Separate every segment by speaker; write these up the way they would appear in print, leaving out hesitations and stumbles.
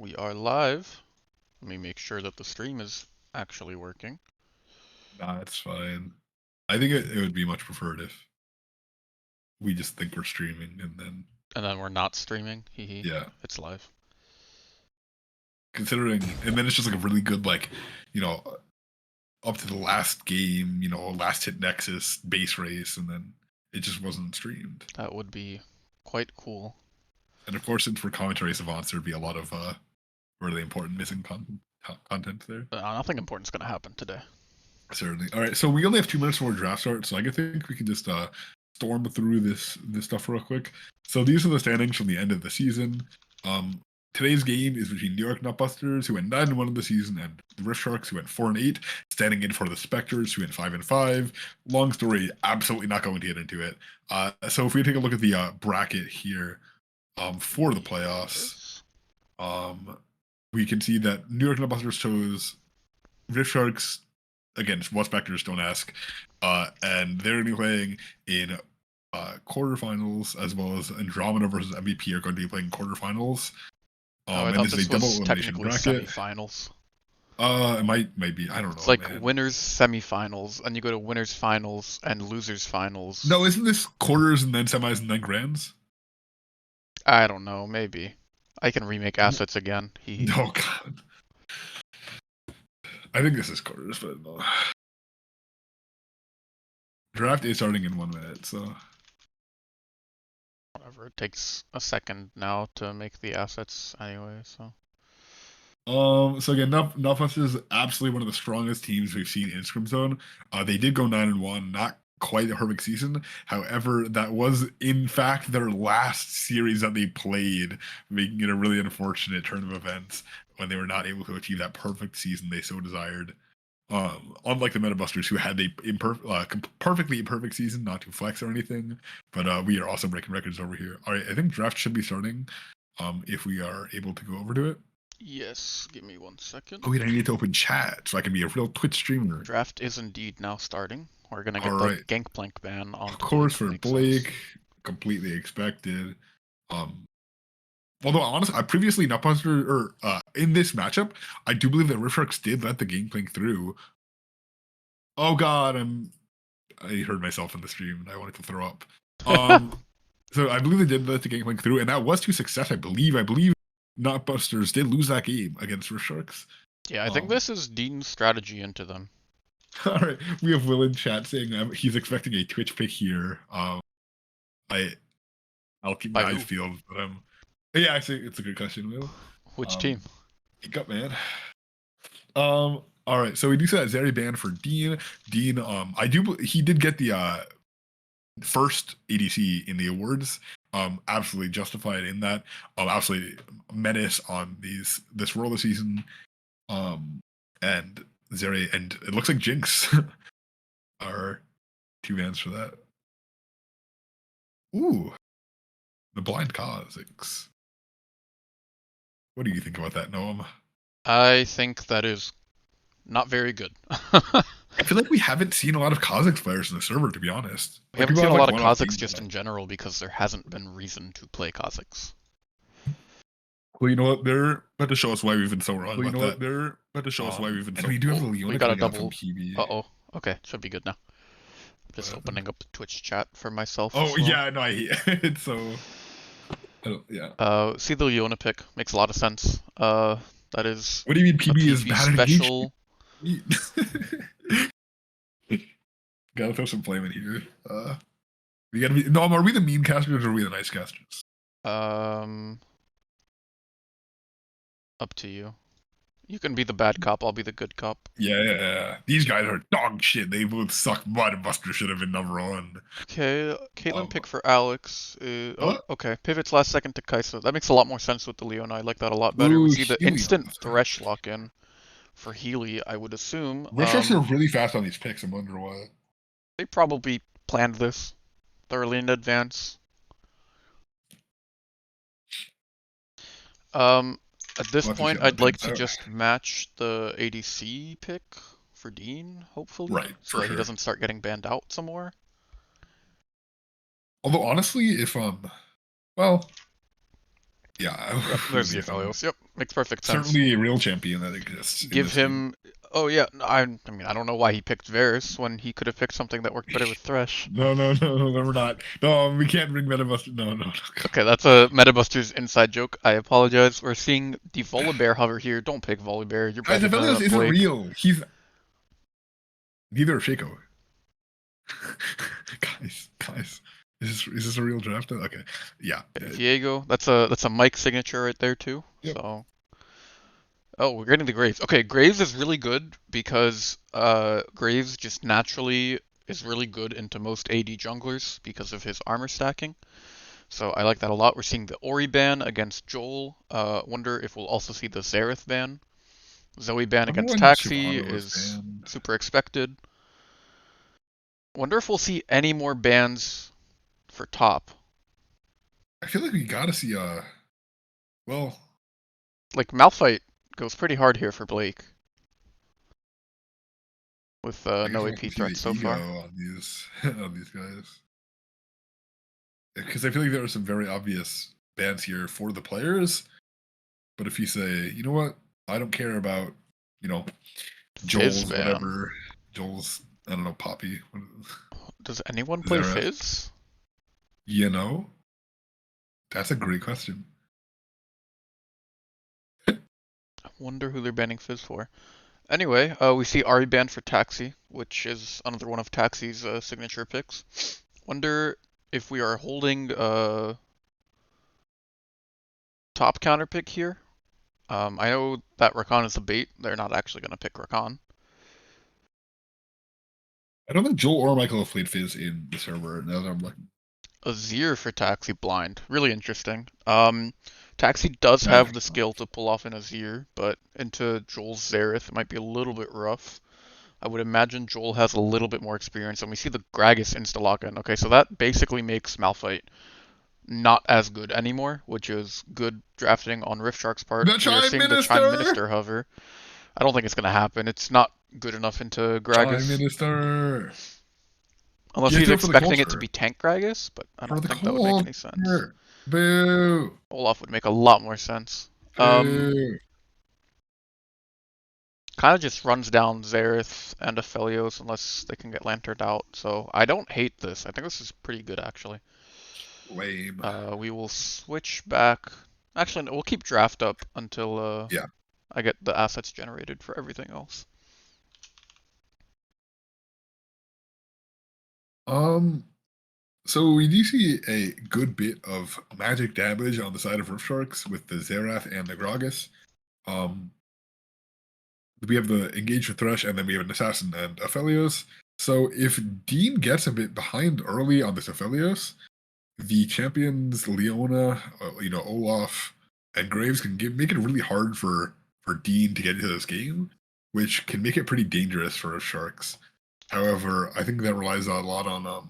Speaker 1: We are live. Let me make sure that the stream is actually working.
Speaker 2: Nah, it's fine. I think it would be much preferred if we just think we're streaming and then
Speaker 1: we're not streaming. Hehe.
Speaker 2: yeah,
Speaker 1: It's live.
Speaker 2: considering and then it's just like a really good you know, up to the last game, last hit Nexus base race, and then it just wasn't streamed.
Speaker 1: That would be quite cool.
Speaker 2: And of course, since we're commentary savants, there'd be a lot of really important missing content there.
Speaker 1: Nothing important's gonna happen today.
Speaker 2: Certainly. All right, so we only have 2 minutes before draft start, so I think we can just storm through this stuff real quick. So these are the standings from the end of the season. Today's game is between New York Nutbusters, who went 9-1 in the season, and the Rift Sharks, who went 4-8, standing in for the Spectres, who went 5-5. Long story, absolutely not going to get into it. So if we take a look at the bracket here for the playoffs, we can see that New York Nutbusters chose Rift Sharks. Again, what Spectres, don't ask. And they're going to be playing in quarterfinals, as well as Andromeda versus MVP are going to be playing quarterfinals.
Speaker 1: I
Speaker 2: and
Speaker 1: thought
Speaker 2: this is
Speaker 1: this
Speaker 2: a double
Speaker 1: was
Speaker 2: elimination
Speaker 1: technically
Speaker 2: bracket.
Speaker 1: semifinals.
Speaker 2: It might be. I don't know.
Speaker 1: It's like
Speaker 2: man.
Speaker 1: winners semifinals, and you go to winners finals and losers finals.
Speaker 2: No, isn't this quarters and then semis and then grands?
Speaker 1: I don't know. Maybe. I can remake assets again. Hehe.
Speaker 2: Oh god. I think this is quarters, but no. Draft is starting in 1 minute, so.
Speaker 1: Whatever. It takes a second now to make the assets anyway, so.
Speaker 2: So again, Nutfest is absolutely one of the strongest teams we've seen in Scrim Zone. They did go 9-1, not quite a perfect season. However, that was in fact their last series that they played, making it a really unfortunate turn of events when they were not able to achieve that perfect season they so desired. Unlike the Metabusters, who had a perfectly imperfect season, not to flex or anything, but we are also breaking records over here. All right, I think draft should be starting. If we are able to go over to it.
Speaker 1: Yes, give me 1 second.
Speaker 2: Oh wait, I need to open chat so I can be a real Twitch streamer.
Speaker 1: Draft is indeed now starting. We're gonna get
Speaker 2: All
Speaker 1: the
Speaker 2: right.
Speaker 1: Gangplank ban on.
Speaker 2: Of course, for Blake, completely expected. Although honestly, I previously Nutbuster or in this matchup, I do believe that Rift Sharks did let the Gangplank through. Oh god, I heard myself in the stream and I wanted to throw up. So I believe they did let the Gangplank through, and that was to success. I believe Nutbusters did lose that game against Rift Sharks.
Speaker 1: Yeah, I think this is Dean's strategy into them.
Speaker 2: All right, we have Will in chat saying he's expecting a Twitch pick here. I'll keep my eyes peeled, but yeah, I think it's a good question, Will.
Speaker 1: Which team?
Speaker 2: Wake up, man. All right, so we do see that Zeri banned for Dean. Dean, he did get the first ADC in the awards. Absolutely justified in that. Absolutely menace on this roller season. And Zeri and it looks like Jinx are 2 bans for that. Ooh, the blind Kha'Zix. What do you think about that, Noam?
Speaker 1: I think that is not very good.
Speaker 2: I feel like we haven't seen a lot of Kha'Zix players in the server, to be honest.
Speaker 1: We haven't seen a lot of Kha'Zix just in general because there hasn't been reason to play Kha'Zix.
Speaker 2: Well, you know what? They're about to show us why we've been so wrong.
Speaker 1: We do have
Speaker 2: the Leona.
Speaker 1: We got a double. Uh-oh. Okay, should be good now. Just opening up the Twitch chat for myself.
Speaker 2: Oh yeah, no, it's so. Yeah.
Speaker 1: See the Leona pick makes a lot of sense. That is.
Speaker 2: What do you mean PB is bad
Speaker 1: special?
Speaker 2: Gotta throw some flame in here. We gotta be. No, are we the mean casters or are we the nice casters?
Speaker 1: Up to you. You can be the bad cop, I'll be the good cop.
Speaker 2: Yeah. These guys are dog shit. They both suck mud. Buster should have been number 1.
Speaker 1: Okay, Caitlyn pick for Alex. Okay. Pivots last second to Kaisa. That makes a lot more sense with the Leona. I like that a lot better. We see the instant Thresh lock in for Healy, I would assume.
Speaker 2: Rifters are really fast on these picks. I wonder why.
Speaker 1: They probably planned this thoroughly in advance. At this point, I'd like to just match the ADC pick for Dean, hopefully.
Speaker 2: Right,
Speaker 1: so that he doesn't start getting banned out some more.
Speaker 2: Although, honestly, if, well... Yeah.
Speaker 1: Yep, there's the Aphelios, yep. Makes perfect sense.
Speaker 2: Certainly a real champion that exists in
Speaker 1: Give
Speaker 2: this game.
Speaker 1: him. Oh yeah, I mean I don't know why he picked Varus when he could have picked something that worked better with Thresh.
Speaker 2: No, we're not. No, we can't bring Metabuster. No.
Speaker 1: Okay, that's a Metabusters inside joke. I apologize. We're seeing the Volibear hover here. Don't pick Volibear. You're
Speaker 2: Guys,
Speaker 1: better
Speaker 2: Aphelios
Speaker 1: than
Speaker 2: isn't
Speaker 1: Blake.
Speaker 2: real. He's neither of Shaco. guys, is this a real draft? Okay, yeah.
Speaker 1: Viego. That's a Mike signature right there too.
Speaker 2: Yep.
Speaker 1: So. Oh, we're getting the Graves. Okay, Graves is really good because Graves just naturally is really good into most AD junglers because of his armor stacking. So I like that a lot. We're seeing the Ori ban against Joel. Wonder if we'll also see the Xerath ban. Zoe ban
Speaker 2: I wonder
Speaker 1: against
Speaker 2: when
Speaker 1: Taxi
Speaker 2: Shyvana was
Speaker 1: is
Speaker 2: banned.
Speaker 1: super expected. Wonder if we'll see any more bans for top.
Speaker 2: I feel like we gotta see well,
Speaker 1: Like Malphite goes pretty hard here for Blake with
Speaker 2: I guess
Speaker 1: no
Speaker 2: we'll
Speaker 1: AP
Speaker 2: see
Speaker 1: threats
Speaker 2: the
Speaker 1: so
Speaker 2: ego
Speaker 1: far.
Speaker 2: on these on these guys. Because I feel like there are some very obvious bans here for the players. But if you say, you know what, I don't care about, you know,
Speaker 1: Fizz
Speaker 2: Joel's
Speaker 1: ban.
Speaker 2: whatever, Joel's I don't know, Poppy,
Speaker 1: Does anyone play
Speaker 2: Xerath,
Speaker 1: Fizz?
Speaker 2: you know, that's a great question.
Speaker 1: I wonder who they're banning Fizz for. Anyway, we see Ari banned for Taxi, which is another one of Taxi's signature picks. Wonder if we are holding top counter pick here. I know that Rakan is a bait. They're not actually going to pick Rakan.
Speaker 2: I don't think Joel or Michael have played Fizz in the server. Now that I'm looking,
Speaker 1: Azir for Taxi blind. Really interesting. Taxi does
Speaker 2: magic.
Speaker 1: have the skill to pull off an Azir, but into Joel's Xerath it might be a little bit rough. I would imagine Joel has a little bit more experience, and we see the Gragas insta-lock-in. Okay, so that basically makes Malphite not as good anymore, which is good drafting on Rift part.
Speaker 2: The
Speaker 1: We are
Speaker 2: Chime
Speaker 1: seeing the Chime
Speaker 2: Minister.
Speaker 1: Minister hover. I don't think it's going to happen. It's not good enough into
Speaker 2: Chime
Speaker 1: Gragas.
Speaker 2: Minister.
Speaker 1: Unless
Speaker 2: Get
Speaker 1: he's
Speaker 2: to it for the
Speaker 1: expecting it to
Speaker 2: culture.
Speaker 1: be Tank Gragas, but I
Speaker 2: For
Speaker 1: don't
Speaker 2: the
Speaker 1: think that would make any sense.
Speaker 2: culture. Boo.
Speaker 1: Olaf would make a lot more sense.
Speaker 2: Boo.
Speaker 1: Kind of just runs down Xerath and Aphelios unless they can get lanterned out. So I don't hate this. I think this is pretty good actually.
Speaker 2: Lame.
Speaker 1: We will switch back. Actually, no, we'll keep draft up until
Speaker 2: Yeah.
Speaker 1: I get the assets generated for everything else.
Speaker 2: So we do see a good bit of magic damage on the side of Rift Sharks with the Xerath and the Gragas. We have the Engage with Thresh, and then we have an Assassin and Aphelios. So if Dean gets a bit behind early on this Aphelios, the champions Leona, Olaf, and Graves can make it really hard for Dean to get into this game, which can make it pretty dangerous for Sharks. However, I think that relies a lot on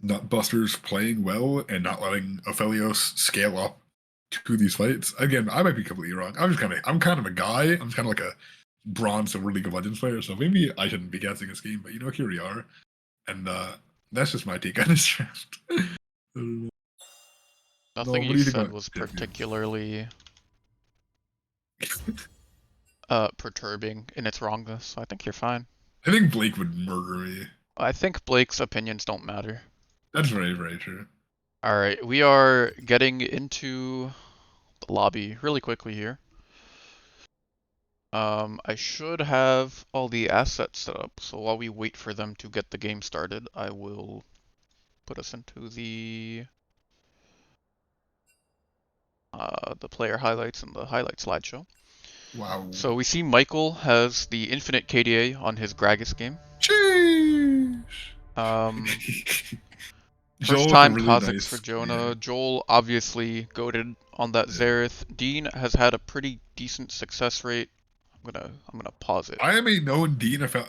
Speaker 2: Nutbusters playing well and not letting Aphelios scale up to these fights. Again, I might be completely wrong. I'm kind of a guy. I'm just kind of like a bronze Silver League of Legends player, so maybe I shouldn't be guessing this game. But here we are, and that's just my take on this draft. No,
Speaker 1: Nothing
Speaker 2: what
Speaker 1: you
Speaker 2: do you think
Speaker 1: said
Speaker 2: about
Speaker 1: was
Speaker 2: champions?
Speaker 1: particularly perturbing in its wrongness. I think you're fine.
Speaker 2: I think Blake would murder me.
Speaker 1: I think Blake's opinions don't matter.
Speaker 2: That's very, very true.
Speaker 1: Alright, we are getting into the lobby really quickly here. I should have all the assets set up, so while we wait for them to get the game started, I will put us into the player highlights and the highlight slideshow.
Speaker 2: Wow.
Speaker 1: So we see Michael has the infinite KDA on his Gragas game.
Speaker 2: Sheesh.
Speaker 1: First
Speaker 2: Joel with a
Speaker 1: time
Speaker 2: really
Speaker 1: Kha'Zix for
Speaker 2: nice. Yeah.
Speaker 1: Jonah. Joel obviously goated on that Xerath. Dean has had a pretty decent success rate. I'm gonna pause it.
Speaker 2: I am a known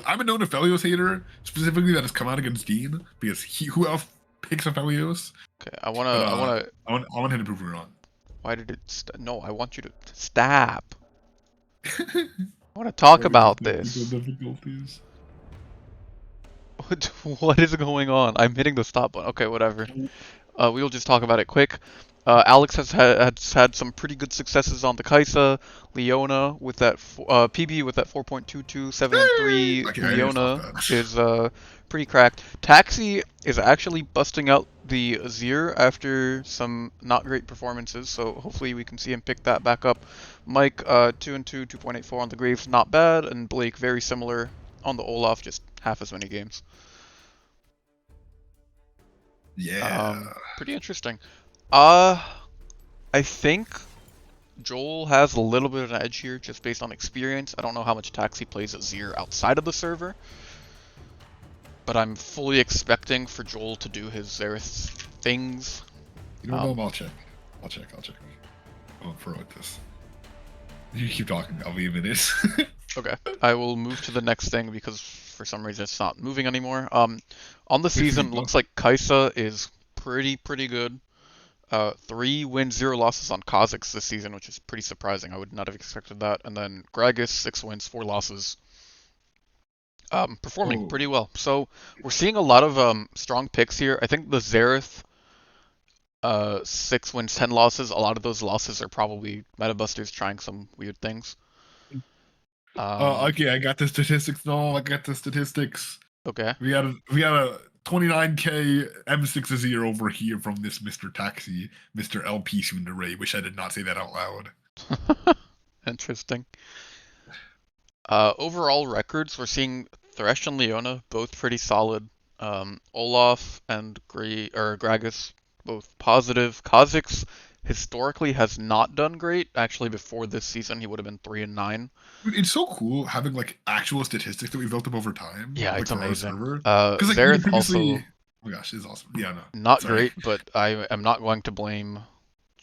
Speaker 2: I'm a known Aphelios hater, specifically that has come out against Dean because who else picks Aphelios?
Speaker 1: Okay,
Speaker 2: But
Speaker 1: I wanna.
Speaker 2: I want him to prove me wrong.
Speaker 1: Why did it? No, I want you to stop. I want to talk about
Speaker 2: Technical
Speaker 1: this.
Speaker 2: difficulties.
Speaker 1: What is going on? I'm hitting the stop button. Okay, whatever. We will just talk about it quick. Alex has had some pretty good successes on the Kaisa. Leona with that PB with that 4.2273.
Speaker 2: Okay, I need to stop
Speaker 1: Leona
Speaker 2: that.
Speaker 1: is pretty cracked. Taxi is actually busting out the Azir after some not great performances, so hopefully we can see him pick that back up. Mike 2 and 2, 2.84 on the Graves, not bad, and Blake very similar on the Olaf, just half as many games.
Speaker 2: Yeah.
Speaker 1: Pretty interesting. Uh, I think Joel has a little bit of an edge here just based on experience. I don't know how much Taxi plays Azir outside of the server, but I'm fully expecting for Joel to do his Xerath things.
Speaker 2: You don't know?
Speaker 1: Um,
Speaker 2: I'll check. I'll check. I won't promote this. You keep talking. I'll be a minute.
Speaker 1: okay, I will move to the next thing because for some reason it's not moving anymore. On the
Speaker 2: Wait for you,
Speaker 1: season,
Speaker 2: though.
Speaker 1: looks like Kaisa is pretty good. 3 wins, 0 losses on Kha'Zix this season, which is pretty surprising. I would not have expected that. And then Gragas, 6 wins, 4 losses. Performing
Speaker 2: Oh,
Speaker 1: pretty well. So we're seeing a lot of strong picks here. I think the Xerath 6 wins, 10 losses. A lot of those losses are probably Metabusters trying some weird things.
Speaker 2: okay. I got the statistics. No, I got the statistics.
Speaker 1: Okay.
Speaker 2: We had a 29k M6 over here from this Mr. Taxi, Mr. LP Sundere. Wish I did not say that out loud.
Speaker 1: Interesting. Overall records, we're seeing Thresh and Leona both pretty solid. Olaf and Gragas both positive. Kha'Zix historically has not done great. Actually, before this season, he would have been 3 and 9.
Speaker 2: Dude, it's so cool having like actual statistics that we built up over time,
Speaker 1: Yeah,
Speaker 2: like
Speaker 1: it's
Speaker 2: for our
Speaker 1: amazing.
Speaker 2: server. Because like
Speaker 1: Xerath
Speaker 2: previously,
Speaker 1: also
Speaker 2: oh my gosh, it's awesome. Yeah, no,
Speaker 1: not
Speaker 2: sorry.
Speaker 1: great, but I am not going to blame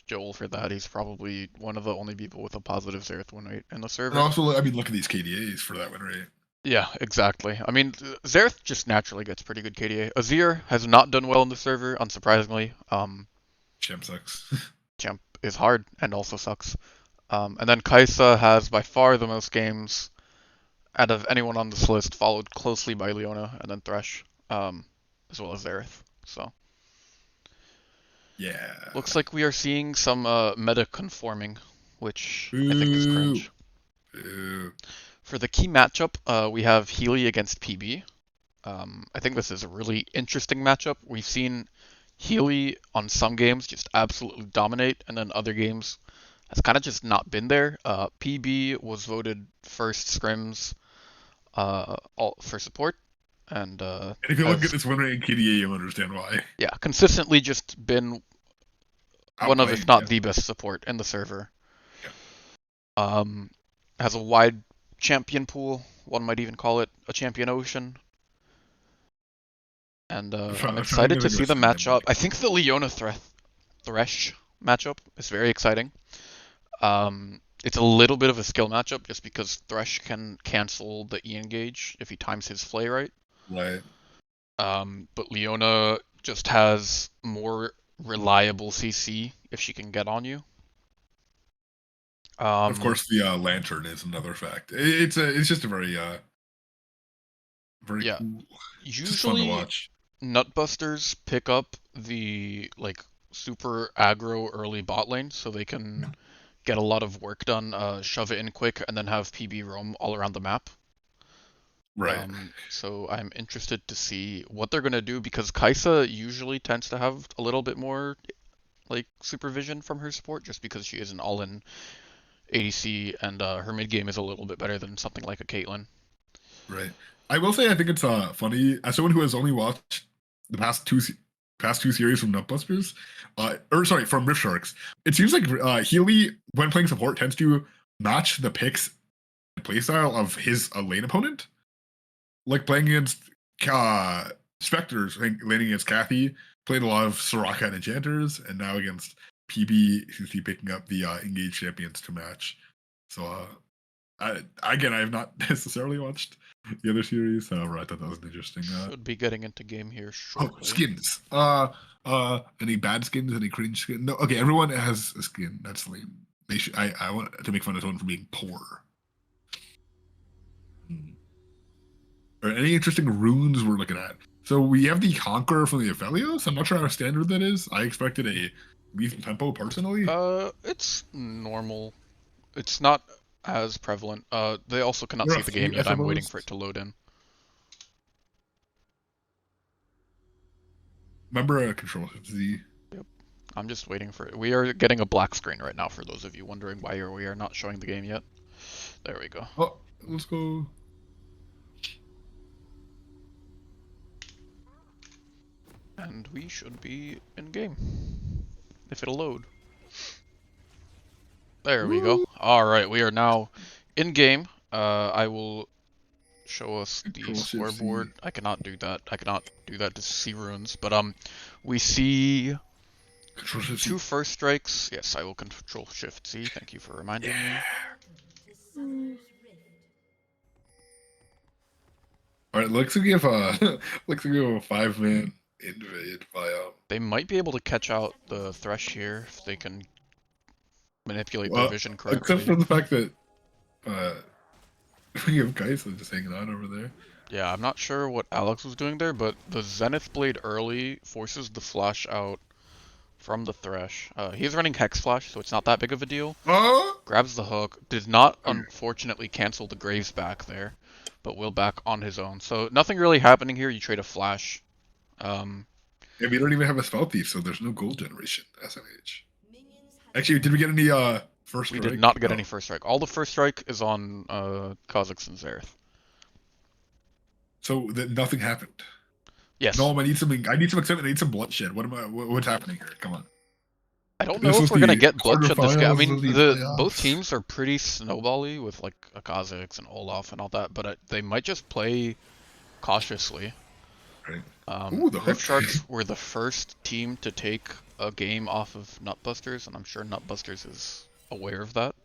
Speaker 1: Joel for that. He's probably one of the only people with a positive Xerath win rate in the
Speaker 2: And
Speaker 1: server.
Speaker 2: also, I mean, look at these KDAs for that win rate.
Speaker 1: Yeah, exactly. I mean, Xerath just naturally gets pretty good KDA. Azir has not done well in the server, unsurprisingly.
Speaker 2: Champ sucks.
Speaker 1: Champ is hard and also sucks. And then Kaisa has by far the most games out of anyone on this list, followed closely by Leona and then Thresh, as well as Xerath. So
Speaker 2: Yeah.
Speaker 1: looks like we are seeing some meta conforming, which I think is
Speaker 2: Boo.
Speaker 1: cringe.
Speaker 2: Boo.
Speaker 1: For the key matchup, we have Healy against PB. I think this is a really interesting matchup. We've seen Healy on some games just absolutely dominate, and then other games has kind of just not been there. PB was voted first Scrims for support, and
Speaker 2: And if you look at
Speaker 1: has
Speaker 2: this win rate in KDA, you'll understand why.
Speaker 1: yeah consistently just been one of, if
Speaker 2: Outplaying,
Speaker 1: not
Speaker 2: yeah.
Speaker 1: the best support in the server.
Speaker 2: Yeah.
Speaker 1: Um, has a wide champion pool. One might even call it a champion ocean. And I'm
Speaker 2: I'm trying to
Speaker 1: excited
Speaker 2: get
Speaker 1: to
Speaker 2: a
Speaker 1: see the
Speaker 2: good name.
Speaker 1: matchup. I think the Leona Thresh matchup is very exciting. It's a little bit of a skill matchup just because Thresh can cancel the E engage if he times his flay right.
Speaker 2: Right.
Speaker 1: But Leona just has more reliable CC if she can get on you.
Speaker 2: Of
Speaker 1: Um,
Speaker 2: course, the lantern is another fact. It's just a very
Speaker 1: yeah,
Speaker 2: cool. Just fun to
Speaker 1: usually
Speaker 2: watch.
Speaker 1: Nutbusters pick up the like super aggro early bot lane so they can get a lot of work done, shove it in quick, and then have PB roam all around the map.
Speaker 2: Right.
Speaker 1: So I'm interested to see what they're gonna do because Kaisa usually tends to have a little bit more like supervision from her support just because she is an all-in ADC and her mid game is a little bit better than something like a Caitlyn.
Speaker 2: Right. I will say I think it's funny as someone who has only watched the past two series from Nutbusters, or sorry, from Rift Sharks. It seems like Healy, when playing support, tends to match the picks and playstyle of his lane opponent. Like playing against Spectres, laning against Kathy, played a lot of Soraka and Enchanters, and now against PB, seems to be picking up the engaged champions to match. So again, I have not necessarily watched the other series. However, I thought that was interesting.
Speaker 1: Should be getting into game here
Speaker 2: Oh,
Speaker 1: shortly.
Speaker 2: skins. Any bad skins? Any cringe skins? No. Okay, everyone has a skin. That's lame. They should. I want to make fun of someone for being poor. Hmm. Or any interesting runes we're looking at? So we have the Conqueror from the Aphelios. I'm not sure how standard that is. I expected a decent tempo personally.
Speaker 1: It's normal. It's not as prevalent. They also cannot
Speaker 2: There are
Speaker 1: see
Speaker 2: a
Speaker 1: the
Speaker 2: few
Speaker 1: game yet. I'm waiting
Speaker 2: SMOs.
Speaker 1: for it to load in.
Speaker 2: Remember Control Z.
Speaker 1: Yep. I'm just waiting for it. We are getting a black screen right now for those of you wondering why we are not showing the game yet. There we go.
Speaker 2: Oh, let's go.
Speaker 1: And we should be in game. If it'll load. There we go.
Speaker 2: Woo!
Speaker 1: Alright, we are now in game. I will show us the
Speaker 2: Control Shift Z.
Speaker 1: scoreboard. I cannot do that. I cannot do that to see runes. But we see
Speaker 2: Control Shift Z.
Speaker 1: 2 first strikes. Yes, I will control Shift Z. Thank you for reminding me.
Speaker 2: All right, looks like we have a looks like we have a 5-man invade by
Speaker 1: They might be able to catch out the Thresh here if they can manipulate their
Speaker 2: well,
Speaker 1: vision
Speaker 2: except
Speaker 1: correctly.
Speaker 2: for the fact that uh we have Kaisa just hanging out over there.
Speaker 1: Yeah, I'm not sure what Alex was doing there, but the Zenith Blade early forces the flash out from the Thresh. He's running Hex Flash, so it's not that big of a deal.
Speaker 2: Oh,
Speaker 1: Grabs the hook, did not
Speaker 2: okay.
Speaker 1: unfortunately cancel the Graves back there, but will back on his own. So nothing really happening here, you trade a flash.
Speaker 2: And we don't even have a spell thief, so there's no gold generation. SMH. Actually, did we get any first
Speaker 1: We
Speaker 2: strike?
Speaker 1: did not get
Speaker 2: No.
Speaker 1: any first strike. All the first strike is on Kha'Zix and Xerath.
Speaker 2: So that nothing happened.
Speaker 1: Yes.
Speaker 2: No, I need something. I need some excitement. I need some bloodshed. What's happening here? Come on.
Speaker 1: I don't know
Speaker 2: This
Speaker 1: if
Speaker 2: was
Speaker 1: we're gonna
Speaker 2: the
Speaker 1: get bloodshed this game. I
Speaker 2: quarterfinals
Speaker 1: mean,
Speaker 2: of the
Speaker 1: both
Speaker 2: playoffs.
Speaker 1: teams are pretty snowbally with like a Kha'Zix and Olaf and all that, but they might just play cautiously.
Speaker 2: Right. Ooh, the
Speaker 1: Rift
Speaker 2: hook.
Speaker 1: Sharks were the first team to take a game off of Nutbusters, and I'm sure Nutbusters is aware of that.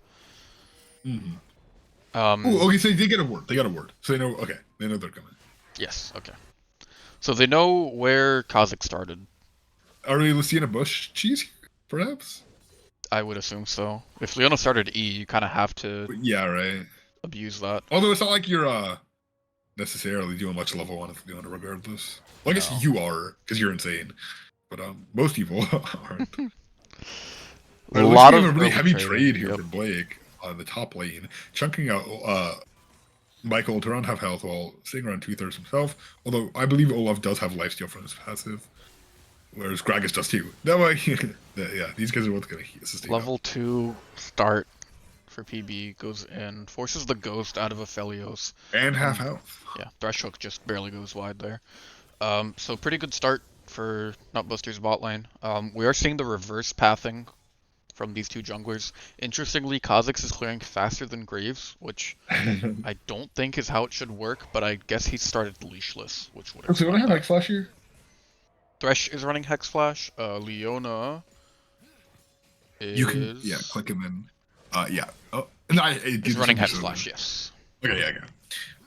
Speaker 2: Mm-hmm. Ooh, okay, so they get a word. They got a word. So they know, okay, they know they're coming.
Speaker 1: Yes, okay. So they know where Kha'Zix started.
Speaker 2: Are we seeing a bush cheese here, perhaps?
Speaker 1: I would assume so. If Leona started E, you kind of have to
Speaker 2: Yeah, right.
Speaker 1: abuse that.
Speaker 2: Although it's not like you're necessarily doing much level 1 with Leona regardless. Well, I guess
Speaker 1: No.
Speaker 2: you are, because you're insane. But most people aren't.
Speaker 1: A
Speaker 2: Right,
Speaker 1: lot
Speaker 2: we
Speaker 1: of
Speaker 2: have a really
Speaker 1: early
Speaker 2: heavy
Speaker 1: trading.
Speaker 2: trade here
Speaker 1: Yep.
Speaker 2: for Blake on the top lane, chunking out Michael to around half health while staying around 2/3 himself. Although I believe Olaf does have lifesteal from his passive, whereas Gragas does too. That way, yeah, these guys are both gonna sustain.
Speaker 1: Level 2 start for PB goes in, forces the ghost out of Aphelios.
Speaker 2: And half health.
Speaker 1: Yeah, Thresh Hook just barely goes wide there. So pretty good start for Nutbuster's bot lane. We are seeing the reverse pathing from these two junglers. Interestingly, Kha'Zix is clearing faster than Graves, which I don't think is how it should work, but I guess he started leashless, which would
Speaker 2: So you want to
Speaker 1: explain
Speaker 2: have
Speaker 1: that.
Speaker 2: Hex Flash here?
Speaker 1: Thresh is running Hex Flash. Leona is...
Speaker 2: You can, yeah, click him in. Yeah. Oh, no,
Speaker 1: He's running Hex Flash, yes.
Speaker 2: Okay, yeah, okay.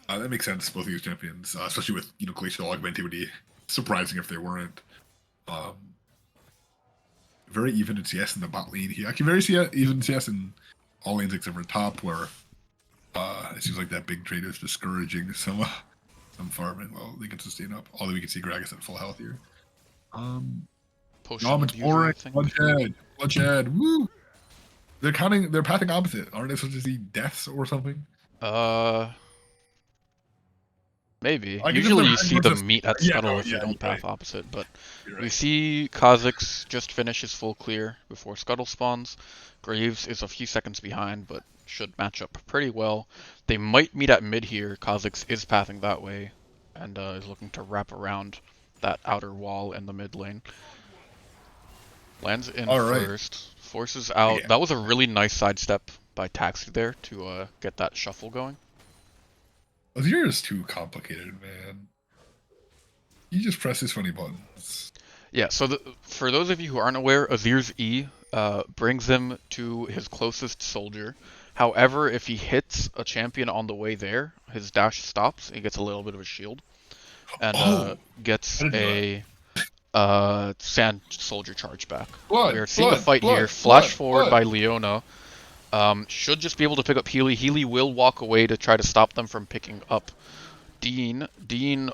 Speaker 2: That makes sense, both of these champions, especially with, glacial augmentivity. Surprising if they weren't. Very even in CS in the bot lane here. Actually, very even CS in all lanes except for top, where it seems like that big trade is discouraging some farming. Well, they can sustain up. Although we can see Gragas at full health here.
Speaker 1: Potion
Speaker 2: Nom, it's
Speaker 1: abuser, I
Speaker 2: boring.
Speaker 1: think.
Speaker 2: Bloodshed. Woo! They're pathing opposite. Aren't they supposed to see deaths or something?
Speaker 1: Maybe.
Speaker 2: I guess if
Speaker 1: Usually
Speaker 2: they're
Speaker 1: you
Speaker 2: heading
Speaker 1: see
Speaker 2: towards
Speaker 1: them meet at
Speaker 2: yeah,
Speaker 1: Scuttle
Speaker 2: no,
Speaker 1: if
Speaker 2: yeah,
Speaker 1: you don't
Speaker 2: you're
Speaker 1: path
Speaker 2: right.
Speaker 1: opposite, but
Speaker 2: You're
Speaker 1: we
Speaker 2: right.
Speaker 1: see Kha'Zix just finish his full clear before Scuttle spawns. Graves is a few seconds behind, but should match up pretty well. They might meet at mid here. Kha'Zix is pathing that way, and is looking to wrap around that outer wall in the mid lane. Lands in first, forces out.
Speaker 2: Yeah.
Speaker 1: That was a really nice sidestep by Taxi there to get that shuffle going.
Speaker 2: Azir is too complicated, man. You just press his funny buttons.
Speaker 1: Yeah, so for those of you who aren't aware, Azir's E brings him to his closest soldier. However, if he hits a champion on the way there, his dash stops. He gets a little bit of a shield, and gets a sand soldier charge back. We are seeing a fight here. Flash forward by Leona. Should just be able to pick up Healy. Healy will walk away to try to stop them from picking up Dean. Dean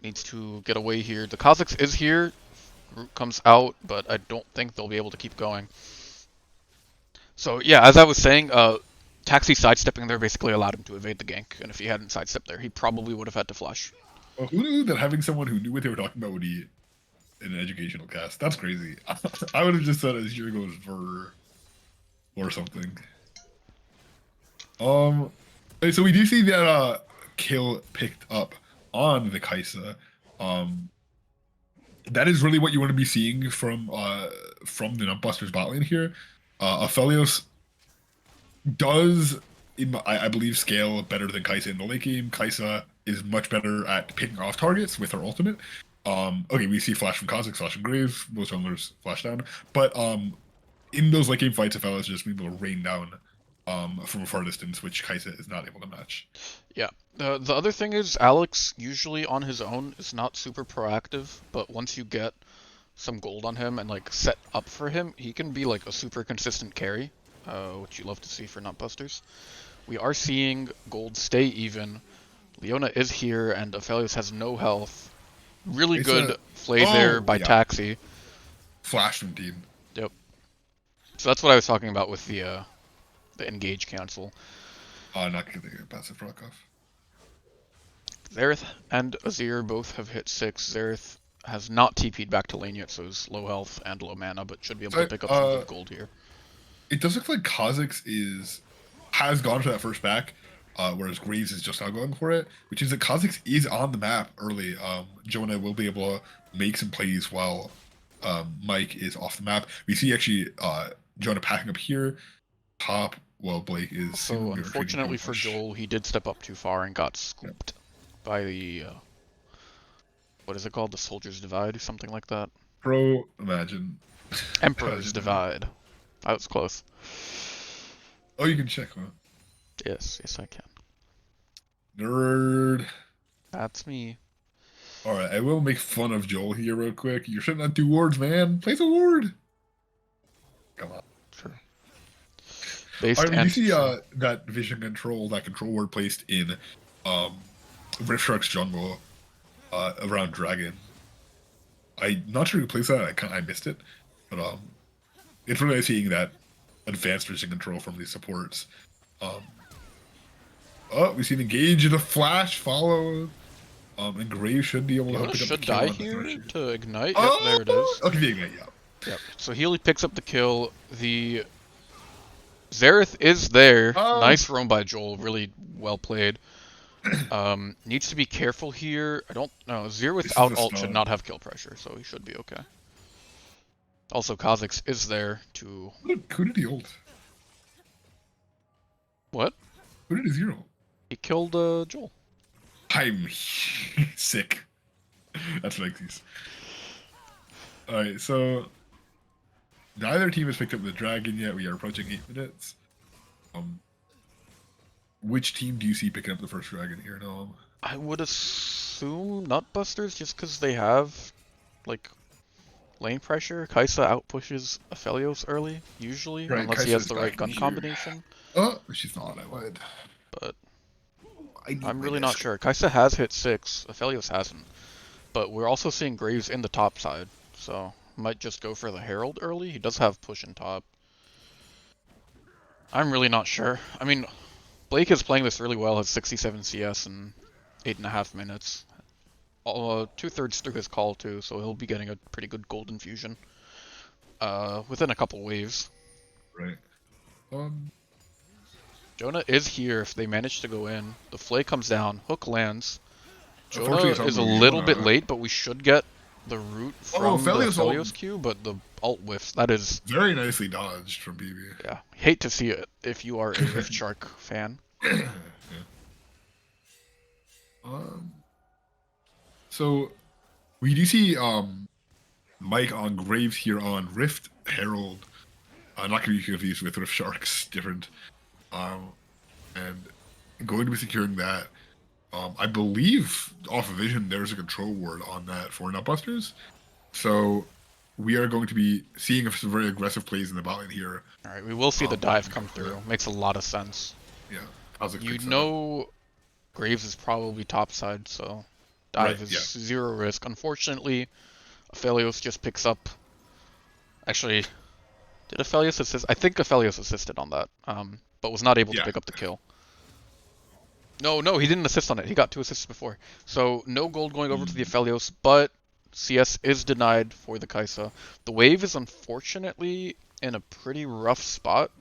Speaker 1: needs to get away here. The Kha'Zix is here. Root comes out, but I don't think they'll be able to keep going. So yeah, as I was saying, Taxi sidestepping there basically allowed him to evade the gank, and if he hadn't sidestepped there, he probably would have had to flash.
Speaker 2: Well, who knew that having someone who knew what they were talking about would be an educational cast? That's crazy. I would have just said as year goes for or something. So we do see that kill picked up on the Kaisa. That is really what you want to be seeing from the Nutbusters bot lane here. Aphelios does, I believe, scale better than Kaisa in the late game. Kaisa is much better at picking off targets with her ultimate. Okay, we see flash from Kha'Zix, flash from Graves, most junglers flash down. But in those late game fights, Aphelios just be able to rain down from a far distance, which Kaisa is not able to match.
Speaker 1: Yeah. The other thing is Alex usually on his own is not super proactive, but once you get some gold on him and like set up for him, he can be like a super consistent carry, which you love to see for Nutbusters. We are seeing gold stay even. Leona is here and Aphelios has no health. Really good play there by Taxi.
Speaker 2: Flash from team.
Speaker 1: Yep. So that's what I was talking about with the engage cancel.
Speaker 2: Not getting a passive proc off.
Speaker 1: Xerath and Azir both have hit 6. Xerath has not TP'd back to lane yet, so he's low health and low mana, but should be able to pick up some good gold here. It
Speaker 2: does look like Kha'Zix has gone for that first back, whereas Graves is just now going for it, which is that Kha'Zix is on the map early. Jonah will be able to make some plays while Mike is off the map. We see actually Jonah packing up here, top, while Blake is...
Speaker 1: So unfortunately for Joel, he did step up too far and got scooped by the... what is it called? The Soldier's Divide or something like that?
Speaker 2: Imagine.
Speaker 1: Emperor's Divide. That was close.
Speaker 2: Oh, you can check, huh?
Speaker 1: Yes, I can.
Speaker 2: Nerd.
Speaker 1: That's me.
Speaker 2: Alright, I will make fun of Joel here real quick. You're shouldn't have 2 wards, man. Place a ward. Come on.
Speaker 1: Sure.
Speaker 2: Alright, you see that vision control, that control ward placed in Rift Shark's jungle around Dragon. I'm not sure who placed that. I missed it. But it's really nice seeing that advanced vision control from these supports. We see an engage and a flash follow. And Graves should be able to pick up the kill.
Speaker 1: Should die here to ignite. Yep, there it is.
Speaker 2: Okay, the ignite, yeah.
Speaker 1: Yep. So Healy picks up the kill. The Xerath is there. Nice roam by Joel. Really well played. Needs to be careful here. I don't know. Azir without ult should not have kill pressure, so he should be okay. Also, Kha'Zix is there to...
Speaker 2: Who did he ult?
Speaker 1: What?
Speaker 2: Who did Azir ult?
Speaker 1: He killed Joel.
Speaker 2: I'm sick. That's like these. Alright, so neither team has picked up the dragon yet. We are approaching 8 minutes. Which team do you see picking up the first dragon here, Noam?
Speaker 1: I would assume Nutbusters, just because they have like lane pressure. Kaisa outpushes Aphelios early, usually, right, unless he has the right gun combination.
Speaker 2: She's not, I would.
Speaker 1: But I'm really not sure. Kaisa has hit 6, Aphelios hasn't. But we're also seeing Graves in the top side, so might just go for the Herald early. He does have push in top. I'm really not sure. I mean, Blake is playing this really well, has 67 CS in 8.5 minutes. 2/3 through his call too, so he'll be getting a pretty good gold infusion within a couple waves.
Speaker 2: Right.
Speaker 1: Jonah is here if they manage to go in. The Flay comes down, hook lands. Jonah is a little bit late, but we should get the root from the Aphelios Q, but the ult whiffs. That is
Speaker 2: very nicely dodged from BB.
Speaker 1: Yeah, hate to see it if you are a Rift Shark fan.
Speaker 2: Yeah. So we do see Mike on Graves here on Rift Herald. Not going to be confused with Rift Sharks, different. And going to be securing that. I believe off of Vision there's a control ward on that for Nutbusters. So we are going to be seeing some very aggressive plays in the bot lane here.
Speaker 1: Alright, we will see the dive come through. Makes a lot of sense.
Speaker 2: Yeah.
Speaker 1: You know Graves is probably topside, so dive is 0 risk. Unfortunately, Aphelios just picks up. Actually, did Aphelios assist? I think Aphelios assisted on that, but was not able to
Speaker 2: Yeah.
Speaker 1: pick up the kill. No, he didn't assist on it. He got 2 assists before. So no gold going over to the Aphelios, but CS is denied for the Kaisa. The wave is unfortunately in a pretty rough spot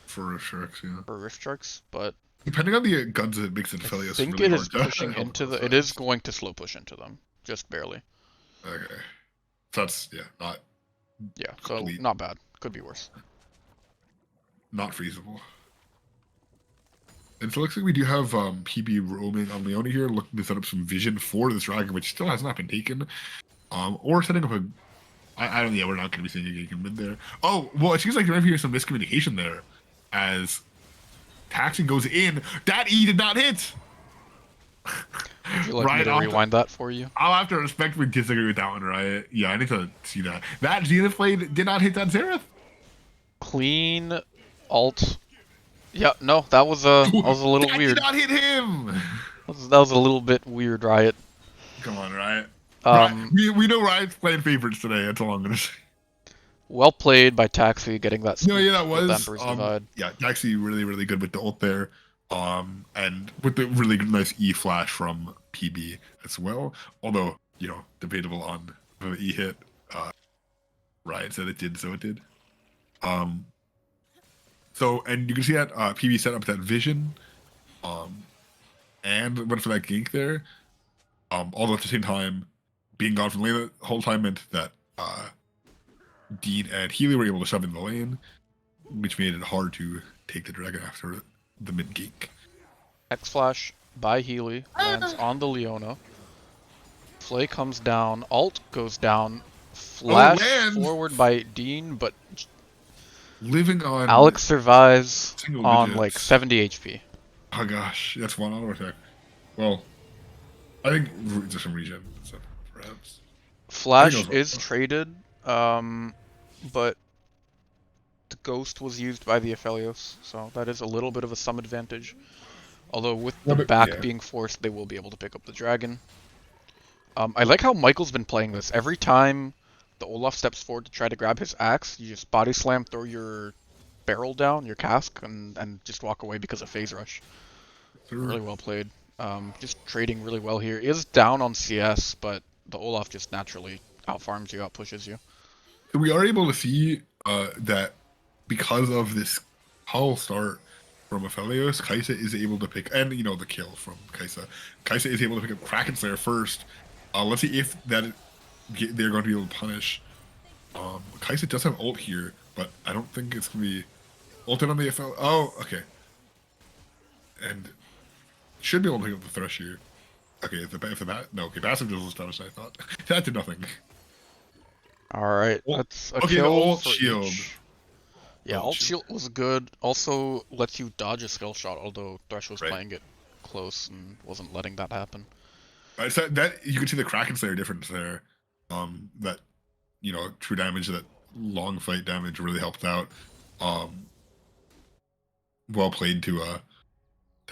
Speaker 2: For Sharks, yeah.
Speaker 1: for Rift Sharks, but
Speaker 2: Depending on the guns, it makes
Speaker 1: I
Speaker 2: Aphelios
Speaker 1: think
Speaker 2: really
Speaker 1: it is
Speaker 2: hard to
Speaker 1: pushing
Speaker 2: help
Speaker 1: into
Speaker 2: both
Speaker 1: the. It is
Speaker 2: sides.
Speaker 1: going to slow push into them, just barely.
Speaker 2: Okay. So that's, yeah,
Speaker 1: Yeah, so
Speaker 2: complete,
Speaker 1: not bad. Could be worse.
Speaker 2: not feasible. And so it looks like we do have PB roaming on Leone here, looking to set up some vision for this dragon, which still has not been taken. Or setting up a. I don't. Yeah, we're not going to be seeing a Gaken mid there. Oh, well, it seems like there might be some miscommunication there, as Taxi goes in. That E did not hit.
Speaker 1: Would you like me
Speaker 2: Right
Speaker 1: to
Speaker 2: off
Speaker 1: rewind that for you?
Speaker 2: I'll have to respectfully disagree with that one, right? Yeah, I need to see that. That Zenith blade did not hit that Zereth.
Speaker 1: Clean alt. Yeah, no, that was a little
Speaker 2: That did
Speaker 1: weird.
Speaker 2: not hit him.
Speaker 1: That was a little bit weird, Riot.
Speaker 2: Come on, Riot.
Speaker 1: Um,
Speaker 2: We know Riot's playing favorites today. That's all I'm gonna say.
Speaker 1: well played by Taxi getting that
Speaker 2: No,
Speaker 1: scoop
Speaker 2: yeah, that
Speaker 1: with
Speaker 2: was
Speaker 1: Emperor's Divide.
Speaker 2: yeah, actually really good with the ult there. And with the really nice E flash from PB as well. Although, debatable on the E hit. Riot said it did, so it did. So, and you can see that PB set up that vision, and went for that gank there. Although at the same time, being gone from lane the whole time meant that Dean and Healy were able to shove in the lane, which made it hard to take the dragon after the mid gank.
Speaker 1: X Flash by Healy lands on the Leona. Flay comes down, ult goes down, flash
Speaker 2: lands!
Speaker 1: forward by Dean, but
Speaker 2: Living on
Speaker 1: Alex survives
Speaker 2: single
Speaker 1: on
Speaker 2: digits.
Speaker 1: like 70 HP.
Speaker 2: Oh gosh, that's one auto attack. Well, I think there's some regen stuff, perhaps.
Speaker 1: Flash
Speaker 2: well.
Speaker 1: is traded, but the Ghost was used by the Aphelios, so that is a little bit of a sum advantage. Although with the back being forced, they will be able to pick up the dragon. I like how Michael's been playing this. Every time the Olaf steps forward to try to grab his axe, you just body slam, throw your barrel down, your cask, and just walk away because of phase rush. Really well played. Just trading really well here. Is down on CS, but the Olaf just naturally outfarms you, outpushes you.
Speaker 2: So we are able to see that because of this hull start from Aphelios, Kaisa is able to pick, and the kill from Kaisa. Kaisa is able to pick up Kraken Slayer first. Let's see if they're going to be able to punish. Kaisa does have ult here, but I don't think it's going to be ulted on the Aphelios. Oh, okay. And should be able to pick up the Thresh here. Okay, if the no, okay, passive just was damage, I thought. That did nothing.
Speaker 1: Alright, that's a
Speaker 2: okay,
Speaker 1: kill
Speaker 2: the ult
Speaker 1: for
Speaker 2: shield.
Speaker 1: each. Yeah, ult shield was good. Also lets you dodge a skill shot, although Thresh was playing it close and wasn't letting that happen.
Speaker 2: Right, so that you can see the Kraken Slayer difference there. That true damage, that long fight damage really helped out. Well played to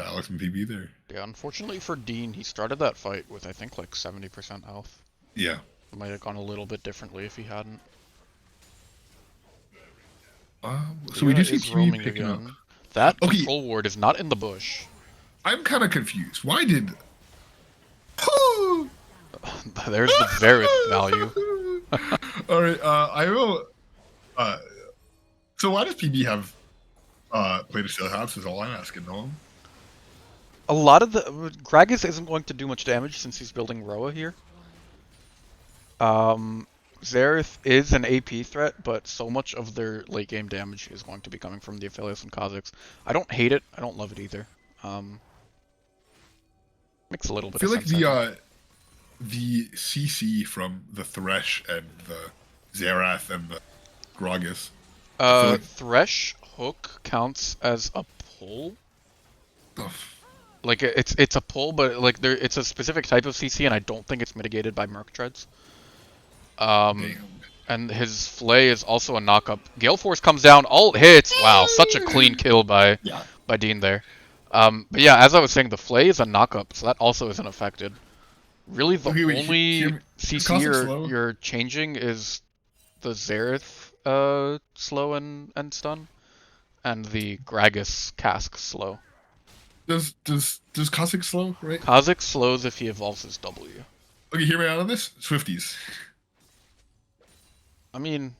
Speaker 2: Alex and PB there.
Speaker 1: Yeah, unfortunately for Dean, he started that fight with I think like 70% health.
Speaker 2: Yeah.
Speaker 1: It might have gone a little bit differently if he hadn't.
Speaker 2: So we do see PB picking
Speaker 1: again.
Speaker 2: up.
Speaker 1: That control ward is not in the bush.
Speaker 2: I'm kind of confused. Why did?
Speaker 1: There's the Verith value.
Speaker 2: All right, I will. So why does PB have played a Steel House? Is all I'm asking. No.
Speaker 1: A lot of the Gragas isn't going to do much damage since he's building Roa here. Xerath is an AP threat, but so much of their late game damage is going to be coming from the Aphelios and Kha'Zix. I don't hate it. I don't love it either. Makes a little bit of sense.
Speaker 2: I feel like the CC from the Thresh and the Xerath and the Gragas.
Speaker 1: Thresh hook counts as a pull.
Speaker 2: Oh.
Speaker 1: Like it's a pull, but like it's a specific type of CC, and I don't think it's mitigated by Merc Treads. And his Flay is also a knock-up. Gale Force comes down, ult hits. Wow, such a clean kill by Dean there. But yeah, as I was saying, the Flay is a knock-up, so that also isn't affected. Really, the
Speaker 2: Okay, wait. Hear
Speaker 1: only
Speaker 2: me. Is
Speaker 1: CC
Speaker 2: Cossack slow?
Speaker 1: you're changing is the Xerath slow and stun, and the Gragas cask slow.
Speaker 2: Does Cossack slow? Right.
Speaker 1: Kha'Zix slows if he evolves his W.
Speaker 2: Okay, hear me out on this. Swifties.
Speaker 1: I mean,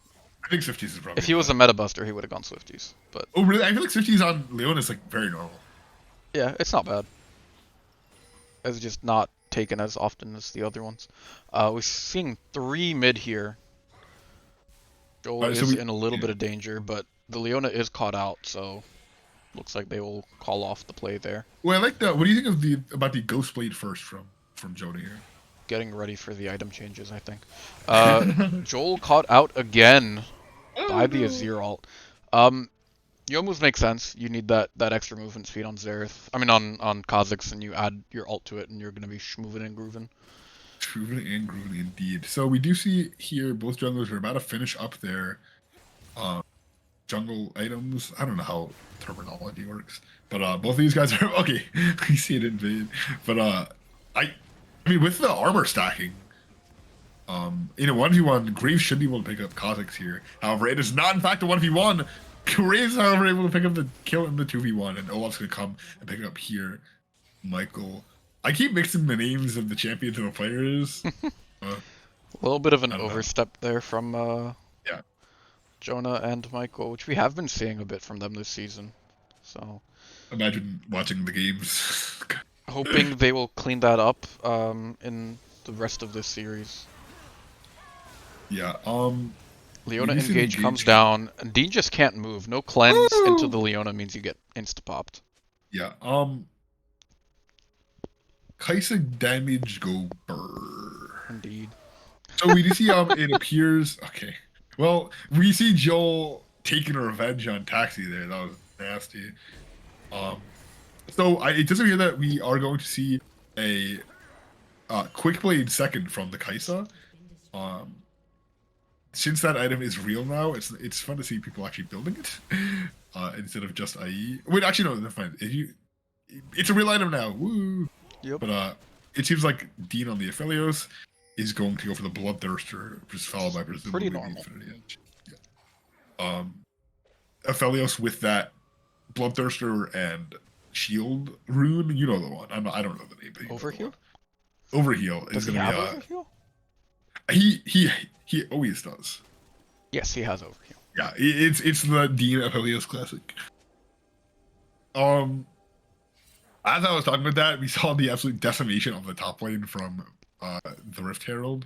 Speaker 2: I think Swifties is
Speaker 1: if
Speaker 2: probably
Speaker 1: he was
Speaker 2: the.
Speaker 1: a meta buster, he would have gone Swifties. But
Speaker 2: Oh really? I feel like Swifties on Leon is like very normal.
Speaker 1: yeah, it's not bad. It's just not taken as often as the other ones. We're seeing 3 mid here. Joel
Speaker 2: All right, so
Speaker 1: is
Speaker 2: we.
Speaker 1: in a little
Speaker 2: Yeah.
Speaker 1: bit of danger, but the Leona is caught out, so looks like they will call off the play there.
Speaker 2: Well, I like that. What do you think of about the Ghost Blade first from Jonah here?
Speaker 1: Getting ready for the item changes, I think. Joel caught out again
Speaker 2: Oh
Speaker 1: by the
Speaker 2: no.
Speaker 1: Azir ult. Um, Yo moves make sense. You need that extra movement speed on Xerath. I mean on Kha'Zix, and you add your ult to it, and you're gonna be moving and grooving.
Speaker 2: Proven and groovy indeed. So we do see here both junglers are about to finish up their uh, jungle items. I don't know how terminology works, but both of these guys are okay. We see it in vain, but I mean, with the armor stacking, in a 1v1, Graves should be able to pick up Kha'Zix here. However, it is not in fact a 1v1. Graves, however, able to pick up the kill in the 2v1, and Olaf's gonna come and pick it up here. Michael. I keep mixing the names of the champions and the players. Uh,
Speaker 1: A little bit of an
Speaker 2: I don't know.
Speaker 1: overstep there from
Speaker 2: Yeah.
Speaker 1: Jonah and Michael, which we have been seeing a bit from them this season. So
Speaker 2: Imagine watching the games.
Speaker 1: hoping they will clean that up in the rest of this series.
Speaker 2: Yeah.
Speaker 1: Leona
Speaker 2: you see the
Speaker 1: engage comes
Speaker 2: engage-
Speaker 1: down, and Dean just can't move. No cleanse into
Speaker 2: Woo!
Speaker 1: the Leona means you get insta-popped.
Speaker 2: Yeah. Kaisa damage go burr.
Speaker 1: Indeed.
Speaker 2: So we do see it appears okay. Well, we see Joel taking revenge on Taxi there. That was nasty. Um so it doesn't appear that we are going to see a quick blade second from the Kaisa. Um since that item is real now, it's fun to see people actually building it instead of just IE. Wait, actually no, never mind. It's a real item now. Woo!
Speaker 1: Yep.
Speaker 2: But it seems like Dean on the Aphelios is going to go for the Bloodthirster, which is followed by presumably
Speaker 1: Pretty
Speaker 2: the
Speaker 1: normal.
Speaker 2: Infinity Edge. Yeah. Aphelios with that Bloodthirster and Shield rune, you know the one. I don't know the name. But you know the
Speaker 1: Overheal?
Speaker 2: one. Overheal
Speaker 1: Does
Speaker 2: is
Speaker 1: he
Speaker 2: going to
Speaker 1: have
Speaker 2: be
Speaker 1: overheal?
Speaker 2: he always does.
Speaker 1: Yes, he has overheal.
Speaker 2: Yeah, it's the Dean Aphelios classic. As I was talking about that, we saw the absolute decimation of the top lane from the Rift Herald.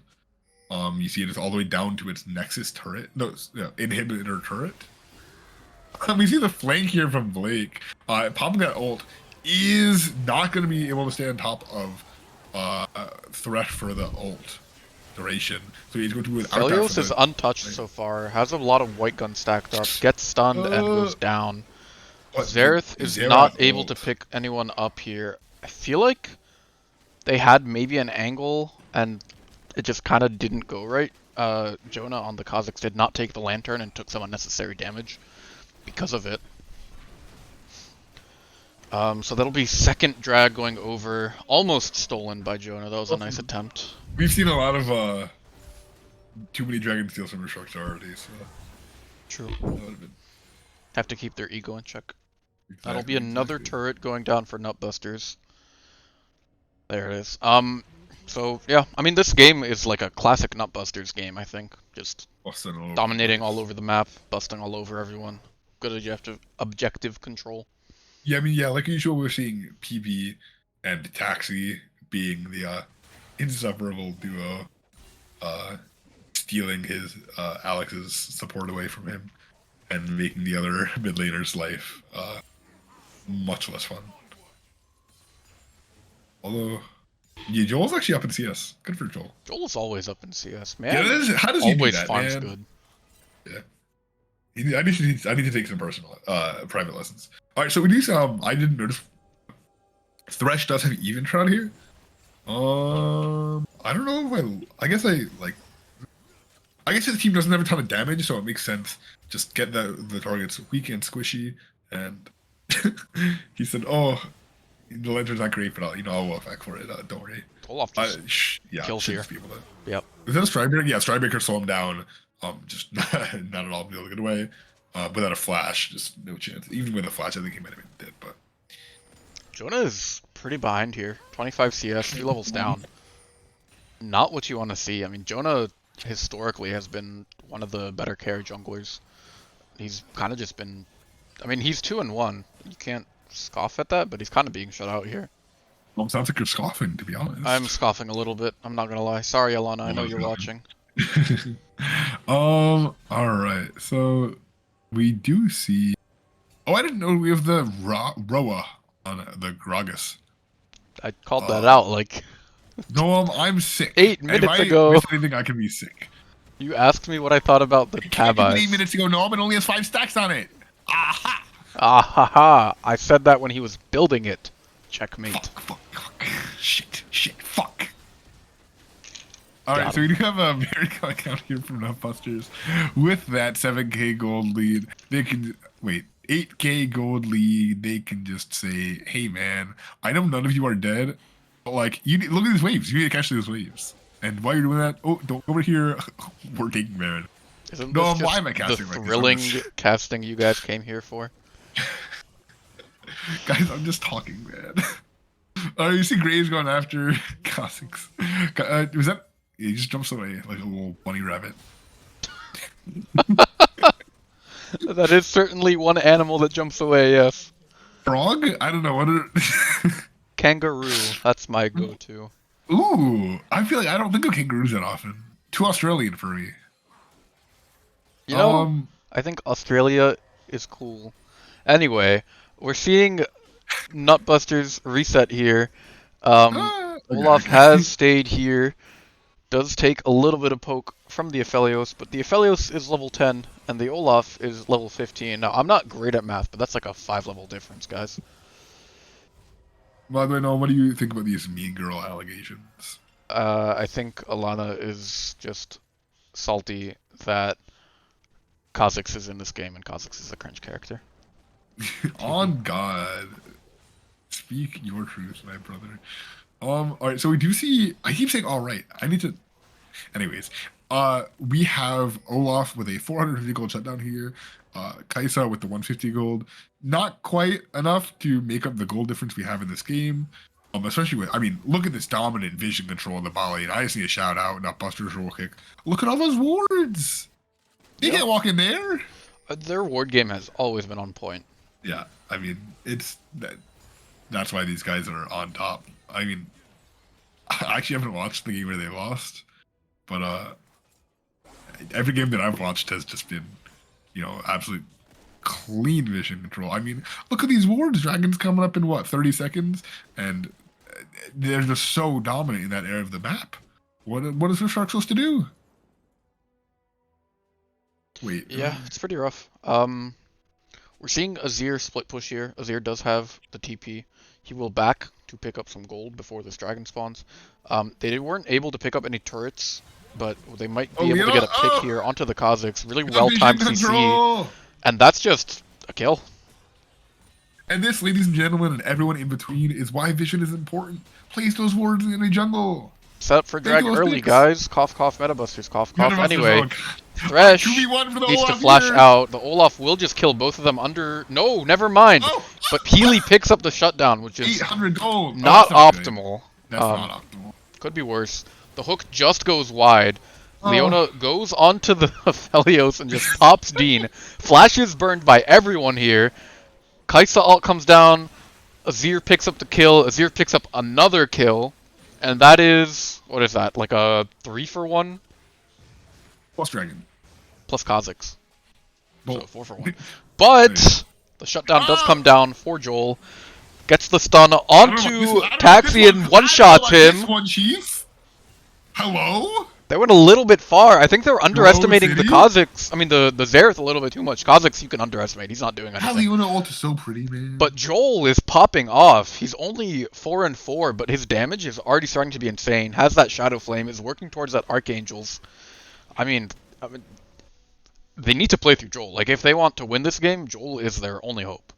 Speaker 2: You see it is all the way down to its Nexus turret. No, inhibitor turret. We see the flank here from Blake. Popping that ult is not going to be able to stay on top of threat for the ult duration. So he's going to without that
Speaker 1: Felios
Speaker 2: for
Speaker 1: is
Speaker 2: the
Speaker 1: untouched so far, has a lot of white gun stacked up, gets stunned and goes down.
Speaker 2: what,
Speaker 1: Xerath is
Speaker 2: Xerath
Speaker 1: not able
Speaker 2: ult.
Speaker 1: to pick anyone up here. I feel like they had maybe an angle and it just kind of didn't go right. Jonah on the Kha'Zix did not take the lantern and took some unnecessary damage because of it. So that'll be second drag going over, almost stolen by Jonah. That was a nice attempt.
Speaker 2: We've seen a lot of too many Dragon Steel Summer Sharks already, so
Speaker 1: True.
Speaker 2: that would have been
Speaker 1: Have to keep their ego in check.
Speaker 2: exactly,
Speaker 1: That'll be another
Speaker 2: exactly.
Speaker 1: turret going down for Nutbusters. There it is. So yeah, I mean this game is like a classic Nutbusters game, I think. Just
Speaker 2: Busting all over
Speaker 1: dominating
Speaker 2: the place.
Speaker 1: all over the map, busting all over everyone. Good objective control.
Speaker 2: Yeah, I mean, yeah, like usual, we're seeing PB and Taxi being the inseparable duo, stealing his Alex's support away from him and making the other mid laner's life much less fun. Although, yeah, Joel's actually up in CS. Good for Joel.
Speaker 1: Joel's always up in CS, man.
Speaker 2: Yeah, how does he do
Speaker 1: Always
Speaker 2: that,
Speaker 1: farms
Speaker 2: man?
Speaker 1: good.
Speaker 2: Yeah. I need to take some personal private lessons. All right, so we do some. I didn't notice. Thresh does have even shot here. I don't know if I guess I like. I guess his team doesn't have a ton of damage, so it makes sense. Just get the targets weak and squishy. And he said, "Oh, The Lantern's not great, but I'll walk back for it. Don't worry.
Speaker 1: Olaf just
Speaker 2: Yeah,
Speaker 1: kills
Speaker 2: should
Speaker 1: here.
Speaker 2: just be able to.
Speaker 1: Yep.
Speaker 2: Is that a Strybreaker? Yeah, Strybreaker slow him down. Just not at all in a good way. Without a flash, just no chance. Even with a flash, I think he might have been dead. But
Speaker 1: Jonah is pretty behind here. 25 CS, 3 levels down. Not what you want to see. I mean, Jonah historically has been one of the better carry junglers. He's kind of just been. I mean, he's 2-1. You can't scoff at that, but he's kind of being shut out here.
Speaker 2: well, it sounds like you're scoffing, to be honest.
Speaker 1: I'm scoffing a little bit. I'm not gonna lie. Sorry, Alana. I know you're watching.
Speaker 2: All right. So we do see. Oh, I didn't know we have the Roa on the Gragas.
Speaker 1: I called that out like
Speaker 2: No, I'm sick.
Speaker 1: 8 minutes
Speaker 2: if I
Speaker 1: ago.
Speaker 2: miss anything, I can be sick.
Speaker 1: You asked me what I thought about the tab eyes.
Speaker 2: 8 minutes ago, Noam, it only has 5 stacks on it. Aha!
Speaker 1: Ah ha ha! I said that when he was building it. Checkmate.
Speaker 2: Fuck. Shit, fuck. Alright,
Speaker 1: Got
Speaker 2: so we do have a miracle account here from Nutbusters. With that 7k gold lead, they can, 8k gold lead, they can just say, hey man, I know none of you are dead, but like, look at these waves, you need to catch those waves. And while you're doing that, don't go over here, working man.
Speaker 1: Isn't
Speaker 2: No,
Speaker 1: this just
Speaker 2: why am I casting
Speaker 1: the
Speaker 2: like
Speaker 1: thrilling
Speaker 2: this?
Speaker 1: casting you guys came here for?
Speaker 2: Guys, I'm just talking, man. You see Graves going after Cossacks. Was that? He just jumps away like a little bunny rabbit.
Speaker 1: That is certainly one animal that jumps away, yes.
Speaker 2: Frog? I don't know what it.
Speaker 1: Kangaroo, that's my go-to.
Speaker 2: Ooh, I feel like I don't think of kangaroos that often. Too Australian for me.
Speaker 1: You know, I think Australia is cool. Anyway, we're seeing Nutbusters reset here.
Speaker 2: Okay.
Speaker 1: Olaf has stayed here. Does take a little bit of poke from the Aphelios, but the Aphelios is level 10 and the Olaf is level 15. Now, I'm not great at math, but that's like a 5-level difference, guys.
Speaker 2: By the way, no, what do you think about these mean girl allegations?
Speaker 1: I think Alana is just salty that Kha'Zix is in this game and Kha'Zix is a cringe character.
Speaker 2: On God. Speak your truth, my brother. Alright, so we do see, I keep saying alright, I need to, anyways, we have Olaf with a 450 gold shutdown here, Kaisa with the 150 gold, not quite enough to make up the gold difference we have in this game, especially with, I mean, look at this dominant vision control of the bot lane. I just need a shout out, not Buster's roll kick. Look at all those wards! They can't walk in there!
Speaker 1: Their ward game has always been on point.
Speaker 2: Yeah, I mean, that's why these guys are on top. I mean, I actually haven't watched the game where they lost, but every game that I've watched has just been, absolute clean vision control. I mean, look at these wards. Dragons coming up in what, 30 seconds, and they're just so dominant in that area of the map. What is the shark supposed to do? Wait.
Speaker 1: Yeah, it's pretty rough. We're seeing Azir split push here. Azir does have the TP. He will back to pick up some gold before this dragon spawns. They weren't able to pick up any turrets, but they might be able to get a pick here onto the Kha'Zix. Really well-timed CC. And that's just a kill.
Speaker 2: And this, ladies and gentlemen, and everyone in between, is why vision is important. Place those wards in a jungle.
Speaker 1: Set up for drag early, guys. Cough, cough, Metabusters. Cough, cough. Anyway, Thresh needs to flash out. The Olaf will just kill both of them under... No, never mind. But Healy picks up the shutdown, which is
Speaker 2: 800 gold.
Speaker 1: Not optimal.
Speaker 2: That's not optimal.
Speaker 1: Could be worse. The hook just goes wide. Leona goes onto the Aphelios and just pops Dean. Flash is burned by everyone here. Kaisa ult comes down. Azir picks up the kill. Azir picks up another kill. And that is... What is that? Like a 3-for-1?
Speaker 2: Plus dragon.
Speaker 1: Plus Kha'Zix. So 4-for-1. But the shutdown does come down for Joel. Gets the stun onto Taxi and one-shots him.
Speaker 2: This one, Chief? Hello?
Speaker 1: They went a little bit far. I think they were underestimating the Kha'Zix. I mean, the Xerath a little bit too much. Kha'Zix you can underestimate. He's not doing anything.
Speaker 2: Leona ult is so pretty, man.
Speaker 1: But Joel is popping off. He's only 4-4, but his damage is already starting to be insane. Has that Shadow Flame, is working towards that Archangels. I mean, they need to play through Joel. Like, if they want to win this game, Joel is their only hope.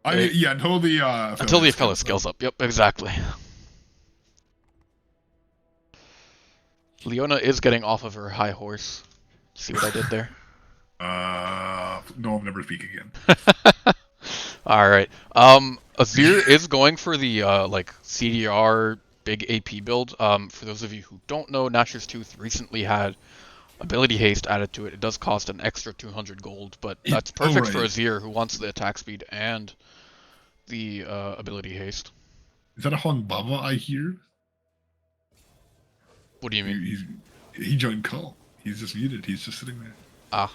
Speaker 2: Yeah, until the
Speaker 1: Until the
Speaker 2: skills
Speaker 1: Aphelios scales up. Yep, exactly. Leona is getting off of her high horse. See what I did there?
Speaker 2: No, I'll never speak again.
Speaker 1: Alright. Azir is going for the like CDR big AP build. For those of you who don't know, Nashor's Tooth recently had ability haste added to it. It does cost an extra 200 gold, but that's perfect for
Speaker 2: Right.
Speaker 1: Azir who wants the attack speed and the ability haste.
Speaker 2: Is that a Hong Baba I hear?
Speaker 1: What do you mean?
Speaker 2: He joined call. He's just muted. He's just sitting there.
Speaker 1: Ah,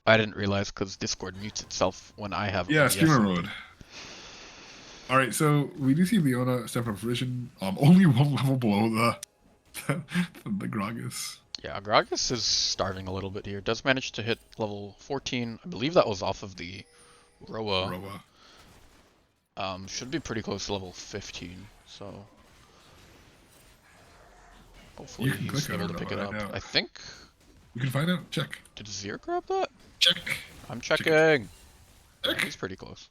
Speaker 1: I didn't realize because Discord mutes itself when I have
Speaker 2: Yeah,
Speaker 1: OBS
Speaker 2: streamer
Speaker 1: open.
Speaker 2: mode. All right, so we do see Leona step up vision. Only one level below the Gragas.
Speaker 1: Yeah, Gragas is starving a little bit here. Does manage to hit level 14. I believe that was off of the Roa. Should be pretty close to level 15, so hopefully
Speaker 2: You can
Speaker 1: he's
Speaker 2: click on
Speaker 1: able
Speaker 2: it
Speaker 1: to pick it
Speaker 2: right
Speaker 1: up.
Speaker 2: now.
Speaker 1: I think.
Speaker 2: We can find out. Check.
Speaker 1: Did Zir grab that?
Speaker 2: Check.
Speaker 1: I'm checking.
Speaker 2: Check.
Speaker 1: He's pretty close.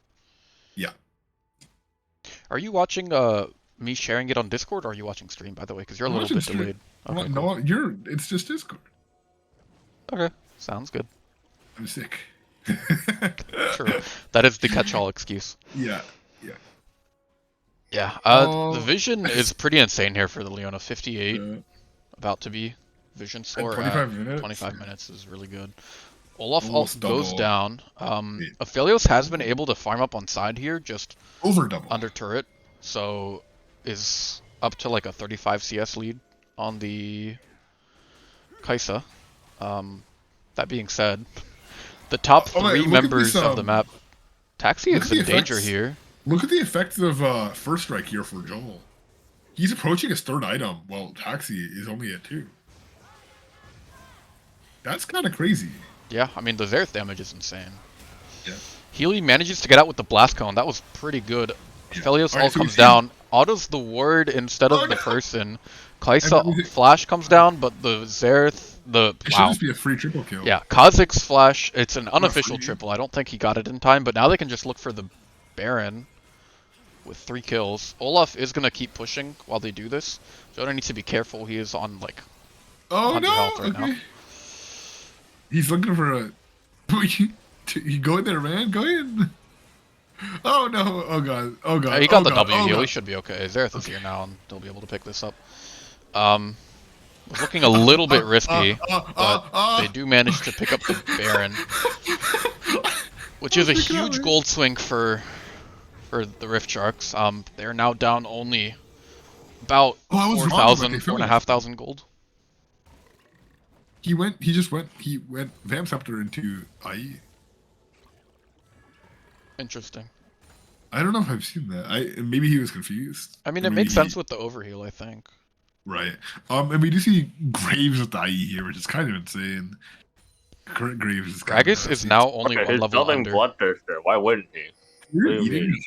Speaker 2: Yeah.
Speaker 1: Are you watching me sharing it on Discord, or are you watching stream, by the way? Because you're a
Speaker 2: I'm
Speaker 1: little
Speaker 2: watching
Speaker 1: bit
Speaker 2: stream.
Speaker 1: delayed. Okay,
Speaker 2: No, it's just Discord.
Speaker 1: okay, sounds good.
Speaker 2: I'm sick.
Speaker 1: True. That is the catch-all excuse.
Speaker 2: Yeah.
Speaker 1: Yeah, the
Speaker 2: Oh.
Speaker 1: vision is pretty insane here for the Leona. 58,
Speaker 2: Yeah.
Speaker 1: about to be. Vision score
Speaker 2: 25
Speaker 1: at
Speaker 2: minutes.
Speaker 1: 25 minutes is really good. Olaf ult
Speaker 2: Almost
Speaker 1: goes
Speaker 2: double.
Speaker 1: down. Aphelios has been able to farm up on side here, just
Speaker 2: Over double.
Speaker 1: under turret, so is up to like a 35 CS lead on the Kaisa. That being said, the top three members of the map, Taxi is in danger here.
Speaker 2: Look at the effects of first strike here for Joel. He's approaching his third item while Taxi is only at 2. That's kind of crazy.
Speaker 1: Yeah, I mean the Zerth damage is insane.
Speaker 2: Yeah.
Speaker 1: Healy manages to get out with the blast cone. That was pretty good.
Speaker 2: Yeah.
Speaker 1: Aphelios
Speaker 2: Alright,
Speaker 1: ult
Speaker 2: so
Speaker 1: comes down. Autos the ward instead of the person. Kaisa flash comes down, but the Zerth,
Speaker 2: It should just be a free triple kill.
Speaker 1: Yeah, Kha'Zix's flash, it's an unofficial triple. I don't think he got it in time, but now they can just look for the Baron with 3 kills. Olaf is going to keep pushing while they do this. Jonah needs to be careful. He is on, like, 100 health right now.
Speaker 2: He's looking for a... You go in there, man. Go in. Oh, no. Oh, God. Oh, God.
Speaker 1: He got the
Speaker 2: God.
Speaker 1: W heal.
Speaker 2: God.
Speaker 1: He should be okay. Zereth is here now, and they'll be able to pick this up. Was looking a little bit risky, but they do manage to pick up the Baron, which is a huge gold swing for the Rift Sharks. They're now down only about 4,000, 4,500 gold.
Speaker 2: He went Vamp Scepter into IE.
Speaker 1: Interesting.
Speaker 2: I don't know if I've seen that. Maybe he was confused.
Speaker 1: I mean, it makes sense with the overheal, I think.
Speaker 2: Right. And we do see Graves with the IE here, which is kind of insane. Graves is kind
Speaker 1: Gragas is now only one level
Speaker 3: building
Speaker 1: under.
Speaker 3: Bloodthirster. Why wouldn't he?
Speaker 2: You're eating.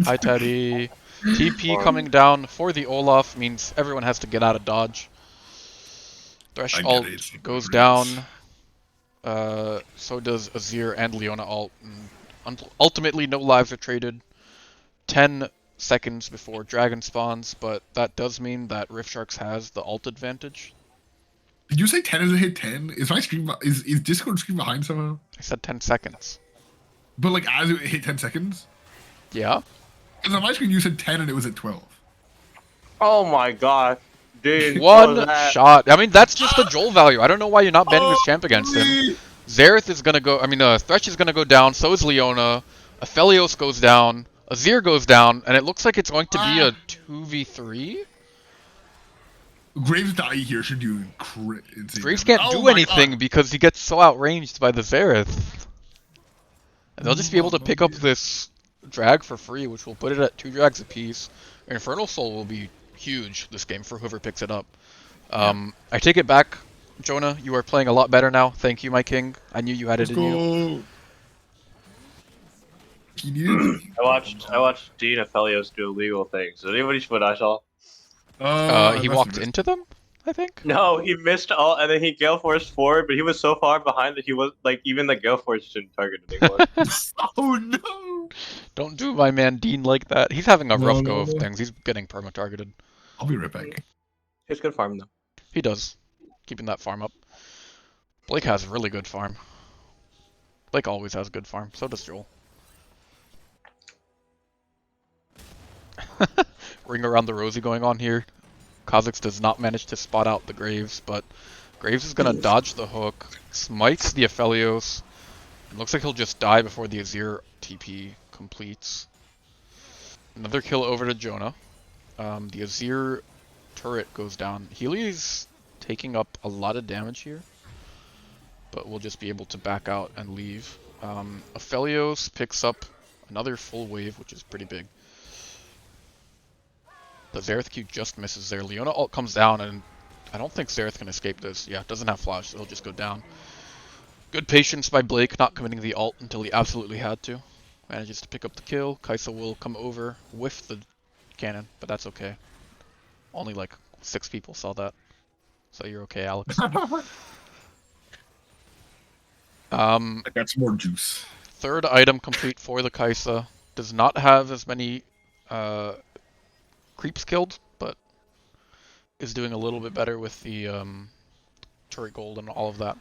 Speaker 1: Hi, Teddy. TP coming down for the Olaf means everyone has to get out of dodge. Thresh ult goes down. So does Azir and Leona ult. Ultimately, no lives are traded. 10 seconds before Dragon spawns, but that does mean that Rift Sharks has the ult advantage.
Speaker 2: Did you say 10 as a hit 10? Is my screen is Discord screen behind somehow?
Speaker 1: I said 10 seconds.
Speaker 2: But like as it hit 10 seconds?
Speaker 1: Yeah?
Speaker 2: Because on my screen you said 10 and it was at 12.
Speaker 3: Oh my god. Dude,
Speaker 1: One shot. I mean, that's just the Joel value. I don't know why you're not banning this champ against him. Zereth is gonna go, Thresh is gonna go down, so is Leona. Aphelios goes down. Azir goes down, and it looks like it's going to be a 2v3?
Speaker 2: Graves die here should do insane.
Speaker 1: Graves can't do anything because he gets so outranged by the Zereth. And they'll just be able to pick up this drag for free, which will put it at 2 drags apiece. Infernal Soul will be huge this game for whoever picks it up. I take it back, Jonah. You are playing a lot better now. Thank you, my king. I knew you had it in you.
Speaker 3: I watched Dean Aphelios do illegal things. Did anybody see what I saw?
Speaker 1: He walked into them? I think.
Speaker 3: No, he missed all, and then he Gale Force forward, but he was so far behind that he was like even the Gale Force didn't target anymore.
Speaker 2: Oh no!
Speaker 1: Don't do my man Dean like that. He's having a
Speaker 2: No,
Speaker 1: rough
Speaker 2: no,
Speaker 1: go of
Speaker 2: no.
Speaker 1: things. He's getting perma-targeted.
Speaker 2: I'll be right back.
Speaker 3: He's good farm though.
Speaker 1: He does. Keeping that farm up. Blake has really good farm. Blake always has good farm. So does Joel. Ring around the rosy going on here. Kha'Zix does not manage to spot out the Graves, but Graves is gonna dodge the hook, smites the Aphelios. It looks like he'll just die before the Azir TP completes. Another kill over to Jonah. The Azir turret goes down. Healy's taking up a lot of damage here, but we'll just be able to back out and leave. Aphelios picks up another full wave, which is pretty big. The Xerath Q just misses there. Leona ult comes down, and I don't think Xerath can escape this. Yeah, doesn't have flash, so he'll just go down. Good patience by Blake, not committing the ult until he absolutely had to. Manages to pick up the kill. Kai'Sa will come over with the cannon, but that's okay. Only like 6 people saw that. So you're okay, Alex.
Speaker 2: I got some more juice.
Speaker 1: Third item complete for the Kai'Sa. Does not have as many creeps killed, but is doing a little bit better with the turret gold and all of that.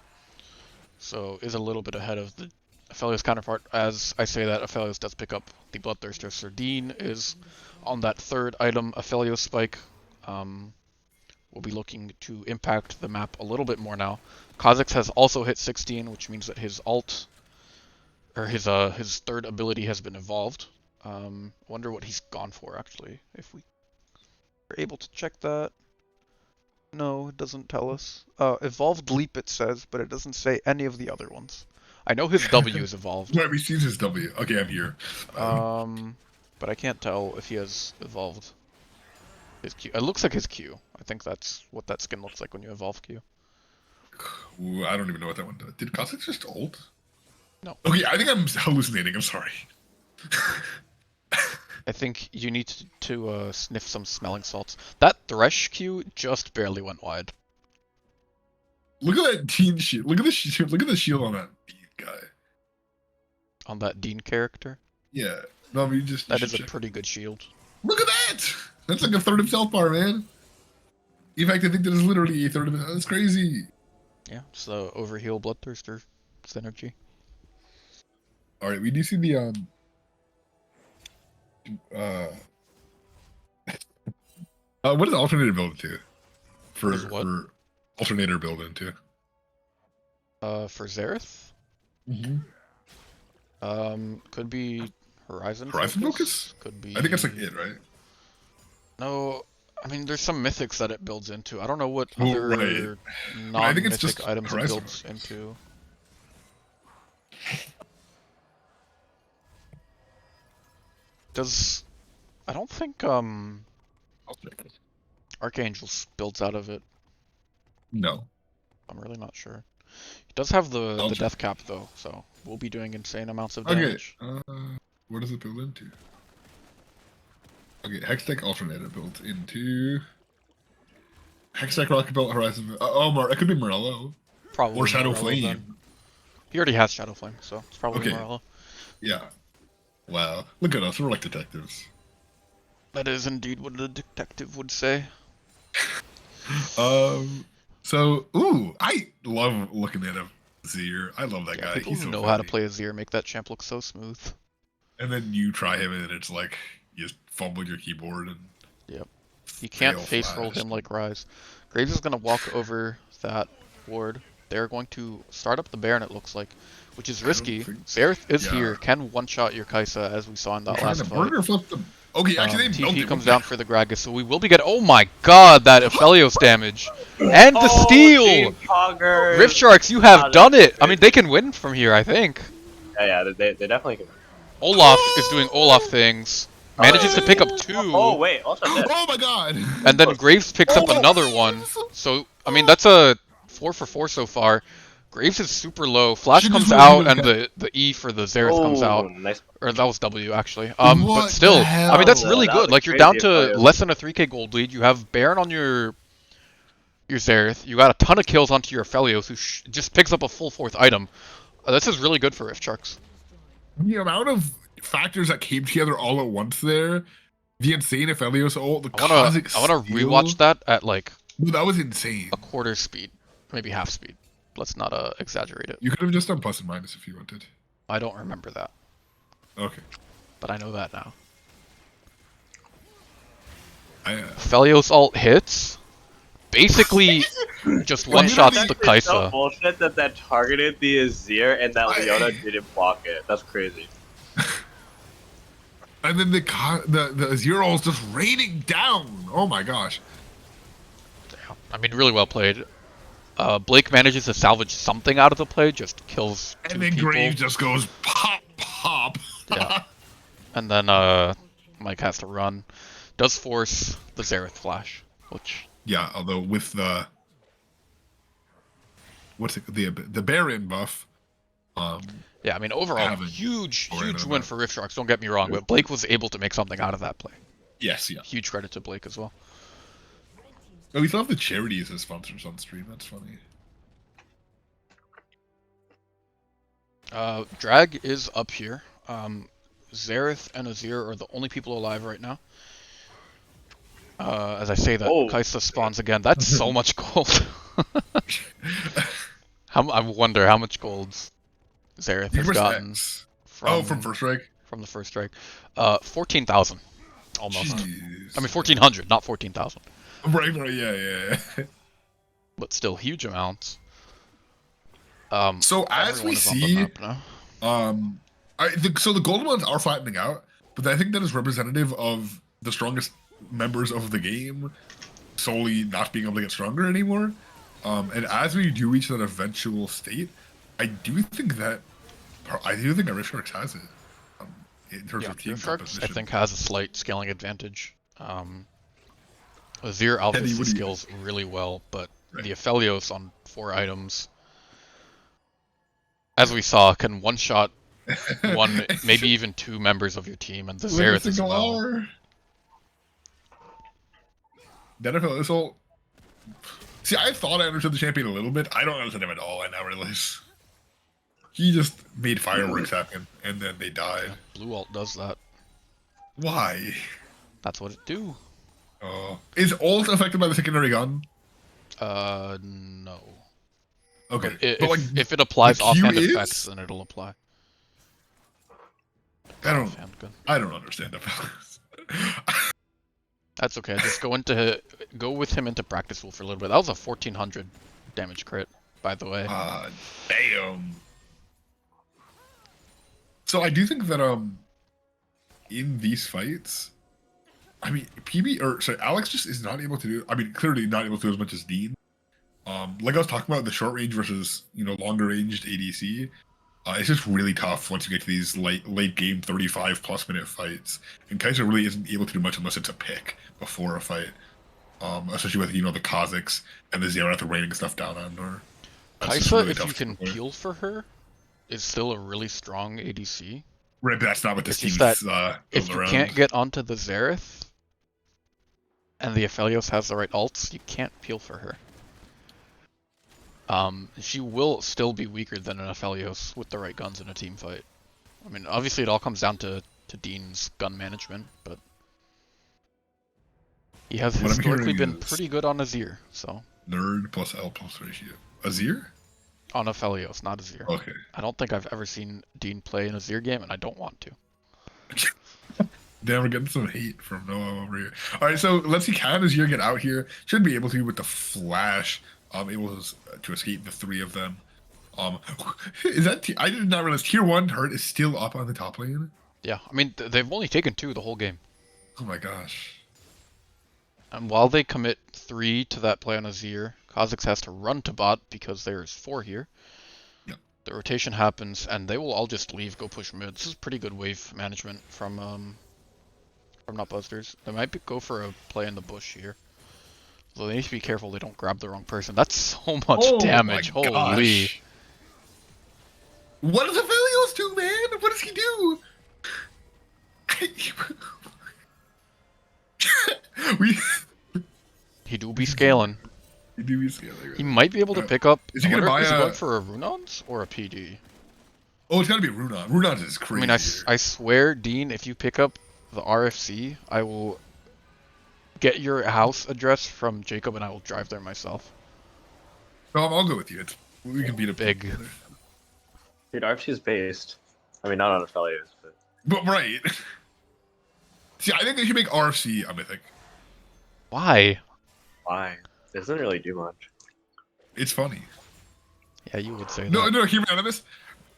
Speaker 1: So is a little bit ahead of the Aphelios counterpart. As I say that, Aphelios does pick up the Bloodthirster. Sardine is on that third item, Aphelios Spike. We'll be looking to impact the map a little bit more now. Kha'Zix has also hit 16, which means that his ult, or his third ability has been evolved. Wonder what he's gone for, actually, if we are able to check that. No, it doesn't tell us. Evolved Leap it says, but it doesn't say any of the other ones. I know his W is evolved.
Speaker 2: Right, we see his W. Okay, I'm here.
Speaker 1: But I can't tell if he has evolved his Q. It looks like his Q. I think that's what that skin looks like when you evolve Q.
Speaker 2: Ooh, I don't even know what that one does. Did Kha'Zix just ult?
Speaker 1: No.
Speaker 2: Okay, I think I'm hallucinating. I'm sorry.
Speaker 1: I think you need to sniff some smelling salts. That Thresh Q just barely went wide.
Speaker 2: Look at that Dean shield. Look at the shield. Look at the shield on that Dean guy.
Speaker 1: On that Dean character?
Speaker 2: Yeah. No, I mean,
Speaker 1: That is a pretty good shield.
Speaker 2: Look at that! That's like a third of health bar, man. In fact, I think that is literally a third of it. That's crazy.
Speaker 1: Yeah, it's the overheal Bloodthirster synergy.
Speaker 2: Alright, we do see the what is alternator build into? For alternator build into?
Speaker 1: For Xerath? Could be Horizon
Speaker 2: Focus?
Speaker 1: Could be...
Speaker 2: I think that's like it, right?
Speaker 1: No, I mean, there's some mythics that it builds into. I don't know what
Speaker 2: Oh,
Speaker 1: other
Speaker 2: right. I think it's just
Speaker 1: non-mythic items it
Speaker 2: Horizon
Speaker 1: builds
Speaker 2: Focus.
Speaker 1: into. Does... I don't think,
Speaker 2: I'll check it.
Speaker 1: Archangels builds out of it.
Speaker 2: No.
Speaker 1: I'm really not sure. He does have the
Speaker 2: I'll check.
Speaker 1: death cap, though, so we'll be doing insane amounts of
Speaker 2: Okay.
Speaker 1: damage.
Speaker 2: What does it build into? Okay, Hextech alternator built into Hextech Rocket Belt Horizon. It could be Morello
Speaker 1: Probably
Speaker 2: or Shadow
Speaker 1: Morello,
Speaker 2: Flame.
Speaker 1: then. He already has Shadow Flame, so it's probably
Speaker 2: Okay.
Speaker 1: Morello.
Speaker 2: Yeah. Wow. Look at us. We're like detectives.
Speaker 1: That is indeed what a detective would say.
Speaker 2: So, ooh, I love looking at him. Azir. I love that
Speaker 1: Yeah,
Speaker 2: guy.
Speaker 1: people
Speaker 2: He's
Speaker 1: who
Speaker 2: so
Speaker 1: know
Speaker 2: funny.
Speaker 1: how to play Azir make that champ look so smooth.
Speaker 2: And then you try him, and it's like you just fumble your keyboard and.
Speaker 1: Yep. You can't
Speaker 2: fail
Speaker 1: face roll
Speaker 2: flash.
Speaker 1: him like Ryze. Graves is going to walk over that ward. They're going to start up the Baron, it looks like, which is risky.
Speaker 2: think-
Speaker 1: Xerath is
Speaker 2: Yeah.
Speaker 1: here, can one-shot your Kai'Sa, as we saw in
Speaker 2: They're
Speaker 1: that
Speaker 2: trying
Speaker 1: last
Speaker 2: to
Speaker 1: fight.
Speaker 2: burger flip them. Okay, actually, they built
Speaker 1: TP
Speaker 2: it.
Speaker 1: comes down for the Gragas, so we will be getting... Oh my god, that Aphelios damage! And the steal! Rift Sharks, you have done it! I mean, they can win from here, I think.
Speaker 3: Yeah, they definitely can.
Speaker 1: Olaf is doing Olaf things. Manages to pick up 2.
Speaker 3: Oh wait, also dead.
Speaker 2: Oh my god!
Speaker 1: And then Graves picks up another one. So, I mean, that's a 4 for 4 so far. Graves is super low. Flash
Speaker 2: She
Speaker 1: comes
Speaker 2: just really
Speaker 1: out,
Speaker 2: was
Speaker 1: and the E for the Xerath comes out.
Speaker 3: Nice.
Speaker 1: Or that was W, actually.
Speaker 2: What
Speaker 1: But
Speaker 2: the
Speaker 1: still, I mean, that's
Speaker 3: hell?
Speaker 1: really
Speaker 3: That
Speaker 1: good.
Speaker 3: was
Speaker 1: Like, you're down
Speaker 3: crazy
Speaker 1: to
Speaker 3: if I-
Speaker 1: less than a 3k gold lead. You have Baron on your your Xerath. You got a ton of kills onto your Aphelios, who just picks up a full 4th item. This is really good for Rift Sharks.
Speaker 2: The amount of factors that came together all at once there, the insane Aphelios ult, the Kha'Zix
Speaker 1: I wanna
Speaker 2: steal.
Speaker 1: rewatch that at like
Speaker 2: Dude, that was insane.
Speaker 1: a quarter speed, maybe half speed. Let's not exaggerate it.
Speaker 2: You could have just done plus and minus if you wanted.
Speaker 1: I don't remember that,
Speaker 2: Okay.
Speaker 1: but I know that now.
Speaker 2: I,
Speaker 1: Aphelios ult hits, basically just one-shots the
Speaker 3: It's so
Speaker 1: Kai'Sa.
Speaker 3: bullshit that targeted the Azir and that Leona didn't block it. That's crazy.
Speaker 2: and then the Azir ult is just raining down. Oh my gosh.
Speaker 1: I mean, really well played. Blake manages to salvage something out of the play, just kills 2
Speaker 2: And then
Speaker 1: people.
Speaker 2: Graves just goes pop, pop.
Speaker 1: Yeah. And then Mike has to run. Does force the Xerath flash, which
Speaker 2: Yeah, although with the the Baron buff,
Speaker 1: yeah, I mean overall
Speaker 2: Haven't
Speaker 1: huge
Speaker 2: worried
Speaker 1: win
Speaker 2: about.
Speaker 1: for Rift Sharks. Don't get me wrong, but Blake was able to make something out of that play.
Speaker 2: yes, yeah.
Speaker 1: Huge credit to Blake as well.
Speaker 2: Oh, we still have the charities as sponsors on stream. That's funny.
Speaker 1: Drag is up here. Xerath and Azir are the only people alive right now. As I say that,
Speaker 3: Oh.
Speaker 1: Kai'Sa spawns again. That's so much gold. I wonder how much golds Xerath has gotten
Speaker 2: from first strike.
Speaker 1: from the first strike. 14,000, almost.
Speaker 2: Jeez.
Speaker 1: I mean 1,400, not 14,000,
Speaker 2: Right, yeah.
Speaker 1: but still huge amounts.
Speaker 2: So as
Speaker 1: Everyone
Speaker 2: we
Speaker 1: is on the
Speaker 2: see,
Speaker 1: map now.
Speaker 2: so the golden ones are flattening out, but I think that is representative of the strongest members of the game solely not being able to get stronger anymore. And as we do reach that eventual state, I do think that Rift Sharks has it in terms
Speaker 1: Yeah,
Speaker 2: of team
Speaker 1: Rift Sharks,
Speaker 2: composition.
Speaker 1: I think, has a slight scaling advantage. Azir obviously
Speaker 2: what do you
Speaker 1: skills really well, but
Speaker 2: Right.
Speaker 1: the Aphelios on 4 items, as we saw, can one-shot one, maybe even 2 members of your team, and the
Speaker 2: Within a
Speaker 1: Xerath as
Speaker 2: single
Speaker 1: well.
Speaker 2: hour. That Aphelios ult. See, I thought I understood the champion a little bit. I don't understand him at all. I now realize he just made fireworks happen, and then they died.
Speaker 1: Yeah, Blue ult does that.
Speaker 2: Why?
Speaker 1: That's what it do.
Speaker 2: Is ult affected by the secondary gun?
Speaker 1: No.
Speaker 2: Okay,
Speaker 1: But if it applies
Speaker 2: the Q
Speaker 1: offhand
Speaker 2: is?
Speaker 1: effects, then it'll apply. Offhand gun.
Speaker 2: I don't understand Aphelios.
Speaker 1: That's okay. Just go with him into practice pool for a little bit. That was a 1,400 damage crit, by the way.
Speaker 2: Damn. So I do think that in these fights, I mean Alex just is not able to do. I mean, clearly not able to do as much as Dean. Like I was talking about the short range versus longer ranged ADC. It's just really tough once you get to these late game 35+ minute fights, and Kai'Sa really isn't able to do much unless it's a pick before a fight. Especially with the Kha'Zix and the Xerath raining stuff down on her. That's just
Speaker 1: Kai'Sa,
Speaker 2: really
Speaker 1: if
Speaker 2: tough
Speaker 1: you
Speaker 2: to
Speaker 1: can
Speaker 2: play.
Speaker 1: peel for her, is still a really strong ADC.
Speaker 2: Right, but that's not what this
Speaker 1: It's
Speaker 2: team's
Speaker 1: just that if
Speaker 2: built
Speaker 1: you
Speaker 2: around.
Speaker 1: can't get onto the Xerath, and the Aphelios has the right ults, you can't peel for her. She will still be weaker than an Aphelios with the right guns in a team fight. I mean, obviously it all comes down to Dean's gun management, but he has
Speaker 2: What I'm
Speaker 1: historically
Speaker 2: hearing
Speaker 1: been
Speaker 2: is-
Speaker 1: pretty good on Azir, so.
Speaker 2: Nerd plus L plus ratio. Azir?
Speaker 1: On Aphelios, not Azir.
Speaker 2: Okay.
Speaker 1: I don't think I've ever seen Dean play an Azir game, and I don't want to.
Speaker 2: Damn, we're getting some hate from Noah over here. All right, so let's see. Can Azir get out here? Should be able to with the flash. Able to escape the 3 of them. Is that? I did not realize Tier 1 hurt is still up on the top lane.
Speaker 1: Yeah, I mean, they've only taken 2 the whole game.
Speaker 2: Oh my gosh.
Speaker 1: And while they commit 3 to that play on Azir, Kha'Zix has to run to bot because there's 4 here.
Speaker 2: Yep.
Speaker 1: The rotation happens, and they will all just leave, go push mid. This is pretty good wave management from Nutbusters. They might go for a play in the bush here. So they need to be careful they don't grab the wrong person. That's so much damage.
Speaker 2: My
Speaker 1: Holy.
Speaker 2: gosh. What does Aphelios do, man? What does he do?
Speaker 1: He do be scaling.
Speaker 2: You do see it like
Speaker 1: He
Speaker 2: that.
Speaker 1: might be able to pick up.
Speaker 2: Is he
Speaker 1: I
Speaker 2: gonna
Speaker 1: wonder,
Speaker 2: buy
Speaker 1: is he
Speaker 2: a?
Speaker 1: going for a Runons or a PD?
Speaker 2: Oh, it's gotta be Runon. Runon is
Speaker 1: I
Speaker 2: crazy.
Speaker 1: mean, I swear, Dean, if you pick up the RFC, I will get your house address from Jacob and I will drive there myself.
Speaker 2: No, I'll go with you. We can beat up
Speaker 1: Big.
Speaker 2: together.
Speaker 3: Dude, RFC is based. I mean, not on affiliates, but
Speaker 2: But right. See, I think they should make RFC a mythic.
Speaker 1: Why?
Speaker 3: why? It doesn't really do much.
Speaker 2: It's funny.
Speaker 1: Yeah, you would say
Speaker 2: No,
Speaker 1: that.
Speaker 2: no, hear me out of this.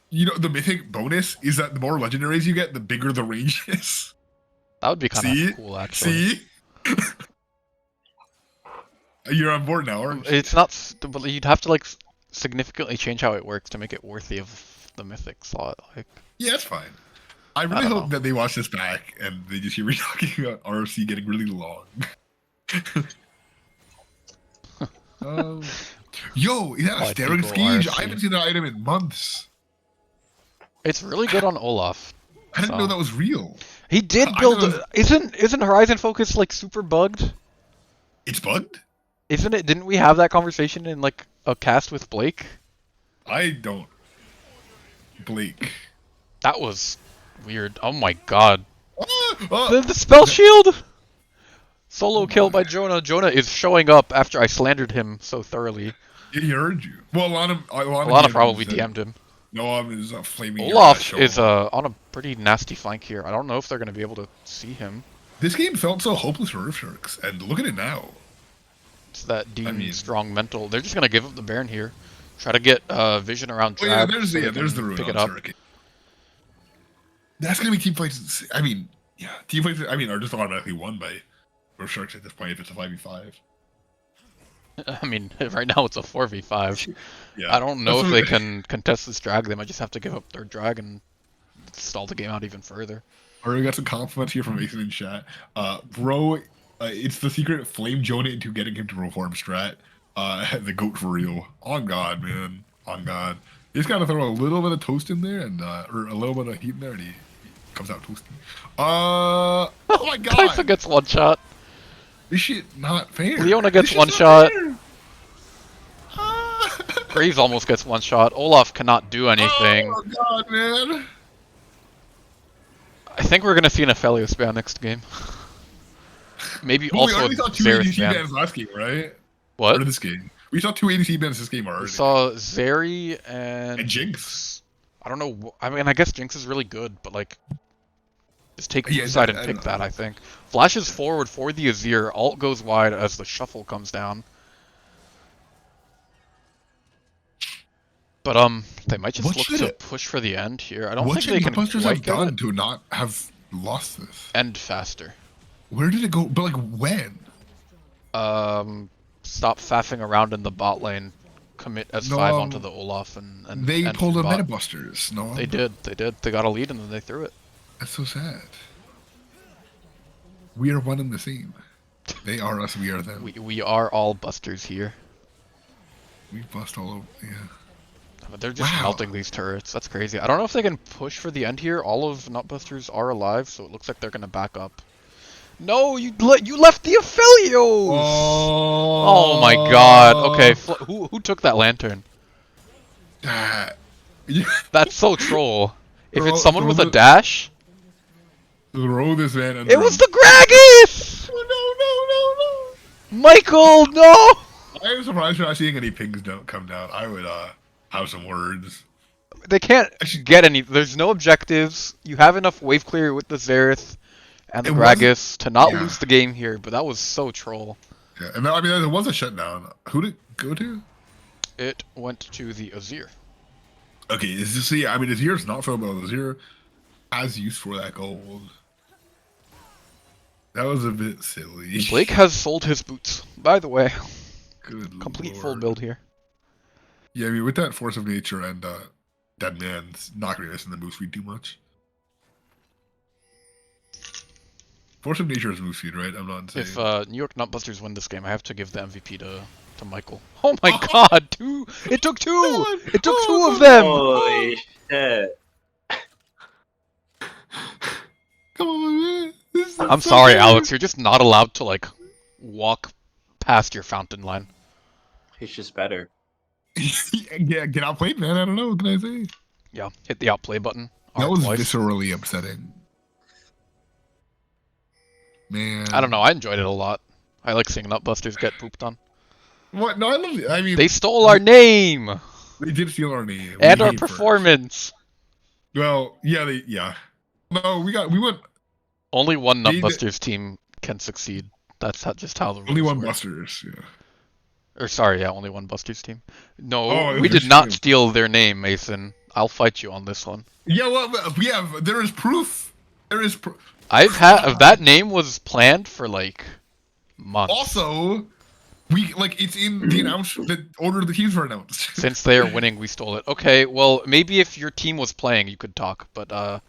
Speaker 2: You know, the mythic bonus is that the more legendaries you get, the bigger the range is.
Speaker 1: That would be kind
Speaker 2: See?
Speaker 1: of cool, actually.
Speaker 2: See? You're on board now, aren't you?
Speaker 1: It's not, but you'd have to like significantly change how it works to make it worthy of the mythic slot. Like,
Speaker 2: Yeah, it's fine. I really
Speaker 1: don't
Speaker 2: hope
Speaker 1: know.
Speaker 2: that they watch this back and they just hear me talking about RFC getting really long. Yo, is that a
Speaker 1: Why
Speaker 2: staring
Speaker 1: people
Speaker 2: Scourge?
Speaker 1: RFC?
Speaker 2: I haven't seen that item in months.
Speaker 1: it's really good on Olaf.
Speaker 2: I didn't know
Speaker 1: So-
Speaker 2: that was real.
Speaker 1: He did
Speaker 2: I
Speaker 1: build.
Speaker 2: thought
Speaker 1: Isn't Horizon Focus like super bugged?
Speaker 2: It's bugged?
Speaker 1: Isn't it? Didn't we have that conversation in like a cast with Blake?
Speaker 2: I don't. Blake.
Speaker 1: That was weird. Oh my god.
Speaker 2: Ah,
Speaker 1: The spell shield! Solo kill by Jonah. Jonah is showing up after I slandered him so thoroughly.
Speaker 2: he heard you. Well, Alana
Speaker 1: Alana probably DM'd him.
Speaker 2: Noam is flaming. your
Speaker 1: Olaf
Speaker 2: ass,
Speaker 1: is
Speaker 2: Show.
Speaker 1: on a pretty nasty flank here. I don't know if they're going to be able to see him.
Speaker 2: This game felt so hopeless for Earthsharks, and look at it now.
Speaker 1: It's that Dean
Speaker 2: mean-
Speaker 1: strong mental. They're just going to give up the Baron here. Try to get vision around
Speaker 2: Oh, yeah,
Speaker 1: Drab.
Speaker 2: there's
Speaker 1: so they
Speaker 2: there's
Speaker 1: can
Speaker 2: the
Speaker 1: pick
Speaker 2: Ruin
Speaker 1: it up.
Speaker 2: Hurricane. That's gonna be team fights. I mean, yeah, team fights. I mean, are just automatically won by Earthsharks at this point if it's a 5v5.
Speaker 1: I mean, right now it's a 4v5.
Speaker 2: Yeah,
Speaker 1: I don't know
Speaker 2: that's
Speaker 1: if
Speaker 2: what-
Speaker 1: they can contest this drag. They might just have to give up their drag and stall the game out even further.
Speaker 2: Already got some compliments here from Mason in chat. Bro, it's the secret flame Jonah into getting him to reform strat. The goat for real. On God, man. On God. You just gotta throw a little bit of toast in there and or a little bit of heat in there and he comes out toasty. Oh my
Speaker 1: Kai'Sa
Speaker 2: God.
Speaker 1: gets one shot.
Speaker 2: This shit not fair.
Speaker 1: Leona
Speaker 2: This
Speaker 1: gets
Speaker 2: shit's
Speaker 1: one
Speaker 2: not
Speaker 1: shot.
Speaker 2: fair. Ah.
Speaker 1: Graves almost gets one shot. Olaf cannot do anything.
Speaker 2: Oh God, man.
Speaker 1: I think we're gonna see an Aphelios ban next game. Maybe
Speaker 2: Well, we
Speaker 1: also a
Speaker 2: already saw two
Speaker 1: Xerath
Speaker 2: ADC
Speaker 1: ban.
Speaker 2: bans last game, right?
Speaker 1: What?
Speaker 2: Or this game. We saw two ADC bans this game already.
Speaker 1: We saw Zeri and
Speaker 2: And Jinx.
Speaker 1: I don't know. I mean, I guess Jinx is really good, but like, just take
Speaker 2: Yeah,
Speaker 1: blue side
Speaker 2: I
Speaker 1: and
Speaker 2: don't
Speaker 1: pick
Speaker 2: know.
Speaker 1: that. I think flashes forward for the Azir. Alt goes wide as the shuffle comes down. But they might just
Speaker 2: What
Speaker 1: look
Speaker 2: should
Speaker 1: to
Speaker 2: it-
Speaker 1: push for the end here. I don't
Speaker 2: What
Speaker 1: think
Speaker 2: should
Speaker 1: they can
Speaker 2: Nutbusters
Speaker 1: quite
Speaker 2: have
Speaker 1: get
Speaker 2: done
Speaker 1: it.
Speaker 2: to not have lost this?
Speaker 1: End faster.
Speaker 2: Where did it go? But like when?
Speaker 1: Stop faffing around in the bot lane. Commit S5
Speaker 2: No,
Speaker 1: onto the Olaf and
Speaker 2: They
Speaker 1: end
Speaker 2: pulled
Speaker 1: through
Speaker 2: a
Speaker 1: bot.
Speaker 2: Meta Busters. No,
Speaker 1: They did. They did. They got a lead and then they threw it.
Speaker 2: That's so sad. We are one and the same. They are us. We are them.
Speaker 1: We are all busters here.
Speaker 2: We bust all over. Yeah.
Speaker 1: But they're just
Speaker 2: Wow.
Speaker 1: melting these turrets. That's crazy. I don't know if they can push for the end here. All of Nutbusters are alive, so it looks like they're gonna back up. No, you left the Aphelios! Oh my god. Okay, who took that lantern?
Speaker 2: That.
Speaker 1: That's so troll. If it's
Speaker 2: Throw-
Speaker 1: someone
Speaker 2: throw
Speaker 1: with a
Speaker 2: the-
Speaker 1: dash,
Speaker 2: Throw this man. Under
Speaker 1: it was the Gragas!
Speaker 2: Oh, no!
Speaker 1: Michael, no!
Speaker 2: I'm surprised you're not seeing any pings don't come down. I would have some words.
Speaker 1: They can't get any. There's no objectives. You have enough wave clear with the Xerath and the
Speaker 2: It wasn't-
Speaker 1: Gragas to not
Speaker 2: yeah.
Speaker 1: lose the game here, but that was so troll.
Speaker 2: Yeah, and I mean there was a shutdown. Who did it go to?
Speaker 1: It went to the Azir.
Speaker 2: Okay, is this I mean Azir's not for about Azir has use for that gold. That was a bit silly.
Speaker 1: Blake has sold his boots, by the way.
Speaker 2: Good
Speaker 1: Complete full
Speaker 2: lord.
Speaker 1: build here.
Speaker 2: Yeah, I mean with that force of nature and Dead Man's not gonna miss in the move speed too much. Force of nature is move speed, right? I'm not insane.
Speaker 1: If New York Nutbusters win this game, I have to give the MVP to Michael. Oh my god, two! It took two! It took two of them!
Speaker 3: Holy shit.
Speaker 2: Come on, man. This is
Speaker 1: I'm
Speaker 2: so
Speaker 1: sorry,
Speaker 2: good.
Speaker 1: Alex, you're just not allowed to, like, walk past your fountain line.
Speaker 3: He's just better.
Speaker 2: Yeah, get outplayed, man. I don't know. What can I say?
Speaker 1: Yeah, hit the outplay button.
Speaker 2: That was
Speaker 1: twice.
Speaker 2: viscerally upsetting. Man.
Speaker 1: I don't know. I enjoyed it a lot. I like seeing Nutbusters get pooped on.
Speaker 2: What? No, I love it. I mean,
Speaker 1: They stole our name
Speaker 2: they did steal our name
Speaker 1: and
Speaker 2: We
Speaker 1: our
Speaker 2: hate first.
Speaker 1: performance.
Speaker 2: Well, yeah, yeah. No, we went
Speaker 1: Only one
Speaker 2: They-
Speaker 1: Nutbusters team can succeed. That's just how the rules
Speaker 2: only one
Speaker 1: work.
Speaker 2: Busters. Yeah.
Speaker 1: Or sorry, yeah, only one Busters team. No,
Speaker 2: Oh,
Speaker 1: we did
Speaker 2: there's
Speaker 1: not
Speaker 2: two.
Speaker 1: steal their name, Mason. I'll fight you on this one.
Speaker 2: Yeah, well, we have. There is proof. There is proof.
Speaker 1: That name was planned for like months.
Speaker 2: Also, it's in the announcement. The order of the teams were announced.
Speaker 1: Since they are winning, we stole it. Okay, well, maybe if your team was playing, you could talk, but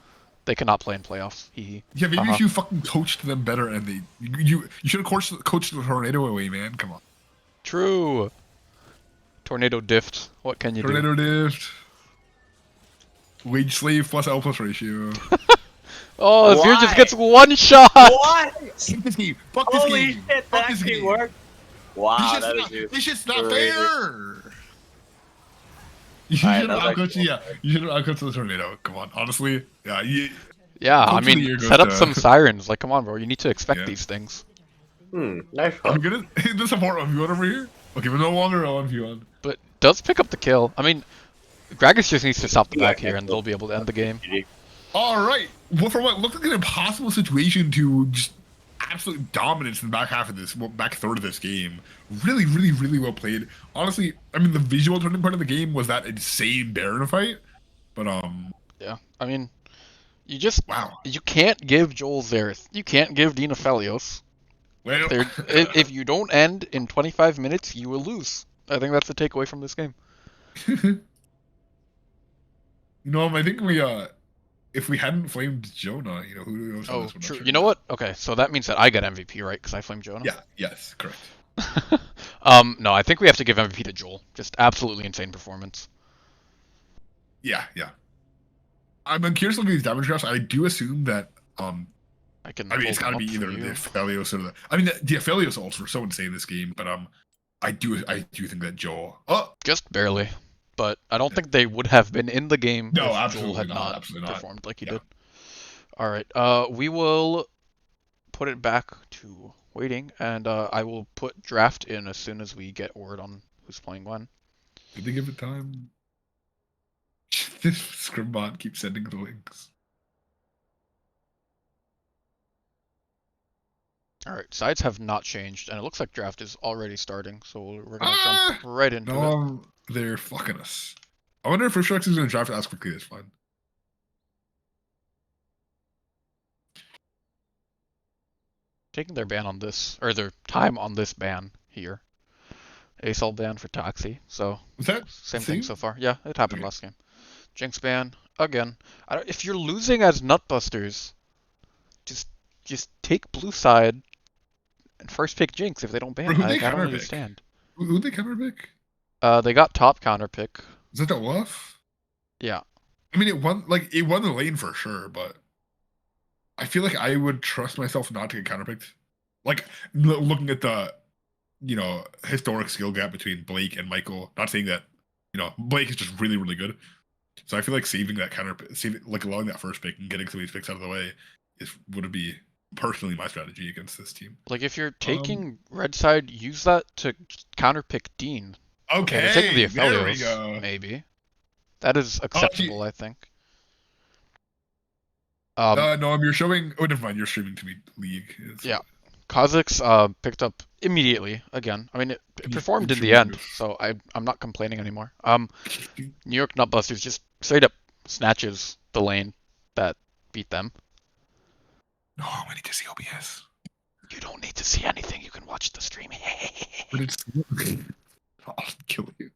Speaker 1: they cannot play in playoffs. Hee hee.
Speaker 2: Yeah, maybe if you fucking coached them better and you should have coached the tornado away, man. Come on.
Speaker 1: True. Tornado diffed. What can you do?
Speaker 2: Tornado dift. Wage slave plus L plus ratio.
Speaker 1: Oh, Zir just
Speaker 3: Why?
Speaker 1: gets one shot!
Speaker 3: What?
Speaker 2: Fuck this game. Fuck this
Speaker 3: Holy
Speaker 2: game.
Speaker 3: shit,
Speaker 2: Fuck
Speaker 3: that
Speaker 2: this
Speaker 3: actually
Speaker 2: game.
Speaker 3: worked. Wow, that is just
Speaker 2: This shit's not
Speaker 3: crazy.
Speaker 2: fair. You should
Speaker 3: Alright,
Speaker 2: have
Speaker 3: that was
Speaker 2: outcoached.
Speaker 3: actually
Speaker 2: Yeah, you should have outcoached the tornado. Come on, honestly. Yeah,
Speaker 1: Yeah,
Speaker 2: Coach
Speaker 1: I
Speaker 2: of the
Speaker 1: mean,
Speaker 2: year goes
Speaker 1: set up
Speaker 2: to-
Speaker 1: some sirens. Like, come on, bro. You need to expect
Speaker 2: Yeah.
Speaker 1: these things.
Speaker 3: Nice
Speaker 2: I'm
Speaker 3: one.
Speaker 2: gonna hit the support 1v1 over here. Okay, we're no longer a 1v1.
Speaker 1: But does pick up the kill. I mean, Gragas just needs to stop the
Speaker 3: Yeah,
Speaker 1: back here, and they'll be able to end the game.
Speaker 2: All right. Well, for what looked like an impossible situation to just absolute dominance in the back half of this, back third of this game. Really, really, really well played. Honestly, I mean, the visual turning point of the game was that insane Baron fight. But
Speaker 1: Yeah, I mean, you just
Speaker 2: wow.
Speaker 1: you can't give Joel Zareth. You can't give Dina Felios.
Speaker 2: Well,
Speaker 1: If you don't end in 25 minutes, you will lose. I think that's the takeaway from this game.
Speaker 2: I think if we hadn't flamed Jonah, who knows how
Speaker 1: Oh,
Speaker 2: this would have
Speaker 1: true.
Speaker 2: turned
Speaker 1: You know
Speaker 2: out.
Speaker 1: what? Okay, so that means that I get MVP, right? Because I flamed Jonah.
Speaker 2: Yeah. Yes. Correct.
Speaker 1: No, I think we have to give MVP to Joel. Just absolutely insane performance.
Speaker 2: Yeah. I'm curious to look at these damage graphs. I do assume that
Speaker 1: I mean,
Speaker 2: it's got to be either the Aphelios or the. I mean, the Aphelios ults were so insane this game, but I do think that Joel. Oh
Speaker 1: Just barely. But I don't think they would have been in the game
Speaker 2: No,
Speaker 1: if Joel
Speaker 2: absolutely
Speaker 1: had
Speaker 2: not,
Speaker 1: not
Speaker 2: absolutely not.
Speaker 1: performed like he
Speaker 2: Yeah.
Speaker 1: did. Alright, we will put it back to waiting, and I will put draft in as soon as we get word on who's playing when.
Speaker 2: did they give it time? This Scrim bot keeps sending the links.
Speaker 1: Alright, sides have not changed, and it looks like draft is already starting, so we're gonna
Speaker 2: Ah!
Speaker 1: jump right into it.
Speaker 2: No, they're fucking us. I wonder if Restrix is going to draft as quickly as fine.
Speaker 1: Taking their ban on this, or their time on this ban here. ASOL ban for Toxie, so
Speaker 2: Was that
Speaker 1: same thing
Speaker 2: thing?
Speaker 1: so far. Yeah, it happened
Speaker 2: Okay.
Speaker 1: last game. Jinx ban, again. If you're losing as Nutbusters, just take blue side and first pick Jinx if they don't ban.
Speaker 2: Bro, who'd they
Speaker 1: I don't
Speaker 2: counter pick?
Speaker 1: understand.
Speaker 2: Who'd they counter pick?
Speaker 1: They got top counter pick.
Speaker 2: Is that the Wolf?
Speaker 1: Yeah.
Speaker 2: I mean, it won the lane for sure, but I feel like I would trust myself not to get counterpicked. Like looking at the historic skill gap between Blake and Michael. Not saying that Blake is just really really good. So I feel like saving that allowing that first pick and getting some of these picks out of the way would be personally my strategy against this team.
Speaker 1: Like if you're taking red side, use that to counter pick Dean.
Speaker 2: Okay,
Speaker 1: They're taking the
Speaker 2: there we
Speaker 1: Aphelios,
Speaker 2: go.
Speaker 1: maybe. That is acceptable, I think.
Speaker 2: No, you're showing. Oh, never mind. You're streaming to me League.
Speaker 1: Yeah. Kha'Zix picked up immediately again. I mean, it performed in the end, so I'm not complaining anymore. New York Nutbusters just straight up snatches the lane that beat them.
Speaker 2: No, I need to see OBS.
Speaker 1: You don't need to see anything. You can watch the stream.
Speaker 2: But it's I'll kill you.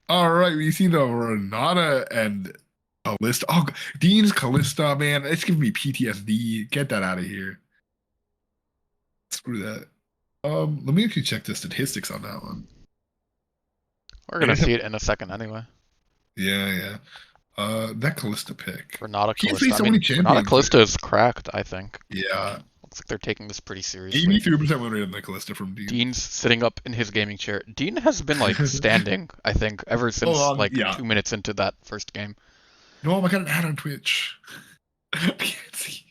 Speaker 2: All right, we see the Renata and Callista. Oh, Dean's Callista, man, it's giving me PTSD. Get that out of here. Screw that. Let me actually check the statistics on that one.
Speaker 1: We're gonna see it in a second anyway.
Speaker 2: Yeah. That Callista pick.
Speaker 1: Renata
Speaker 2: He's
Speaker 1: Callista.
Speaker 2: played so
Speaker 1: I mean,
Speaker 2: many
Speaker 1: Renata
Speaker 2: champions.
Speaker 1: Callista is cracked, I think.
Speaker 2: Yeah.
Speaker 1: Looks like they're taking this pretty seriously.
Speaker 2: 83% win rate on the Callista from Dean.
Speaker 1: Dean's sitting up in his gaming chair. Dean has been like standing, I think, ever since like
Speaker 2: yeah.
Speaker 1: 2 minutes into that first game.
Speaker 2: No, I got an ad on Twitch. I can't see.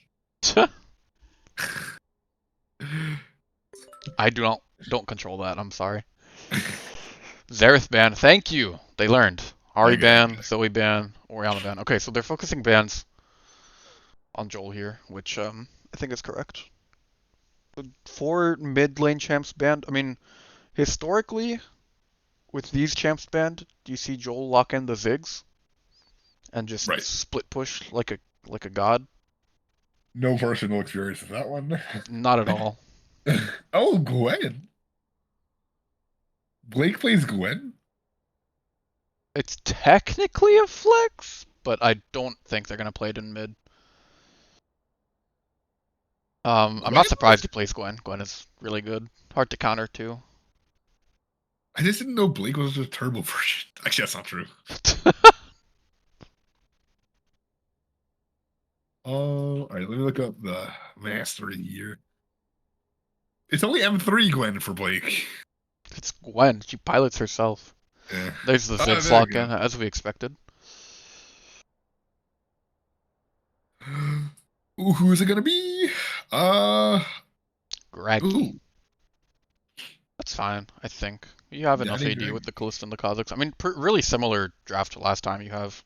Speaker 1: I don't control that. I'm sorry. Xerath ban. Thank you. They learned. Ari ban, Zoe ban, Oriana ban. Okay, so they're focusing bans on Joel here, which I think is correct. The 4 mid lane champs banned. I mean, historically, with these champs banned, do you see Joel lock in the Ziggs and just split push like a god?
Speaker 2: No personal experience with that one.
Speaker 1: Not at all.
Speaker 2: Oh, Gwen. Blake plays Gwen?
Speaker 1: It's technically a flex, but I don't think they're gonna play it in mid. I'm not surprised he plays Gwen. Gwen is really good. Hard to counter too.
Speaker 2: I just didn't know Blake was a turbo version. Actually, that's not true. Oh, alright, let me look up the mastery here. It's only M3 Gwen for Blake.
Speaker 1: It's Gwen. She pilots herself.
Speaker 2: Yeah.
Speaker 1: There's the Ziggs lock in, as we expected.
Speaker 2: Ooh, who's it gonna be?
Speaker 1: Graggy. That's fine, I think. You have enough
Speaker 2: Daddy
Speaker 1: AD
Speaker 2: Greg.
Speaker 1: with the Kalista and the Kazakhs. I mean, really similar draft to last time. You have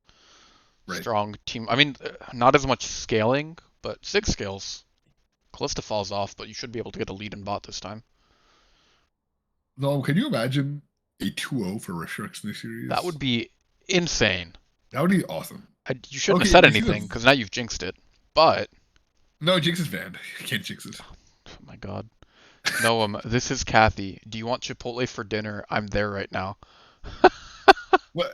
Speaker 1: strong team. I mean, not as much scaling, but 6 scales. Kalista falls off, but you should be able to get a lead in bot this time.
Speaker 2: No, can you imagine a 2-0 for Restrix in this series?
Speaker 1: That would be insane.
Speaker 2: That would be awesome.
Speaker 1: You shouldn't have said anything, because now you've jinxed it. But...
Speaker 2: No, Jinx is banned. You can't jinx it.
Speaker 1: Oh my god. Noam, this is Kathy. Do you want Chipotle for dinner? I'm there right now.
Speaker 2: What?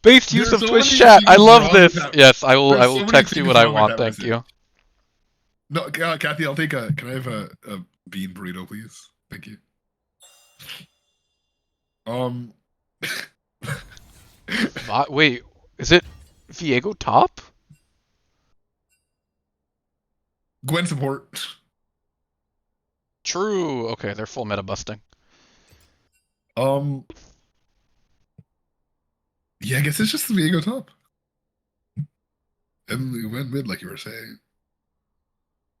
Speaker 1: Based use of Twitch chat. I love this. Yes, I will text you what I want. Thank you.
Speaker 2: No, Kathy, I'll take a. Can I have a bean burrito, please? Thank you.
Speaker 1: Wait, is it Viego top?
Speaker 2: Gwen support.
Speaker 1: True. Okay, they're full meta busting.
Speaker 2: Yeah, I guess it's just the Viego top. And we went mid, like you were saying.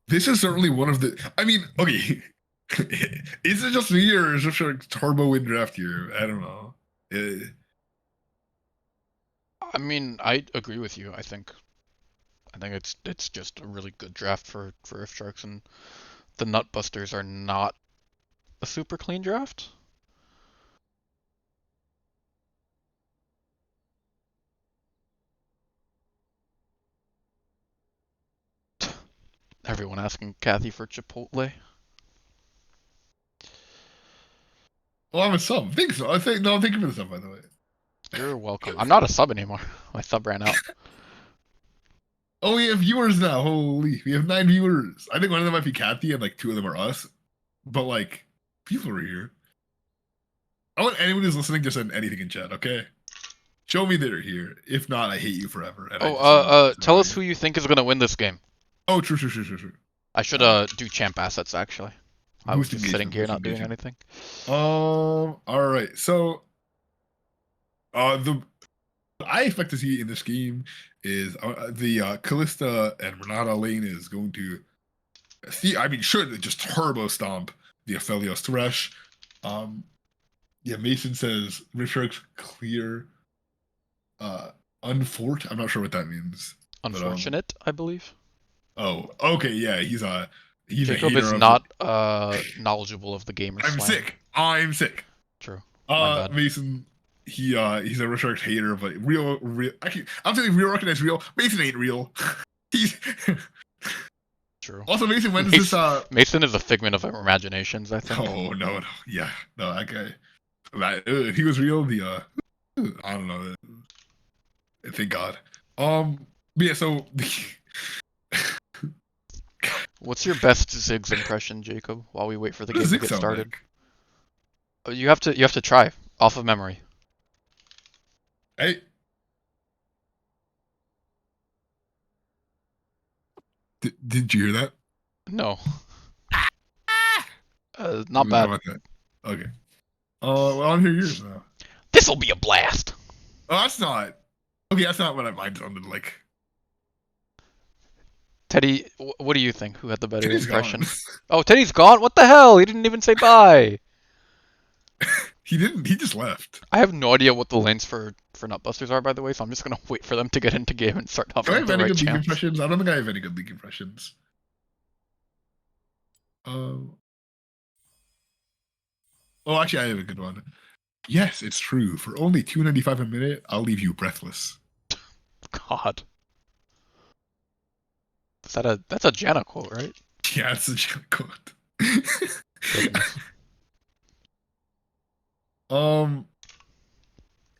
Speaker 2: This is certainly one of the. I mean, okay. Is it just me or is it a turbo win draft here? I don't know.
Speaker 1: I mean, I agree with you. I think it's just a really good draft for Rift Sharks, and the Nutbusters are not a super clean draft. Everyone asking Kathy for Chipotle.
Speaker 2: Well, I'm a sub. I think so. Thank you for the sub, by the way.
Speaker 1: You're welcome. I'm not a sub anymore. My sub ran out.
Speaker 2: Oh, we have viewers now. Holy, we have 9 viewers. I think one of them might be Kathy, and like 2 of them are us. But like, people are here. I want anyone who's listening to send anything in chat. Okay, show me they're here. If not, I hate you forever. And
Speaker 1: tell us who you think is gonna win this game.
Speaker 2: Oh, true.
Speaker 1: I should do champ assets actually. I was just sitting here not doing anything.
Speaker 2: All right. So, the I expect to see in this game is the Callista and Renata lane is going to see. I mean, should just turbo stomp the Aphelios Thresh. Yeah, Mason says Richards clear. Unfortunate. I'm not sure what that means.
Speaker 1: Unfortunate, I believe.
Speaker 2: Oh, okay, yeah, he's
Speaker 1: Jacob is not knowledgeable of the gamer
Speaker 2: slang. I'm sick.
Speaker 1: True.
Speaker 2: Mason, he's a Richard hater, but real. Actually, I'm saying real recognized real. Mason ain't real. He's
Speaker 1: true.
Speaker 2: Also, Mason, when does this?
Speaker 1: Mason is a figment of our imaginations, I think.
Speaker 2: Oh no, yeah, no, that guy. If he was real, I don't know. Thank God. Yeah. So.
Speaker 1: What's your best Ziggs impression, Jacob? While we wait for the game to get started, you have to try off of memory.
Speaker 2: Hey. Did you hear that?
Speaker 1: No. Not
Speaker 2: How
Speaker 1: bad.
Speaker 2: about that? Okay. Well, I'll hear yours now.
Speaker 1: This'll be a blast.
Speaker 2: Oh, that's not. Okay, that's not what mine sounded like.
Speaker 1: Teddy, what do you think? Who had the better
Speaker 2: Teddy's gone.
Speaker 1: impression? Oh, Teddy's gone? What the hell? He didn't even say bye.
Speaker 2: He didn't. He just left.
Speaker 1: I have no idea what the lanes for Nutbusters are, by the way, so I'm just gonna wait for them to get into game and start
Speaker 2: Do I
Speaker 1: hovering
Speaker 2: have
Speaker 1: the
Speaker 2: any
Speaker 1: right
Speaker 2: good league
Speaker 1: champs.
Speaker 2: impressions? I don't think I have any good league impressions. Oh, actually, I have a good one. Yes, it's true. For only $2.95 a minute, I'll leave you breathless.
Speaker 1: God. That's a Janna quote, right?
Speaker 2: Yeah, it's a joke quote.
Speaker 1: Goodness.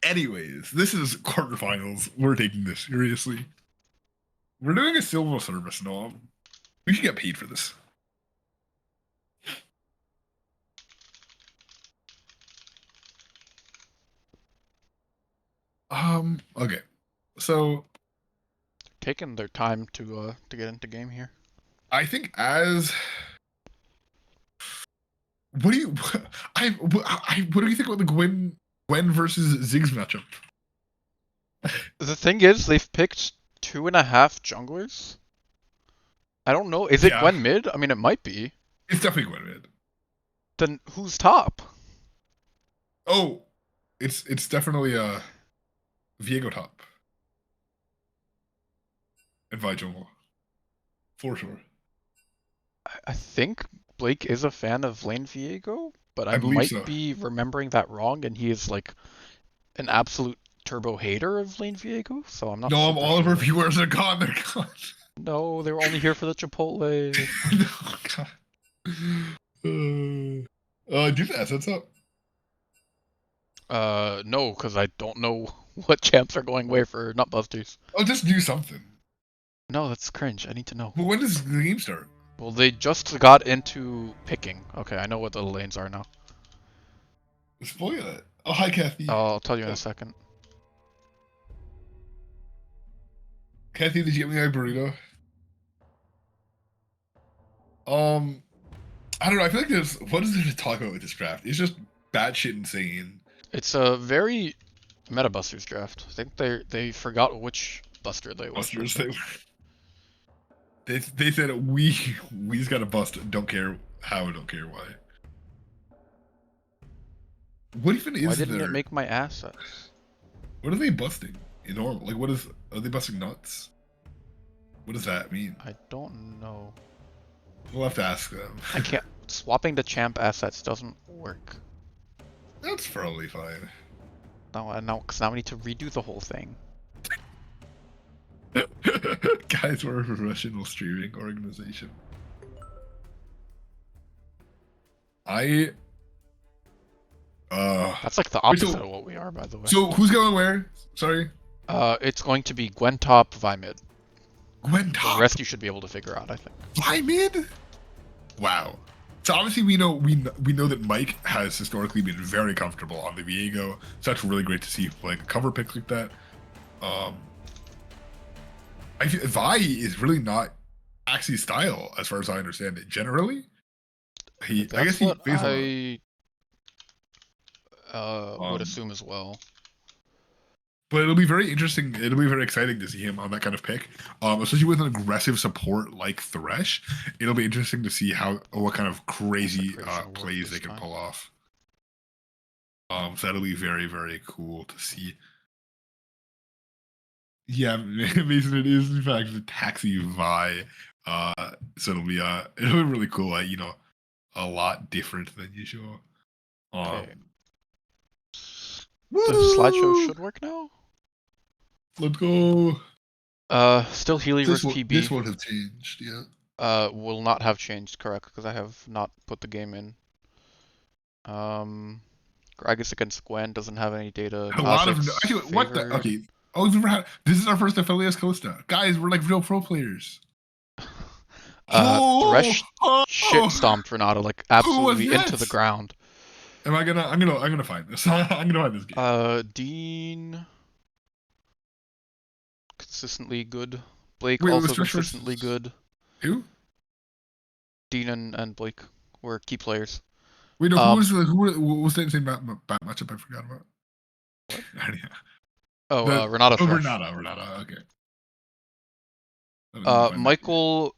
Speaker 2: Anyways, this is quarterfinals. We're taking this seriously. We're doing a silver service, Noam. We should get paid for this. Okay. So
Speaker 1: Taking their time to get into game here.
Speaker 2: I think as what do you what do you think about the Gwen versus Ziggs matchup?
Speaker 1: The thing is, they've picked 2.5 junglers. I don't know. Is it
Speaker 2: Yeah,
Speaker 1: Gwen mid? I mean, it might be.
Speaker 2: it's definitely Gwen mid.
Speaker 1: Then who's top?
Speaker 2: Oh, it's definitely Viego top and Vi jungle for sure.
Speaker 1: I think Blake is a fan of Lane Viego, but I
Speaker 2: I believe
Speaker 1: might
Speaker 2: so.
Speaker 1: be remembering that wrong, and he is like an absolute turbo hater of Lane Viego, so I'm not
Speaker 2: No,
Speaker 1: super
Speaker 2: all of our
Speaker 1: sure.
Speaker 2: viewers are gone. They're gone.
Speaker 1: No, they were only here for the Chipotle.
Speaker 2: No, God. Do the assets up.
Speaker 1: No, because I don't know what champs are going away for Nutbusters.
Speaker 2: I'll just do something.
Speaker 1: No, that's cringe. I need to know.
Speaker 2: But when does the game start?
Speaker 1: Well, they just got into picking. Okay, I know what the lanes are now.
Speaker 2: Spoil it. Oh, hi, Kathy.
Speaker 1: I'll tell you in a second.
Speaker 2: Kathy, did you get me my burrito? I don't know. I feel like there's what is there to talk about with this draft? It's just batshit insane.
Speaker 1: It's a very meta Busters draft. I think they forgot which Buster they went
Speaker 2: Busters,
Speaker 1: with.
Speaker 2: they said we just gotta bust. Don't care how. Don't care why. What even
Speaker 1: Why
Speaker 2: is
Speaker 1: didn't
Speaker 2: there?
Speaker 1: it make my assets?
Speaker 2: What are they busting in normal? Like, what is? Are they busting nuts? What does that mean?
Speaker 1: I don't know.
Speaker 2: We'll have to ask them.
Speaker 1: I can't. Swapping the champ assets doesn't work.
Speaker 2: That's probably fine.
Speaker 1: No, because now we need to redo the whole thing.
Speaker 2: Guys, we're a professional streaming organization.
Speaker 1: That's like the
Speaker 2: Wait, so-
Speaker 1: opposite of what we are, by the way.
Speaker 2: So who's going where? Sorry,
Speaker 1: It's going to be Gwen top, Vi mid.
Speaker 2: Gwen
Speaker 1: The
Speaker 2: top.
Speaker 1: rest you should be able to figure out, I think.
Speaker 2: Vi mid. Wow. So obviously we know that Mike has historically been very comfortable on the Viego. So that's really great to see like a cover pick like that. I feel Vi is really not Axi's style as far as I understand it. Generally, I
Speaker 1: That's
Speaker 2: guess he
Speaker 1: what
Speaker 2: plays a lot.
Speaker 1: would assume as well.
Speaker 2: But it'll be very interesting. It'll be very exciting to see him on that kind of pick, especially with an aggressive support like Thresh. It'll be interesting to see what kind of crazy plays they can pull off. So that'll be very, very cool to see. Yeah, Mason, it is in fact the Taxi Vi. So it'll be really cool. A lot different than usual.
Speaker 1: Okay. The slideshow should work now.
Speaker 2: Let's go.
Speaker 1: Still Healy versus PB.
Speaker 2: This won't have changed, yeah.
Speaker 1: Will not have changed, correct? Because I have not put the game in. Gragas against Gwen doesn't have any data.
Speaker 2: A lot of
Speaker 1: Actually,
Speaker 2: what the okay. Oh, we've never had. This is our first Aphelios Calista, guys. We're like real pro players.
Speaker 1: Thresh shit stomped Renata like absolutely into the ground.
Speaker 2: I'm gonna find this. I'm gonna find this game.
Speaker 1: Dean consistently good. Blake
Speaker 2: Wait,
Speaker 1: also consistently good.
Speaker 2: Who?
Speaker 1: Dean and Blake were key players.
Speaker 2: Wait, no.
Speaker 1: Um,
Speaker 2: What was that same matchup? I forgot about.
Speaker 1: What?
Speaker 2: Yeah.
Speaker 1: Oh, Renata Thresh.
Speaker 2: Renata. Okay. Let me find that.
Speaker 1: Michael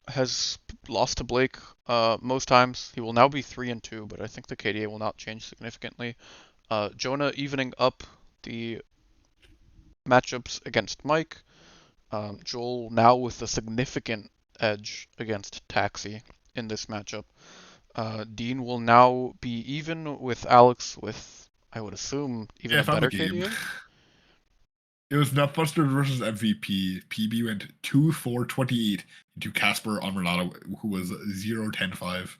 Speaker 1: has lost to Blake most times. He will now be 3-2, but I think the KDA will not change significantly. Jonah evening up the matchups against Mike. Joel now with a significant edge against Taxi in this matchup. Dean will now be even with Alex with, I would assume, even
Speaker 2: Yeah, I
Speaker 1: a
Speaker 2: found the
Speaker 1: better
Speaker 2: game.
Speaker 1: KDA.
Speaker 2: It was Nutbuster versus MVP. PB went 2-4-28 into Casper on Renata, who was 0-10-5.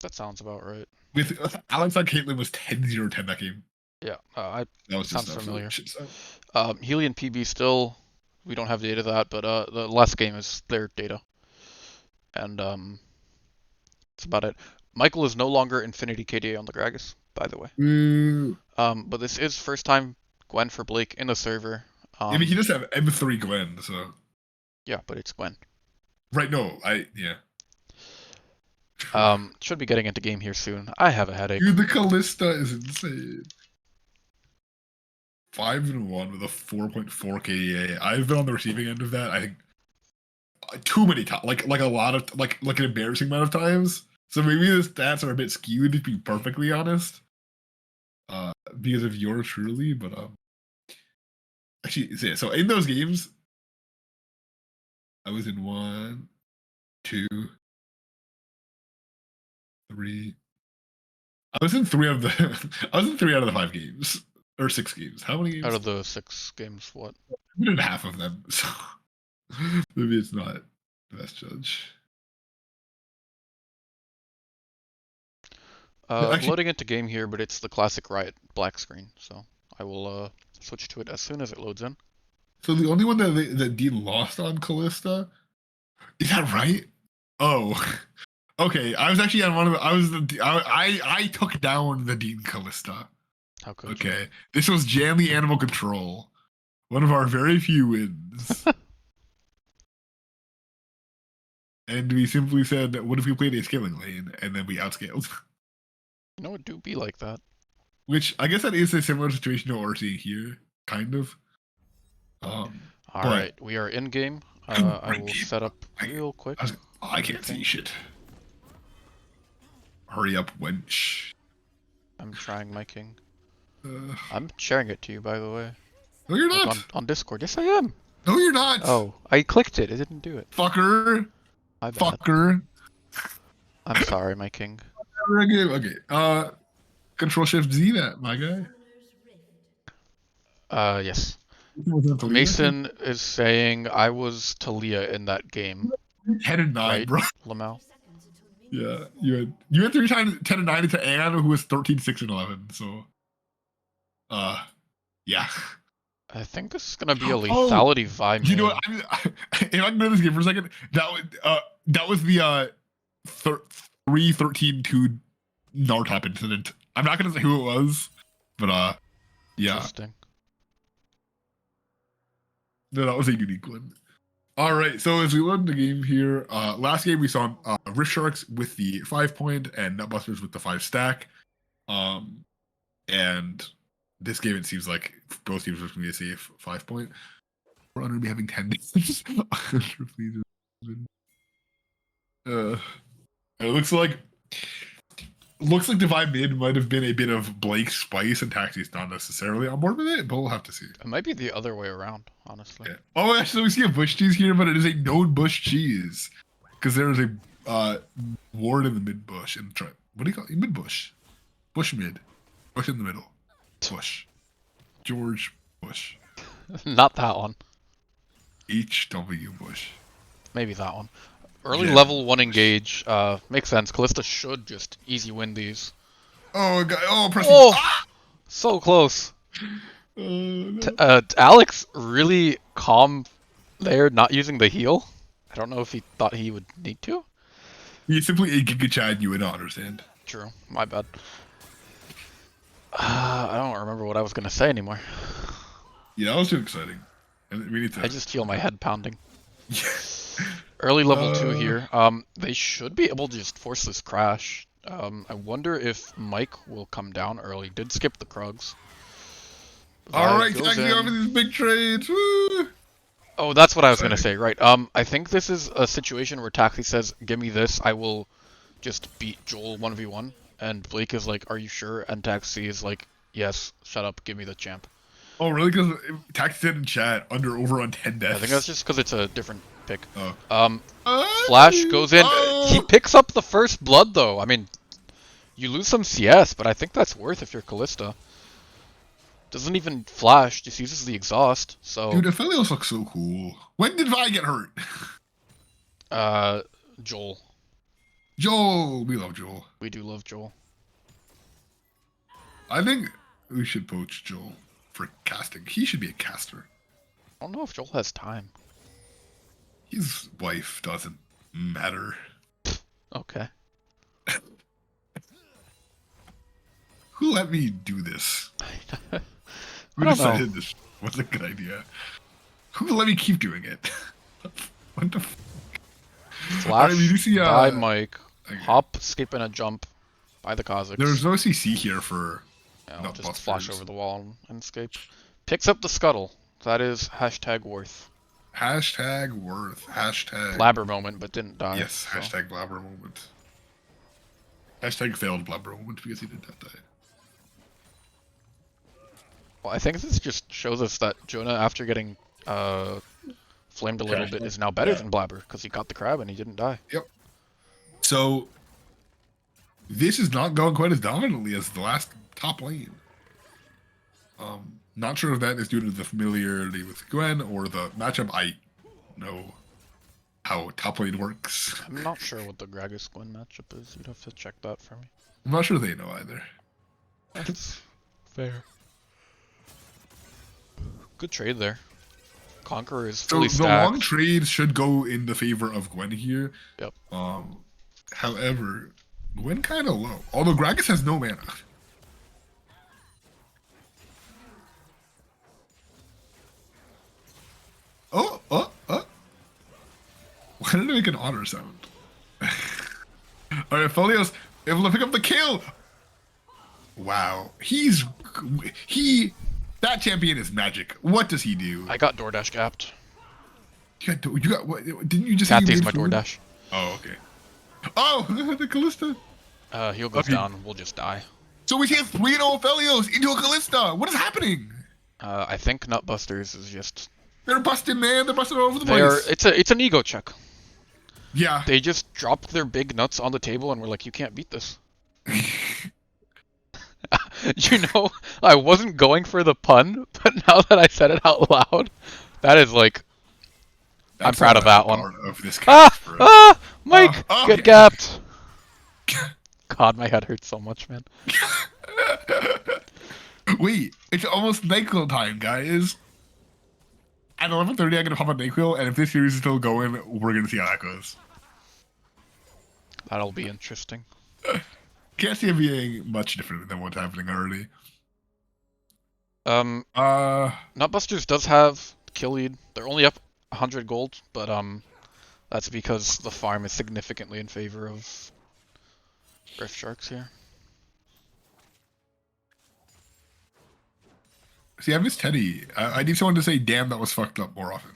Speaker 1: That sounds about right.
Speaker 2: With Alex on Caitlyn was 10-0-10 that game.
Speaker 1: Yeah,
Speaker 2: That was just
Speaker 1: sounds
Speaker 2: an absolute
Speaker 1: familiar.
Speaker 2: shit set.
Speaker 1: Healy and PB still, we don't have data of that, but the last game is their data. And that's about it. Michael is no longer Infinity KDA on the Gragas, by the way.
Speaker 2: Ooh.
Speaker 1: But this is first time Gwen for Blake in the server.
Speaker 2: I mean, he does have M3 Gwen, so.
Speaker 1: Yeah, but it's Gwen.
Speaker 2: Right, no, yeah.
Speaker 1: Should be getting into game here soon. I have a headache.
Speaker 2: Dude, the Callista is insane. 5-1 with a 4.4 KDA. I've been on the receiving end of that. I think too many times, like a lot of like an embarrassing amount of times. So maybe the stats are a bit skewed, to be perfectly honest, because of yours truly. But actually, yeah. So in those games, I was in 1, 2, 3. I was in 3 of the. I was in 3 out of the 5 games or 6 games. How many games?
Speaker 1: Out of the 6 games, what?
Speaker 2: I did half of them. So maybe it's not the best judge. Actually,
Speaker 1: Loading into game here, but it's the classic Riot black screen, so I will switch to it as soon as it loads in.
Speaker 2: so the only one that Dean lost on Callista, is that right? Oh, okay. I was actually on one of the. I took down the Dean Callista.
Speaker 1: How could
Speaker 2: Okay, this was Janly Animal Control, one of our very few wins. And we simply said, "What if we played a scaling lane?" And then we outscaled.
Speaker 1: You know, it do be like that.
Speaker 2: Which I guess that is a similar situation to what we're seeing here, kind of.
Speaker 1: Alright, we are in game. I will set up real quick.
Speaker 2: I can't see shit. Hurry up, wench.
Speaker 1: I'm trying my king.
Speaker 2: Uh,
Speaker 1: I'm sharing it to you, by the way.
Speaker 2: no, you're
Speaker 1: Like
Speaker 2: not.
Speaker 1: on Discord. Yes, I am.
Speaker 2: No, you're not.
Speaker 1: Oh, I clicked it. It didn't do it.
Speaker 2: Fucker.
Speaker 1: My bad.
Speaker 2: Fucker.
Speaker 1: I'm sorry, my king.
Speaker 2: Okay. Control Shift Z that, my guy.
Speaker 1: Yes. Mason is saying I was Talia in that game.
Speaker 2: 10 and 9,
Speaker 1: right,
Speaker 2: bro.
Speaker 1: Lamau?
Speaker 2: Yeah, you had 3 times 10 and 9 into Anne, who was 13, 6 and 11. So, yeah.
Speaker 1: I think this is gonna be a lethality vibe.
Speaker 2: You know what? If I can go to this game for a second, that was the 3-13-2 Nartop incident. I'm not gonna say who it was, but yeah.
Speaker 1: Interesting.
Speaker 2: No, that was a unique one. All right, so as we load the game here, last game we saw Rift Sharks with the 5 point and Nutbusters with the 5 stack. And this game it seems like both teams are going to be a safe 5 point. We're going to be having 10 days. It looks like Divine Mid might have been a bit of Blake Spice and Taxi's not necessarily on board with it, but we'll have to see.
Speaker 1: It might be the other way around, honestly.
Speaker 2: Yeah. Oh, actually, we see a bush cheese here, but it is a known bush cheese because there is a ward in the mid bush. What do you call it? Mid bush, bush mid, bush in the middle, bush. George Bush.
Speaker 1: Not that one.
Speaker 2: H.W. Bush.
Speaker 1: Maybe that one. Early level 1 engage. Makes sense. Callista should just easy win these.
Speaker 2: Oh, God. Oh, press.
Speaker 1: Oh! So close.
Speaker 2: No.
Speaker 1: Alex really calm there, not using the heal. I don't know if he thought he would need to.
Speaker 2: He's simply a Giga Chad you would not understand.
Speaker 1: True. My bad. I don't remember what I was going to say anymore.
Speaker 2: Yeah, that was too exciting. And we need to...
Speaker 1: I just feel my head pounding. Early level 2 here. They should be able to just force this crash. I wonder if Mike will come down early. Did skip the Krugs.
Speaker 2: All right,
Speaker 1: Goes
Speaker 2: taxi over
Speaker 1: in.
Speaker 2: these big trades. Woo!
Speaker 1: Oh, that's what I was gonna
Speaker 2: Exciting.
Speaker 1: say, right. I think this is a situation where Taxi says, give me this, I will just beat Joel 1v1. And Blake is like, are you sure? And Taxi is like, yes, shut up, give me the champ.
Speaker 2: Oh, really? Because taxi said in chat over on 10 deaths.
Speaker 1: I think that's just because it's a different pick.
Speaker 2: Oh.
Speaker 1: Flash goes in.
Speaker 2: Oh!
Speaker 1: He picks up the first blood, though. I mean, you lose some CS, but I think that's worth if you're Callista. Doesn't even flash, just uses the exhaust, so...
Speaker 2: Dude, Aphelios looks so cool. When did Vi get hurt?
Speaker 1: Joel.
Speaker 2: Joel! We love Joel.
Speaker 1: We do love Joel.
Speaker 2: I think we should poach Joel for casting. He should be a caster.
Speaker 1: I don't know if Joel has time.
Speaker 2: His wife doesn't matter.
Speaker 1: Okay.
Speaker 2: Who let me do this? Who
Speaker 1: I don't
Speaker 2: decided
Speaker 1: know.
Speaker 2: this was a good idea? Who let me keep doing it? What the f-
Speaker 1: Flash
Speaker 2: Alright, we do see,
Speaker 1: by Mike.
Speaker 2: okay.
Speaker 1: Hop, skip, and a jump by the Kazakhs.
Speaker 2: There's no CC here for
Speaker 1: I'll
Speaker 2: not
Speaker 1: just flash
Speaker 2: busters.
Speaker 1: over the wall and escape. Picks up the scuttle. That is hashtag worth.
Speaker 2: Hashtag worth. Hashtag.
Speaker 1: Blabber moment, but didn't die.
Speaker 2: Yes,
Speaker 1: so.
Speaker 2: hashtag blabber moment. Hashtag failed blabber moment because he did not die.
Speaker 1: Well, I think this just shows us that Jonah, after getting flamed a little bit, is now better than Blabber because he got the crab and he didn't die.
Speaker 2: Yep. So this is not going quite as dominantly as the last top lane. Not sure if that is due to the familiarity with Gwen or the matchup. I know how top lane works.
Speaker 1: I'm not sure what the Gragas Gwen matchup is. You'd have to check that for me.
Speaker 2: I'm not sure they know either.
Speaker 1: That's fair. Good trade there. Conqueror is
Speaker 2: So
Speaker 1: fully
Speaker 2: the
Speaker 1: stacked.
Speaker 2: long trade should go in the favor of Gwen here.
Speaker 1: Yep.
Speaker 2: However, Gwen kind of low. Although Gragas has no mana. Oh. Why did I make an honor sound? Alright, Felios able to pick up the kill. Wow. That champion is magic. What does he do?
Speaker 1: I got DoorDash gapped.
Speaker 2: You got what? Didn't you just say you
Speaker 1: Kathy's
Speaker 2: made
Speaker 1: my
Speaker 2: food?
Speaker 1: DoorDash.
Speaker 2: Oh, okay. Oh, the Callista.
Speaker 1: Heal goes
Speaker 2: Okay.
Speaker 1: down. We'll just die.
Speaker 2: So we see a 3-0 Felios into a Callista. What is happening?
Speaker 1: I think Nutbusters is just...
Speaker 2: They're busting, man. They're busting all over the
Speaker 1: They are...
Speaker 2: place.
Speaker 1: It's an ego check.
Speaker 2: Yeah.
Speaker 1: They just dropped their big nuts on the table and were like, you can't beat this. You know, I wasn't going for the pun, but now that I said it out loud, that is like... I'm proud of that one.
Speaker 2: Part of this
Speaker 1: Mike!
Speaker 2: Oh,
Speaker 1: Get
Speaker 2: okay.
Speaker 1: gapped! God, my head hurts so much, man.
Speaker 2: Wait, it's almost NyQuil time, guys. At 11:30, I'm gonna pop a NyQuil, and if this series is still going, we're gonna see how that goes.
Speaker 1: That'll be interesting.
Speaker 2: Can't see it being much different than what's happening already.
Speaker 1: Nutbusters does have kill lead. They're only up 100 gold, but that's because the farm is significantly in favor of Rift Sharks here.
Speaker 2: See, I miss Teddy. I need someone to say, "Damn, that was fucked up" more often.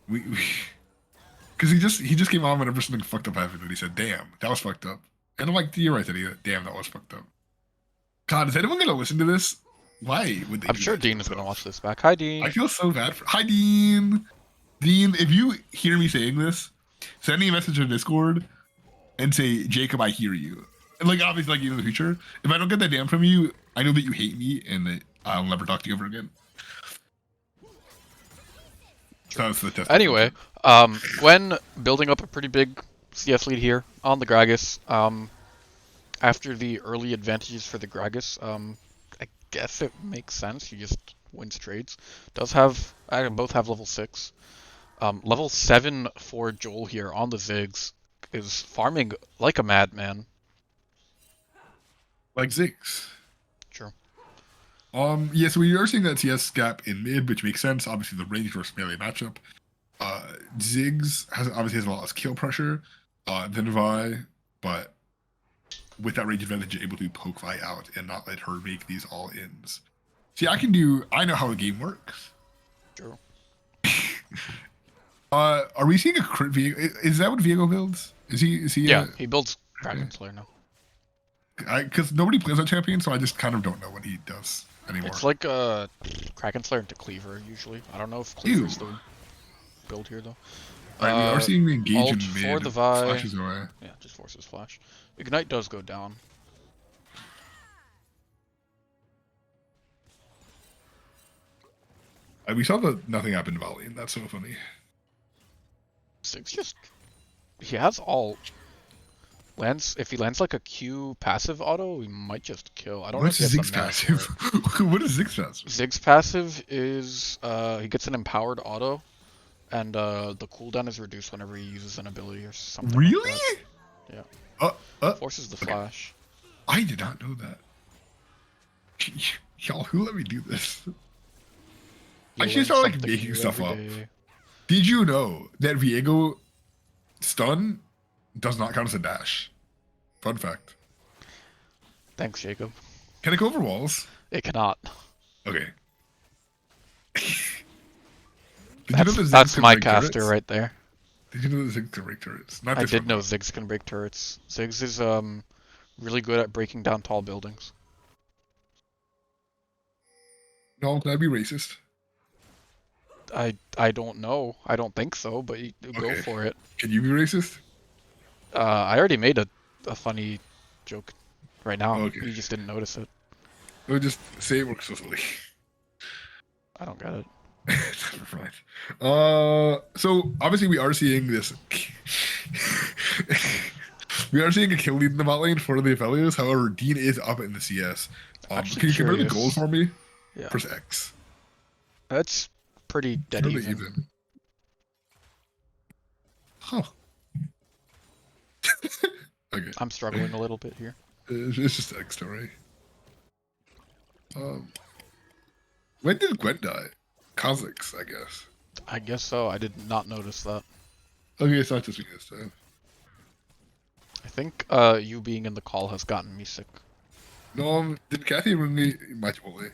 Speaker 2: Because he just came on whenever something fucked up happened, and he said, "Damn, that was fucked up." And I'm like, "You're right, Teddy. Damn, that was fucked up." God, is anyone gonna listen to this? Why would they?
Speaker 1: I'm
Speaker 2: do
Speaker 1: sure
Speaker 2: that to
Speaker 1: Dean is gonna
Speaker 2: themselves?
Speaker 1: watch this back. Hi, Dean.
Speaker 2: I feel so bad for. Hi, Dean. Dean, if you hear me saying this, send me a message on Discord and say, "Jacob, I hear you." And like, obviously, like in the future, if I don't get that damn from you, I know that you hate me and that I'll never talk to you ever again. That's the test.
Speaker 1: Anyway, Gwen building up a pretty big CS lead here on the Gragas. After the early advantages for the Gragas, I guess it makes sense. He just wins trades. Does have both have level 6. Level 7 for Joel here on the Ziggs is farming like a madman.
Speaker 2: like Ziggs.
Speaker 1: True.
Speaker 2: Yeah, so we are seeing that CS gap in mid, which makes sense. Obviously, the range versus melee matchup. Ziggs obviously has a lot less kill pressure than Vi, but with that range advantage, you're able to poke Vi out and not let her make these all ins. See, I know how a game works.
Speaker 1: True.
Speaker 2: Are we seeing a crit Viego? Is that what Viego builds? Is he?
Speaker 1: Yeah, he builds Kraken Slayer now.
Speaker 2: Because nobody plays that champion, so I just kind of don't know what he does anymore.
Speaker 1: It's like Kraken Slayer into Cleaver usually. I don't know if Cleaver's the build here though.
Speaker 2: Alright, we are seeing the engage
Speaker 1: ult
Speaker 2: in
Speaker 1: for
Speaker 2: mid.
Speaker 1: the Vi.
Speaker 2: Flashes away.
Speaker 1: Yeah, just forces flash. Ignite does go down.
Speaker 2: We saw that nothing happened to Volley, and that's so funny.
Speaker 1: Ziggs just he has ult. If he lands like a Q passive auto, we might just kill. I don't
Speaker 2: What's
Speaker 1: know if he has
Speaker 2: Ziggs
Speaker 1: the mana for
Speaker 2: passive?
Speaker 1: it.
Speaker 2: What is Ziggs passive?
Speaker 1: Ziggs passive is he gets an empowered auto, and the cooldown is reduced whenever he uses an ability or something.
Speaker 2: Really?
Speaker 1: Like that. Yeah. Forces the flash.
Speaker 2: I did not know that. Y'all, who let me do this? I should start like making stuff up. Did you know that Viego stun does not count as a dash? Fun fact.
Speaker 1: Thanks, Jacob.
Speaker 2: Can it go over walls?
Speaker 1: It cannot.
Speaker 2: Okay.
Speaker 1: That's my caster right there.
Speaker 2: Did you know that Ziggs can break turrets? Not
Speaker 1: I
Speaker 2: this
Speaker 1: did
Speaker 2: one,
Speaker 1: know
Speaker 2: though.
Speaker 1: Ziggs can break turrets. Ziggs is really good at breaking down tall buildings.
Speaker 2: No, can I be racist?
Speaker 1: I don't know. I don't think so, but go
Speaker 2: Okay.
Speaker 1: for it.
Speaker 2: Can you be racist?
Speaker 1: I already made a funny joke right now.
Speaker 2: Okay.
Speaker 1: You just didn't notice it.
Speaker 2: No, just say it works socially.
Speaker 1: I don't get it.
Speaker 2: Never mind. So obviously we are seeing this. We are seeing a kill lead in the bot lane for the Aphelios. However, Dean is up in the CS.
Speaker 1: Actually
Speaker 2: Can you compare the
Speaker 1: curious.
Speaker 2: goals for me?
Speaker 1: Yeah.
Speaker 2: Press X.
Speaker 1: That's pretty dead
Speaker 2: Fairly
Speaker 1: even.
Speaker 2: Huh. Okay.
Speaker 1: I'm struggling a little bit here.
Speaker 2: It's just X story. When did Gwen die? Kha'Zix, I guess.
Speaker 1: I guess so. I did not notice that.
Speaker 2: Okay, it's not just me this time.
Speaker 1: I think you being in the call has gotten me sick.
Speaker 2: No, did Kathy bring me my Chipotle?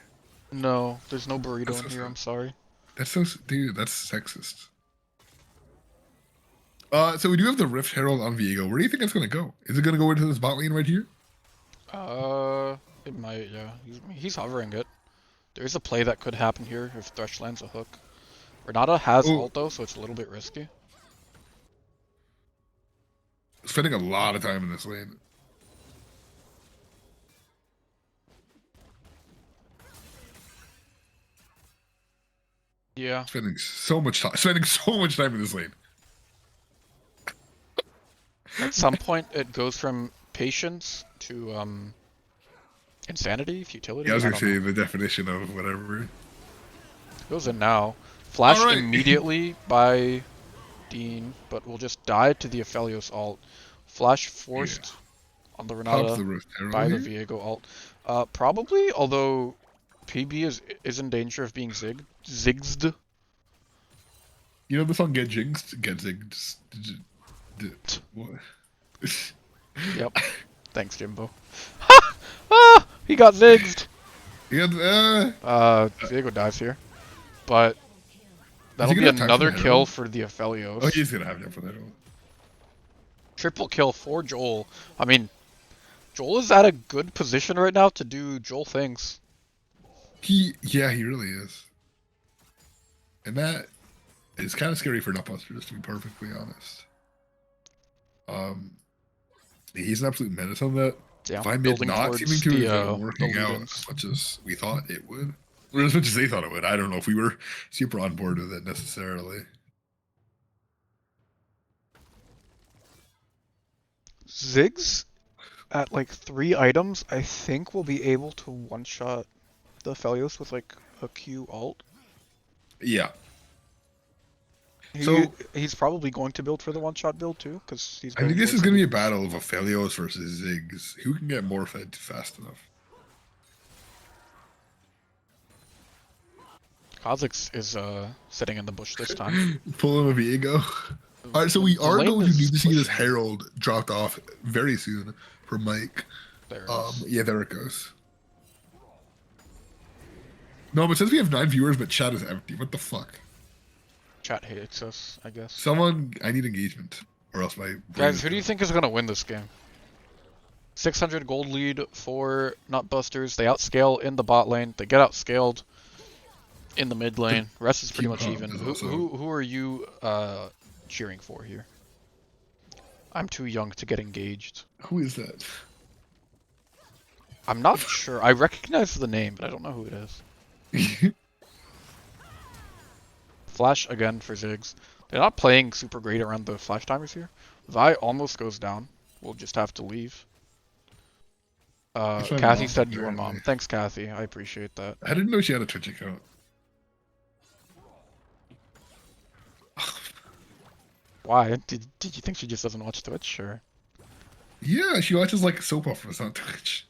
Speaker 1: No, there's no burrito
Speaker 2: That's
Speaker 1: in
Speaker 2: so
Speaker 1: here.
Speaker 2: sad.
Speaker 1: I'm sorry.
Speaker 2: That's so, dude, that's sexist. So we do have the Rift Herald on Viego. Where do you think it's gonna go? Is it gonna go into this bot lane right here?
Speaker 1: It might. Yeah, he's hovering it. There's a play that could happen here if Thresh lands a hook. Renata has ult though, so it's a little bit risky.
Speaker 2: Spending a lot of time in this lane.
Speaker 1: Yeah.
Speaker 2: Spending so much time in this lane.
Speaker 1: At some point, it goes from patience to insanity, futility.
Speaker 2: Yeah, I was gonna
Speaker 1: don't
Speaker 2: say
Speaker 1: know.
Speaker 2: the definition of whatever.
Speaker 1: Goes in now. Flashed
Speaker 2: Alright.
Speaker 1: immediately by Dean, but will just die to the Aphelios ult. Flash forced on the
Speaker 2: Pops
Speaker 1: Renata
Speaker 2: the Rift Herald
Speaker 1: by the
Speaker 2: here.
Speaker 1: Viego ult. Probably, although PB is in danger of being ziggsed.
Speaker 2: You know the song Get Jinxed? Get Zigged. What?
Speaker 1: Yep. Thanks, Jimbo. Ah! He got ziggsed!
Speaker 2: Yeah,
Speaker 1: Viego dies here. But that'll
Speaker 2: he
Speaker 1: be
Speaker 2: gonna have time for
Speaker 1: another
Speaker 2: the
Speaker 1: kill
Speaker 2: Herald?
Speaker 1: for the Aphelios.
Speaker 2: Oh, he's gonna have time for that.
Speaker 1: Triple kill for Joel. I mean, Joel is at a good position right now to do Joel things.
Speaker 2: He really is. And that is kind of scary for Nutbusters, to be perfectly honest. He's an absolute menace on that.
Speaker 1: Yeah,
Speaker 2: Vine mid
Speaker 1: building
Speaker 2: not
Speaker 1: towards
Speaker 2: seeming to have
Speaker 1: the
Speaker 2: been working out
Speaker 1: lead-ins.
Speaker 2: as much as we thought it would. Or as much as they thought it would. I don't know if we were super on board with it necessarily.
Speaker 1: Ziggs at like 3 items, I think we'll be able to one-shot the Aphelios with like a Q ult.
Speaker 2: Yeah.
Speaker 1: He's probably going to build for the one-shot build too, because he's.
Speaker 2: I think this is going to be a battle of Aphelios versus Ziggs. Who can get more fed fast enough?
Speaker 1: Kha'Zix is sitting in the bush this time.
Speaker 2: Pulling a Viego. All right, so we
Speaker 1: The
Speaker 2: are
Speaker 1: lane
Speaker 2: going to
Speaker 1: is
Speaker 2: need to see this
Speaker 1: pushing.
Speaker 2: Herald dropped off very soon for Mike.
Speaker 1: There it is.
Speaker 2: Yeah, there it goes. No, but since we have 9 viewers, but chat is empty. What the fuck?
Speaker 1: Chat hates us, I guess.
Speaker 2: Someone, I need engagement, or else my brain
Speaker 1: Guys,
Speaker 2: is
Speaker 1: who do you
Speaker 2: gonna-
Speaker 1: think is gonna win this game? 600 gold lead for Nutbusters. They outscale in the bot lane. They get outscaled in the mid lane. Rest is pretty
Speaker 2: Team
Speaker 1: much
Speaker 2: Calm
Speaker 1: even.
Speaker 2: is
Speaker 1: Who,
Speaker 2: also-
Speaker 1: who are you cheering for here? I'm too young to get engaged.
Speaker 2: Who is that?
Speaker 1: I'm not sure. I recognize the name, but I don't know who it is. Flash again for Ziggs. They're not playing super great around the flash timers here. Vi almost goes down. We'll just have to leave.
Speaker 2: That's my
Speaker 1: Kathy
Speaker 2: mom,
Speaker 1: said your
Speaker 2: apparently.
Speaker 1: mom. Thanks, Kathy. I appreciate that.
Speaker 2: I didn't know she had a Twitch account.
Speaker 1: Why? Did you think she just doesn't watch Twitch? Or
Speaker 2: Yeah, she watches like soap operas on Twitch.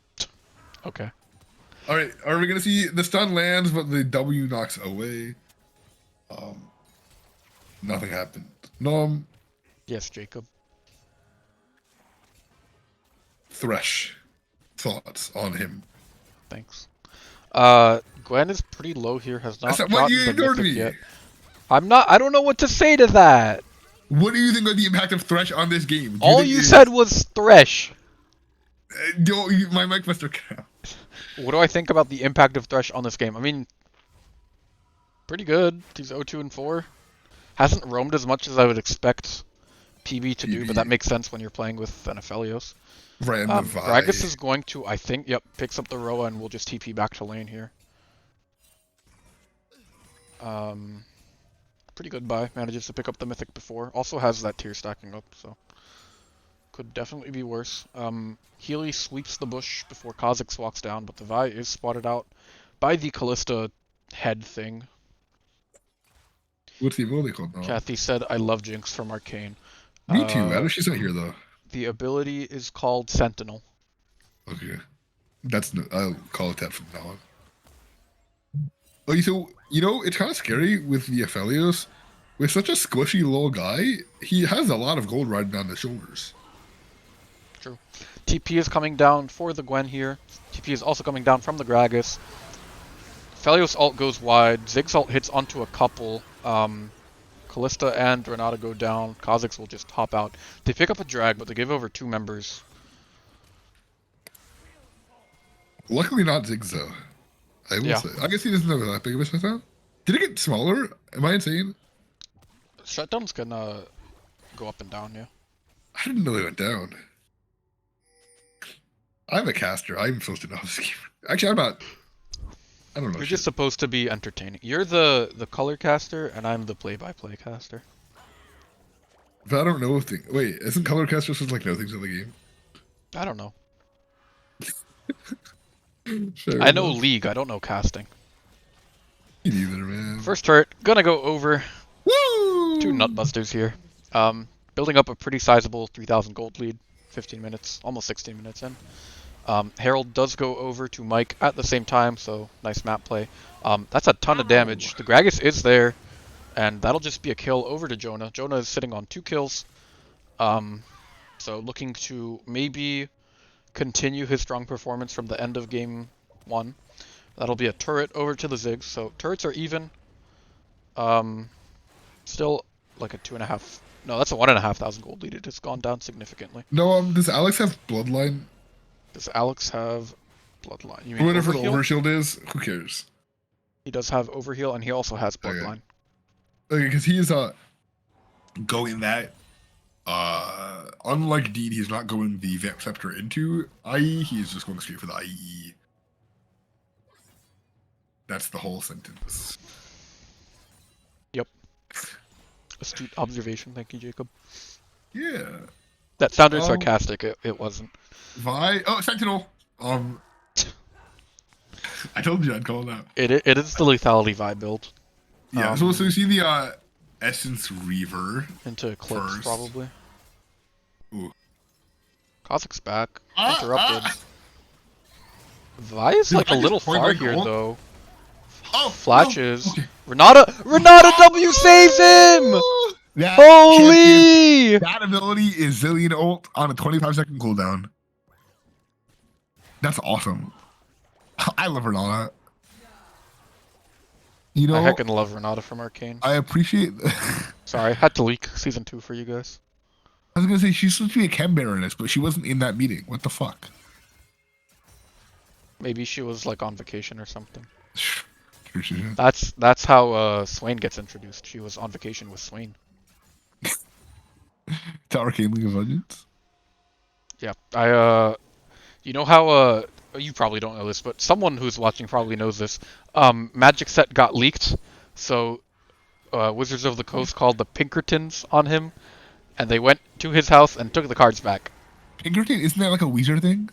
Speaker 1: okay.
Speaker 2: All right, are we gonna see the stun lands, but the W knocks away? Nothing happened. No,
Speaker 1: Yes, Jacob.
Speaker 2: Thresh. Thoughts on him?
Speaker 1: Thanks. Gwen is pretty low here. Has not
Speaker 2: What,
Speaker 1: gotten
Speaker 2: you
Speaker 1: the
Speaker 2: ignored
Speaker 1: mythic
Speaker 2: me.
Speaker 1: yet. I'm not. I don't know what to say to that.
Speaker 2: What do you think of the impact of Thresh on this game? Do
Speaker 1: All
Speaker 2: think
Speaker 1: you
Speaker 2: it's-
Speaker 1: said was Thresh.
Speaker 2: My mic must have count.
Speaker 1: What do I think about the impact of Thresh on this game? I mean, pretty good. He's 0-2 and 4. Hasn't roamed as much as I would expect PB to do, but that makes sense when you're playing with an Aphelios.
Speaker 2: Right, and the Vi.
Speaker 1: Gragas is going to, I think, yep, picks up the Roa and we'll just TP back to lane here. Pretty good buy. Manages to pick up the Mythic before. Also has that tier stacking up, so could definitely be worse. Healy sweeps the bush before Kha'Zix walks down, but the Vi is spotted out by the Callista head thing.
Speaker 2: What's the ability called now?
Speaker 1: Kathy said, I love Jinx from Arcane.
Speaker 2: Me too. I know she's not here though.
Speaker 1: The ability is called Sentinel.
Speaker 2: Okay, that's no, I'll call it that from now on. Okay, so you know it's kind of scary with the Aphelios. With such a squishy little guy, he has a lot of gold riding down his shoulders.
Speaker 1: True. TP is coming down for the Gwen here. TP is also coming down from the Gragas. Aphelios ult goes wide. Ziggs ult hits onto a couple. Callista and Renata go down. Kha'Zix will just hop out. They pick up a drag, but they give over 2 members.
Speaker 2: Luckily, not Ziggs though. I will
Speaker 1: Yeah.
Speaker 2: say. I guess he doesn't have that big of a shutdown. Did it get smaller? Am I insane?
Speaker 1: Shutdowns can go up and down, yeah.
Speaker 2: I didn't know they went down. I'm a caster. I'm supposed to know this game. Actually, I'm not. I don't know.
Speaker 1: You're
Speaker 2: shit.
Speaker 1: just supposed to be entertaining. You're the color caster, and I'm the play-by-play caster.
Speaker 2: But I don't know things. Wait, isn't color caster supposed to like know things in the game?
Speaker 1: I don't know.
Speaker 2: Fair
Speaker 1: I know
Speaker 2: enough.
Speaker 1: League, I don't know casting.
Speaker 2: Me neither, man.
Speaker 1: First turret, gonna go over.
Speaker 2: Woo!
Speaker 1: 2 Nutbusters here. Building up a pretty sizable 3,000 gold lead. 15 minutes, almost 16 minutes in. Herald does go over to Mike at the same time, so nice map play. That's a ton of damage. The Gragas is there, and that'll just be a kill over to Jonah. Jonah is sitting on 2 kills. So looking to maybe continue his strong performance from the end of game 1. That'll be a turret over to the Ziggs. So turrets are even. Still like a 2.5. No, that's a 1,500 gold lead. It has gone down significantly.
Speaker 2: No, does Alex have bloodline?
Speaker 1: Does Alex have bloodline? You mean
Speaker 2: Whatever the
Speaker 1: overheal?
Speaker 2: overshield is, who cares?
Speaker 1: He does have overheal, and he also has
Speaker 2: Okay.
Speaker 1: bloodline.
Speaker 2: Okay, because he is going that. Unlike Dean, he's not going the Vamp Scepter into IE. He is just going straight for the IE. That's the whole sentence.
Speaker 1: Astute observation. Thank you, Jacob.
Speaker 2: Yeah.
Speaker 1: That sounded
Speaker 2: Um,
Speaker 1: sarcastic. It wasn't.
Speaker 2: Vi. Oh, Sentinel. I told you I'd call it out.
Speaker 1: It is the lethality vibe build
Speaker 2: Yeah. so you see the Essence Reaver.
Speaker 1: into Eclipse
Speaker 2: First.
Speaker 1: probably.
Speaker 2: Ooh.
Speaker 1: Kha'Zix's back.
Speaker 2: Ah,
Speaker 1: Interrupted.
Speaker 2: ah.
Speaker 1: Vi is
Speaker 2: Did
Speaker 1: like a
Speaker 2: I just
Speaker 1: little
Speaker 2: point
Speaker 1: far
Speaker 2: my
Speaker 1: here
Speaker 2: goal?
Speaker 1: though.
Speaker 2: Oh,
Speaker 1: Flashes.
Speaker 2: no. Okay.
Speaker 1: Renata W saves him!
Speaker 2: That
Speaker 1: Holy!
Speaker 2: that ability is Zillion ult on a 25-second cooldown. That's awesome. I love Renata. You
Speaker 1: I
Speaker 2: know,
Speaker 1: heckin' love Renata from Arcane.
Speaker 2: I appreciate.
Speaker 1: Sorry, had to leak Season 2 for you guys.
Speaker 2: I was gonna say she's supposed to be a chem baroness, but she wasn't in that meeting. What the fuck?
Speaker 1: Maybe she was like on vacation or something.
Speaker 2: Sure she is.
Speaker 1: That's how Swain gets introduced. She was on vacation with Swain.
Speaker 2: To Arcane League of Legends.
Speaker 1: Yeah, you know how you probably don't know this, but someone who's watching probably knows this. Magic Set got leaked, so Wizards of the Coast called the Pinkertons on him, and they went to his house and took the cards back.
Speaker 2: Pinkerton, isn't that like a Weezer thing?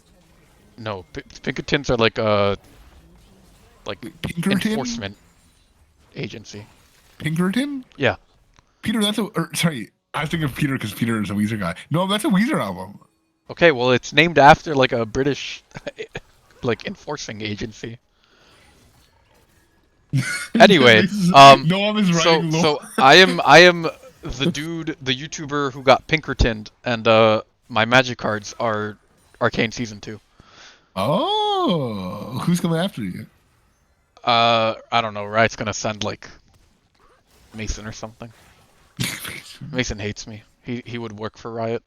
Speaker 1: No, Pinkertons are like a
Speaker 2: Pinkerton?
Speaker 1: enforcement agency.
Speaker 2: Pinkerton?
Speaker 1: Yeah.
Speaker 2: Peter, sorry, I was thinking of Peter because Peter is a Weezer guy. No, that's a Weezer album.
Speaker 1: Okay, well it's named after like a British like enforcing agency. Anyway,
Speaker 2: no one is
Speaker 1: so
Speaker 2: writing
Speaker 1: so I am the dude, the YouTuber who got Pinkertoned, and my magic cards are Arcane Season 2.
Speaker 2: Oh, who's coming after you?
Speaker 1: I don't know, Riot's gonna send like Mason or something. Mason hates me. He would work for Riot.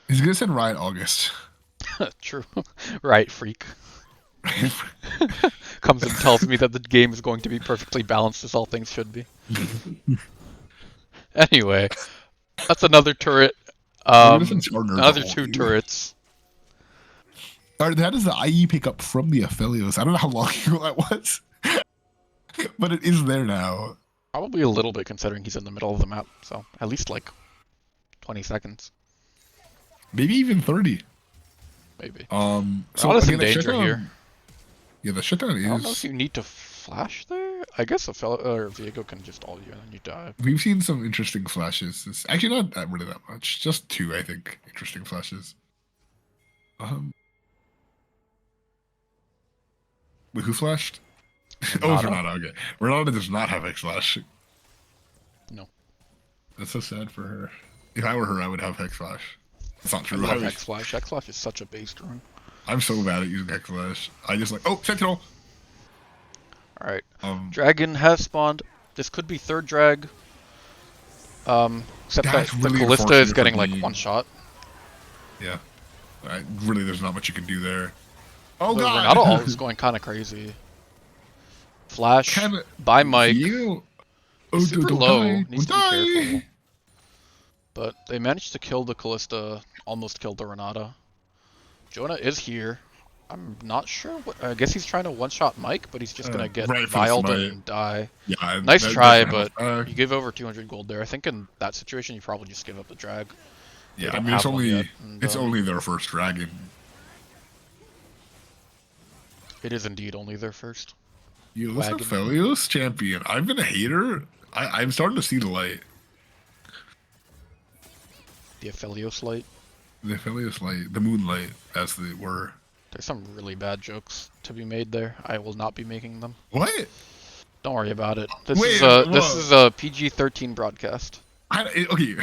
Speaker 2: He's gonna send Riot August.
Speaker 1: True. Riot freak. Comes and tells me that the game is going to be perfectly balanced as all things should be. Anyway, that's another turret. Another two turrets.
Speaker 2: Alright, that is the IE pickup from the Aphelios. I don't know how long ago that was, but it is there now.
Speaker 1: Probably a little bit considering he's in the middle of the map, so at least like 20 seconds.
Speaker 2: Maybe even 30.
Speaker 1: Maybe.
Speaker 2: So
Speaker 1: Renata's in
Speaker 2: again, the
Speaker 1: danger
Speaker 2: shutdown-
Speaker 1: here.
Speaker 2: Yeah, the shutdown
Speaker 1: I don't know if
Speaker 2: is.
Speaker 1: you need to flash there. I guess or Viego can just all you and then you die.
Speaker 2: We've seen some interesting flashes. It's actually not really that much. Just two, I think, interesting flashes. Wait, who flashed? Oh, it's Renata. Okay, Renata does not have X flash.
Speaker 1: No.
Speaker 2: That's so sad for her. If I were her, I would have Hex Flash. It's not
Speaker 1: I
Speaker 2: true.
Speaker 1: love X Flash. X Flash is such a based rune.
Speaker 2: I'm so bad at using Hex Flash. I just like, oh, Sentinel.
Speaker 1: Alright. Dragon has spawned. This could be third drag. Except that
Speaker 2: That's
Speaker 1: the
Speaker 2: really
Speaker 1: Callista is
Speaker 2: unfortunate
Speaker 1: getting
Speaker 2: for
Speaker 1: like
Speaker 2: me.
Speaker 1: one shot.
Speaker 2: Yeah. Really, there's not much you can do there. Oh
Speaker 1: The
Speaker 2: god.
Speaker 1: Renata ult is going kind of crazy. Flash
Speaker 2: Kinda-
Speaker 1: by Mike.
Speaker 2: You? Oh,
Speaker 1: He's super
Speaker 2: don't
Speaker 1: low.
Speaker 2: die.
Speaker 1: Needs to
Speaker 2: Don't
Speaker 1: be
Speaker 2: die.
Speaker 1: careful. But they managed to kill the Callista. Almost killed the Renata. Jonah is here. I'm not sure what. I guess he's trying to one-shot Mike, but he's just gonna get
Speaker 2: right for the
Speaker 1: vialed
Speaker 2: smite.
Speaker 1: and die.
Speaker 2: Yeah.
Speaker 1: Nice
Speaker 2: that-
Speaker 1: try,
Speaker 2: that's
Speaker 1: but you give over 200 gold there. I think in that situation you probably just give up the drag.
Speaker 2: yeah. I
Speaker 1: don't
Speaker 2: mean, it's
Speaker 1: have one
Speaker 2: only
Speaker 1: yet, and,
Speaker 2: it's only their first dragon.
Speaker 1: It is indeed only their first.
Speaker 2: Yo, what's up,
Speaker 1: Wagon.
Speaker 2: Felios champion? I've been a hater. I'm starting to see the light.
Speaker 1: The Aphelios light.
Speaker 2: The Felios light, the moonlight, as they were.
Speaker 1: There's some really bad jokes to be made there. I will not be making them.
Speaker 2: What?
Speaker 1: Don't worry about it. This
Speaker 2: Wait,
Speaker 1: is a
Speaker 2: whoa.
Speaker 1: this is a PG-13 broadcast.
Speaker 2: Okay.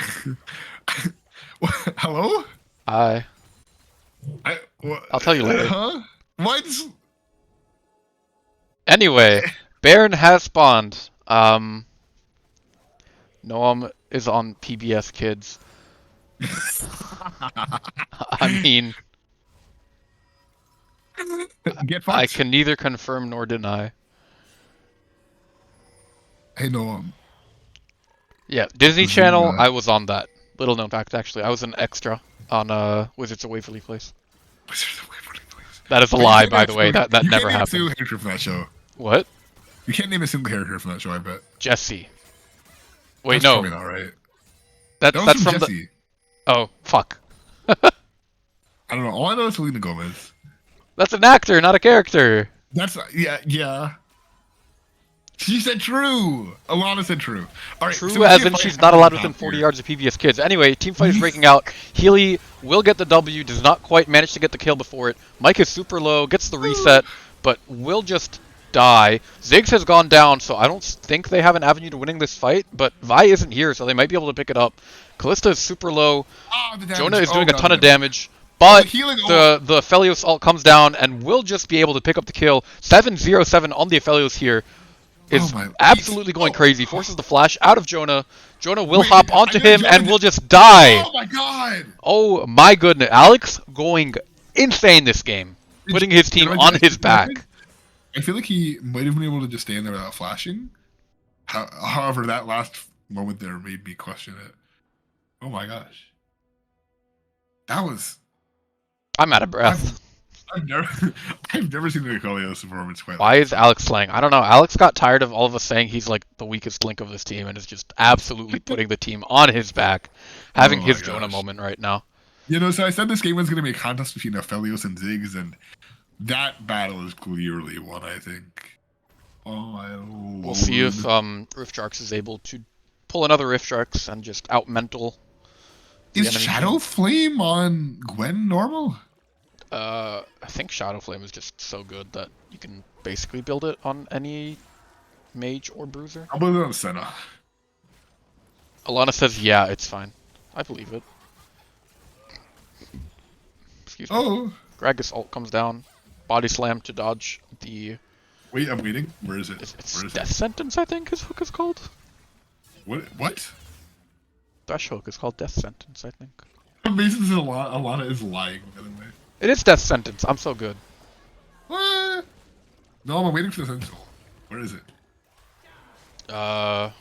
Speaker 2: Hello?
Speaker 1: I'll tell you later.
Speaker 2: Huh? What?
Speaker 1: Anyway, Baron has spawned. Noam is on PBS Kids. I mean,
Speaker 2: Get
Speaker 1: I
Speaker 2: fucked.
Speaker 1: can neither confirm nor deny.
Speaker 2: Hey, no.
Speaker 1: Yeah, Disney
Speaker 2: This is,
Speaker 1: Channel, I was on that. Little known fact, actually. I was an extra on Wizards of Waverly Place. That is a lie, by the way. That
Speaker 2: You
Speaker 1: never
Speaker 2: can't name a
Speaker 1: happened.
Speaker 2: single character from that show.
Speaker 1: What?
Speaker 2: You can't name a single character from that show, I bet.
Speaker 1: Jesse. Wait,
Speaker 2: That's
Speaker 1: no.
Speaker 2: probably not right.
Speaker 1: That's
Speaker 2: That was
Speaker 1: from
Speaker 2: from
Speaker 1: the.
Speaker 2: Jesse.
Speaker 1: Oh, fuck.
Speaker 2: I don't know. All I know is Selena Gomez.
Speaker 1: That's an actor, not a character.
Speaker 2: That's yeah. She said true. Alana said true. All right.
Speaker 1: True,
Speaker 2: so we
Speaker 1: as
Speaker 2: see a
Speaker 1: in
Speaker 2: fight
Speaker 1: she's not
Speaker 2: happening
Speaker 1: allowed
Speaker 2: top
Speaker 1: within 40
Speaker 2: here.
Speaker 1: yards of PBS Kids. Anyway, team fight is breaking out. Healy will get the W, does not quite manage to get the kill before it. Mike is super low, gets the reset, but will just die. Ziggs has gone down, so I don't think they have an avenue to winning this fight, but Vi isn't here, so they might be able to pick it up. Kalista is super low.
Speaker 2: Ah, the damage.
Speaker 1: Jonah is doing
Speaker 2: oh,
Speaker 1: a
Speaker 2: God,
Speaker 1: ton
Speaker 2: the
Speaker 1: of damage,
Speaker 2: Oh,
Speaker 1: but
Speaker 2: the healing
Speaker 1: the Aphelios ult comes down and will just be able to pick up the kill. 7-0-7 on the Aphelios here is
Speaker 2: Oh my-
Speaker 1: absolutely going
Speaker 2: oh.
Speaker 1: crazy. Forces the flash out of Jonah. Jonah will
Speaker 2: Wait,
Speaker 1: hop
Speaker 2: I
Speaker 1: onto
Speaker 2: know
Speaker 1: him
Speaker 2: Jonah
Speaker 1: and will
Speaker 2: did-
Speaker 1: just die.
Speaker 2: Oh my god!
Speaker 1: Oh my goodness. Alex going insane this game. Putting his team
Speaker 2: Did I
Speaker 1: on
Speaker 2: get
Speaker 1: his
Speaker 2: it?
Speaker 1: back.
Speaker 2: I feel like he might have been able to just stand there without flashing. However, that last moment there made me question it. Oh my gosh. That was...
Speaker 1: I'm out of breath.
Speaker 2: I've never I've never seen the Aphelios performance quite
Speaker 1: Why
Speaker 2: like
Speaker 1: is Alex slaying? I don't know. Alex got tired of all of us saying he's like the weakest link of this team and is just absolutely putting the team on his back. Having
Speaker 2: Oh my
Speaker 1: his Jonah
Speaker 2: gosh.
Speaker 1: moment right now.
Speaker 2: You know, so I said this game was going to be a contest between Aphelios and Ziggs, and that battle is clearly won, I think. Oh my lord.
Speaker 1: We'll see if Rift Sharks is able to pull another Rift Sharks and just out-mental the
Speaker 2: Is
Speaker 1: enemy
Speaker 2: Shadow
Speaker 1: team.
Speaker 2: Flame on Gwen normal?
Speaker 1: I think Shadow Flame is just so good that you can basically build it on any mage or bruiser.
Speaker 2: I'll put it on Senna.
Speaker 1: Alana says, yeah, it's fine. I believe it. Excuse me.
Speaker 2: Oh.
Speaker 1: Gragas ult comes down. Body slam to dodge the...
Speaker 2: Wait, I'm waiting. Where is it?
Speaker 1: It's
Speaker 2: Where is
Speaker 1: Death
Speaker 2: it?
Speaker 1: Sentence, I think his hook is called.
Speaker 2: What?
Speaker 1: Dash hook is called Death Sentence, I think.
Speaker 2: Mason says Alana is lying, by the way.
Speaker 1: It is Death Sentence. I'm so good.
Speaker 2: What? No, I'm waiting for the Sentinel. Where is it? I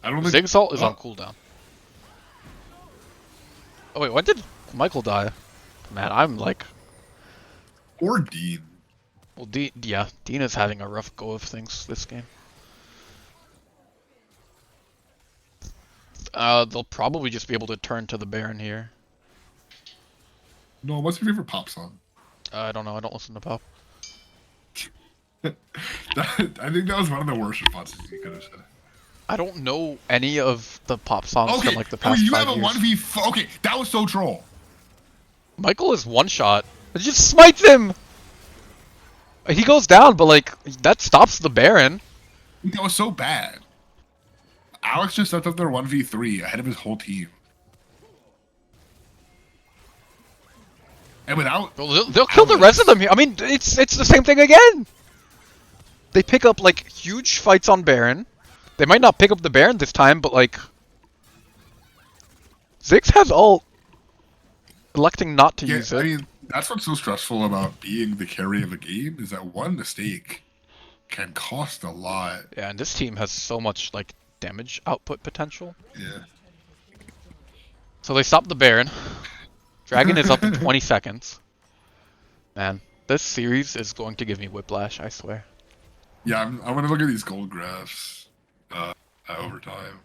Speaker 2: don't think...
Speaker 1: Ziggs ult is
Speaker 2: Oh.
Speaker 1: on cooldown. Oh wait, when did Michael die? Man, I'm like...
Speaker 2: Or Dean.
Speaker 1: Well, yeah, Dean is having a rough go of things this game. They'll probably just be able to turn to the Baron here.
Speaker 2: No, what's your favorite pop song?
Speaker 1: I don't know, I don't listen to pop.
Speaker 2: I think that was one of the worst responses you could have said.
Speaker 1: I don't know any of the pop songs
Speaker 2: Okay,
Speaker 1: from like the past
Speaker 2: you
Speaker 1: 5
Speaker 2: have a
Speaker 1: years.
Speaker 2: 1v4. Okay, that was so troll.
Speaker 1: Michael is one shot. It just smites him! He goes down, but like, that stops the Baron.
Speaker 2: That was so bad. Alex just set up their 1v3 ahead of his whole team. And without...
Speaker 1: Well, they'll kill the rest of them here. I mean, it's the same thing again! They pick up like huge fights on Baron. They might not pick up the Baron this time, but like... Ziggs has ult. Electing not to
Speaker 2: Yeah,
Speaker 1: use it.
Speaker 2: I mean, that's what's so stressful about being the carry of a game, is that one mistake can cost a lot.
Speaker 1: Yeah, and this team has so much like damage output potential.
Speaker 2: Yeah.
Speaker 1: So they stop the Baron. Dragon is up in 20 seconds. Man, this series is going to give me whiplash, I swear.
Speaker 2: Yeah, I'm gonna look at these gold graphs over time.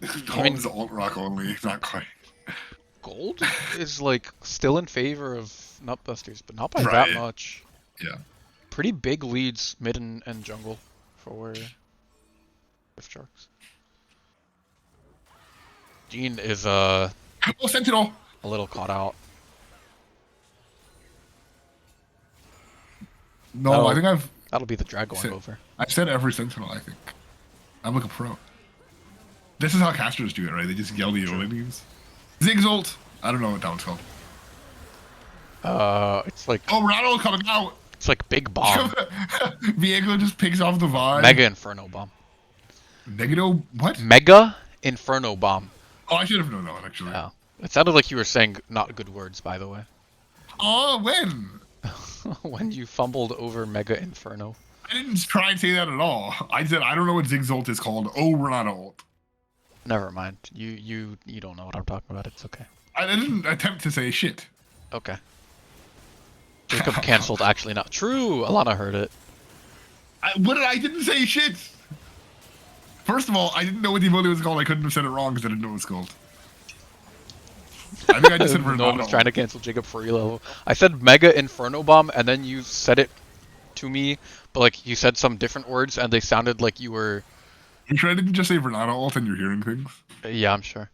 Speaker 1: I mean-
Speaker 2: Gold's alt rock only, not quite.
Speaker 1: Gold is like still in favor of Nutbusters, but not by
Speaker 2: Right.
Speaker 1: that much.
Speaker 2: Yeah.
Speaker 1: Pretty big leads mid and jungle for Rift Sharks. Jean is
Speaker 2: Oh, Sentinel!
Speaker 1: a little caught out.
Speaker 2: No,
Speaker 1: No.
Speaker 2: I think
Speaker 1: That'll be the drag going
Speaker 2: Sit.
Speaker 1: over.
Speaker 2: I've said every Sentinel, I think. I'm like a pro. This is how casters do it, right? They just yell the Yola names. Ziggs ult! I don't know what that one's called.
Speaker 1: It's like
Speaker 2: Oh, Ronald coming out!
Speaker 1: Big Bomb.
Speaker 2: Viego just picks off the vibe.
Speaker 1: Mega Inferno Bomb.
Speaker 2: Negado, what?
Speaker 1: Mega Inferno Bomb.
Speaker 2: Oh, I should have known that one, actually.
Speaker 1: Yeah. It sounded like you were saying not good words, by the way.
Speaker 2: Oh, when?
Speaker 1: When you fumbled over Mega Inferno.
Speaker 2: I didn't try and say that at all. I said, I don't know what Ziggs ult is called. Oh, Ronaldo ult.
Speaker 1: Never mind. You don't know what I'm talking about. It's okay.
Speaker 2: I didn't attempt to say shit.
Speaker 1: Okay. Jacob cancelled actually not true. Alana heard it.
Speaker 2: I didn't say shit. First of all, I didn't know what the ability was called. I couldn't have said it wrong because I didn't know what it was called. I think I just said Ronaldo.
Speaker 1: No one was trying to cancel Jacob for level. I said Mega Inferno Bomb, and then you said it to me, but like you said some different words, and they sounded like you were.
Speaker 2: You sure I didn't just say Ronaldo ult and you're hearing things?
Speaker 1: Yeah, I'm sure.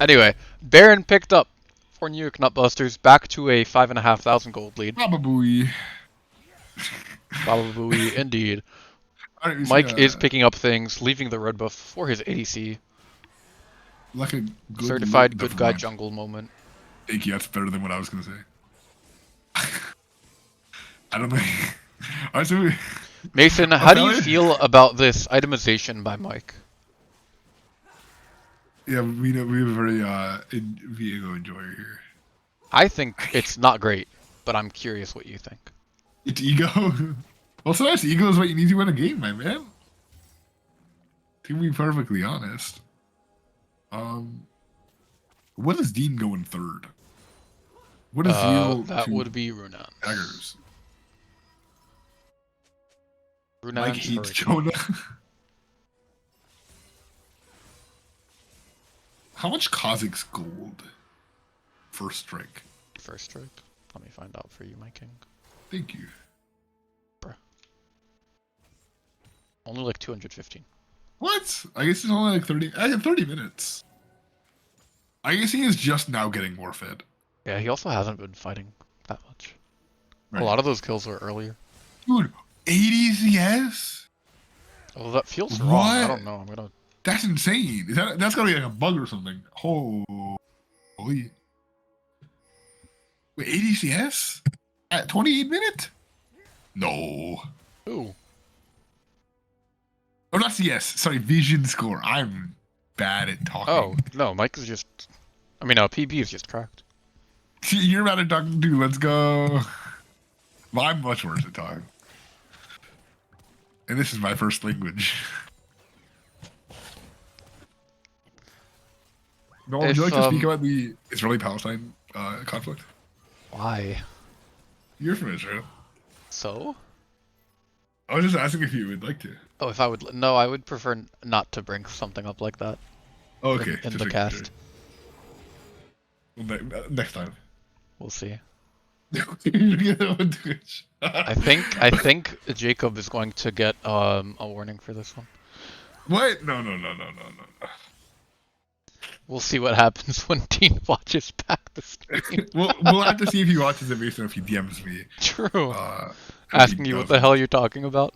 Speaker 1: Anyway, Baron picked up for New York Nutbusters, back to a 5,500 gold lead.
Speaker 2: Probably.
Speaker 1: Baba Booey, indeed.
Speaker 2: All right, we see
Speaker 1: Mike is picking up things, leaving the red buff for his ADC.
Speaker 2: like a good
Speaker 1: Certified good
Speaker 2: never
Speaker 1: guy
Speaker 2: mind.
Speaker 1: jungle moment.
Speaker 2: Thank you. That's better than what I was gonna say. I don't think. All right, so
Speaker 1: Mason, how do you feel about this itemization by Mike?
Speaker 2: Yeah, we have a very Viego enjoyer here.
Speaker 1: I think it's not great, but I'm curious what you think.
Speaker 2: It's ego. Well, sometimes ego is what you need to win a game, my man. To be perfectly honest. What does Dean go in third? What is Zeal
Speaker 1: That
Speaker 2: to
Speaker 1: would be Runan.
Speaker 2: daggers? Mike
Speaker 1: Runan's
Speaker 2: hates
Speaker 1: Hurricane.
Speaker 2: Jonah. How much Kha'Zix's gold? First strike.
Speaker 1: First strike. Let me find out for you, my king.
Speaker 2: Thank you.
Speaker 1: Bruh. Only like 215.
Speaker 2: What? I guess it's only like 30. I have 30 minutes. I guess he is just now getting more fed.
Speaker 1: Yeah, he also hasn't been fighting that much.
Speaker 2: Right.
Speaker 1: A lot of those kills were earlier.
Speaker 2: Dude, 80 CS?
Speaker 1: Oh, that feels wrong. I
Speaker 2: What?
Speaker 1: don't know. I'm gonna.
Speaker 2: That's insane. That's gotta be like a bug or something. Holy. Wait, 80 CS? At 28 minutes? No.
Speaker 1: Ooh.
Speaker 2: Oh, not CS. Sorry, vision score. I'm bad at talking.
Speaker 1: Oh no, Mike is just. I mean, PB is just cracked.
Speaker 2: You're bad at talking too. Let's go. Well, I'm much worse at talking. And this is my first language. Noel, would you like to speak about the Israeli-Palestine conflict?
Speaker 1: Why?
Speaker 2: You're from Israel.
Speaker 1: So?
Speaker 2: I was just asking if you would like to.
Speaker 1: Oh, if I would. No, I would prefer not to bring something up like that.
Speaker 2: Oh, okay.
Speaker 1: In
Speaker 2: just
Speaker 1: the
Speaker 2: making
Speaker 1: cast.
Speaker 2: Sure. Well, next time.
Speaker 1: We'll see.
Speaker 2: I
Speaker 1: I think Jacob is going to get a warning for this one.
Speaker 2: What? No.
Speaker 1: We'll see what happens when Dean watches back the stream.
Speaker 2: we'll have to see if he watches it based on if he DMs me.
Speaker 1: True.
Speaker 2: If
Speaker 1: Asking
Speaker 2: he
Speaker 1: you what
Speaker 2: doesn't.
Speaker 1: the hell you're talking about.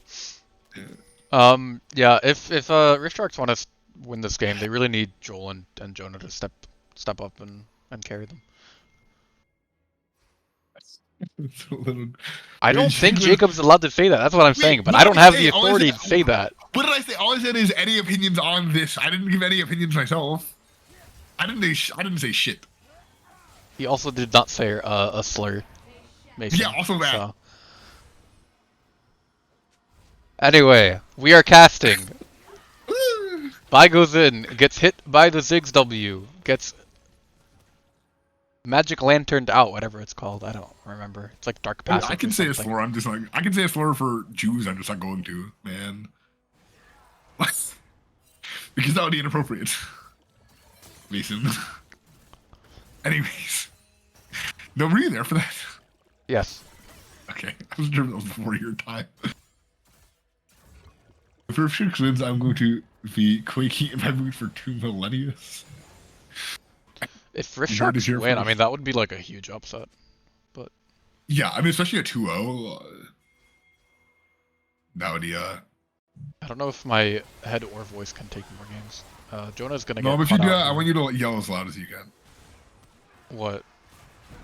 Speaker 2: Yeah.
Speaker 1: Yeah. If Rift Sharks want to win this game, they really need Joel and Jonah to step up and carry them.
Speaker 2: It's a little...
Speaker 1: I don't
Speaker 2: Wait,
Speaker 1: think
Speaker 2: Jacob-
Speaker 1: Jacob's allowed to say that. That's what I'm saying, but
Speaker 2: what
Speaker 1: I don't
Speaker 2: did I
Speaker 1: have
Speaker 2: say?
Speaker 1: the
Speaker 2: All I
Speaker 1: authority
Speaker 2: said-
Speaker 1: to say that.
Speaker 2: What did I say? All I said is any opinions on this. I didn't give any opinions myself. I didn't say shit.
Speaker 1: He also did not say a slur. Mason,
Speaker 2: Yeah, also that.
Speaker 1: so. Anyway, we are casting. Vi goes in, gets hit by the Ziggs W, gets magic lanterned out, whatever it's called. I don't remember. It's like dark passage.
Speaker 2: I can
Speaker 1: or
Speaker 2: say a
Speaker 1: something.
Speaker 2: slur. I'm just like I can say a slur for Jews. I'm just not going to, man. Because that would be inappropriate. Mason. Anyways, no, were you there for that?
Speaker 1: Yes.
Speaker 2: Okay, I was sure that was before your time. For six wins, I'm going to be quaking in my mood for 2 millennia.
Speaker 1: If Rift
Speaker 2: You heard it
Speaker 1: Sharks
Speaker 2: here
Speaker 1: win, I
Speaker 2: first.
Speaker 1: mean that would be like a huge upset.
Speaker 2: Yeah, I mean, especially a 2-0. That would be
Speaker 1: I don't know if my head or voice can take more games. Jonah's gonna
Speaker 2: No,
Speaker 1: get
Speaker 2: but if you
Speaker 1: caught
Speaker 2: do
Speaker 1: out
Speaker 2: that, I
Speaker 1: here.
Speaker 2: want you to yell as loud as you can.
Speaker 1: What?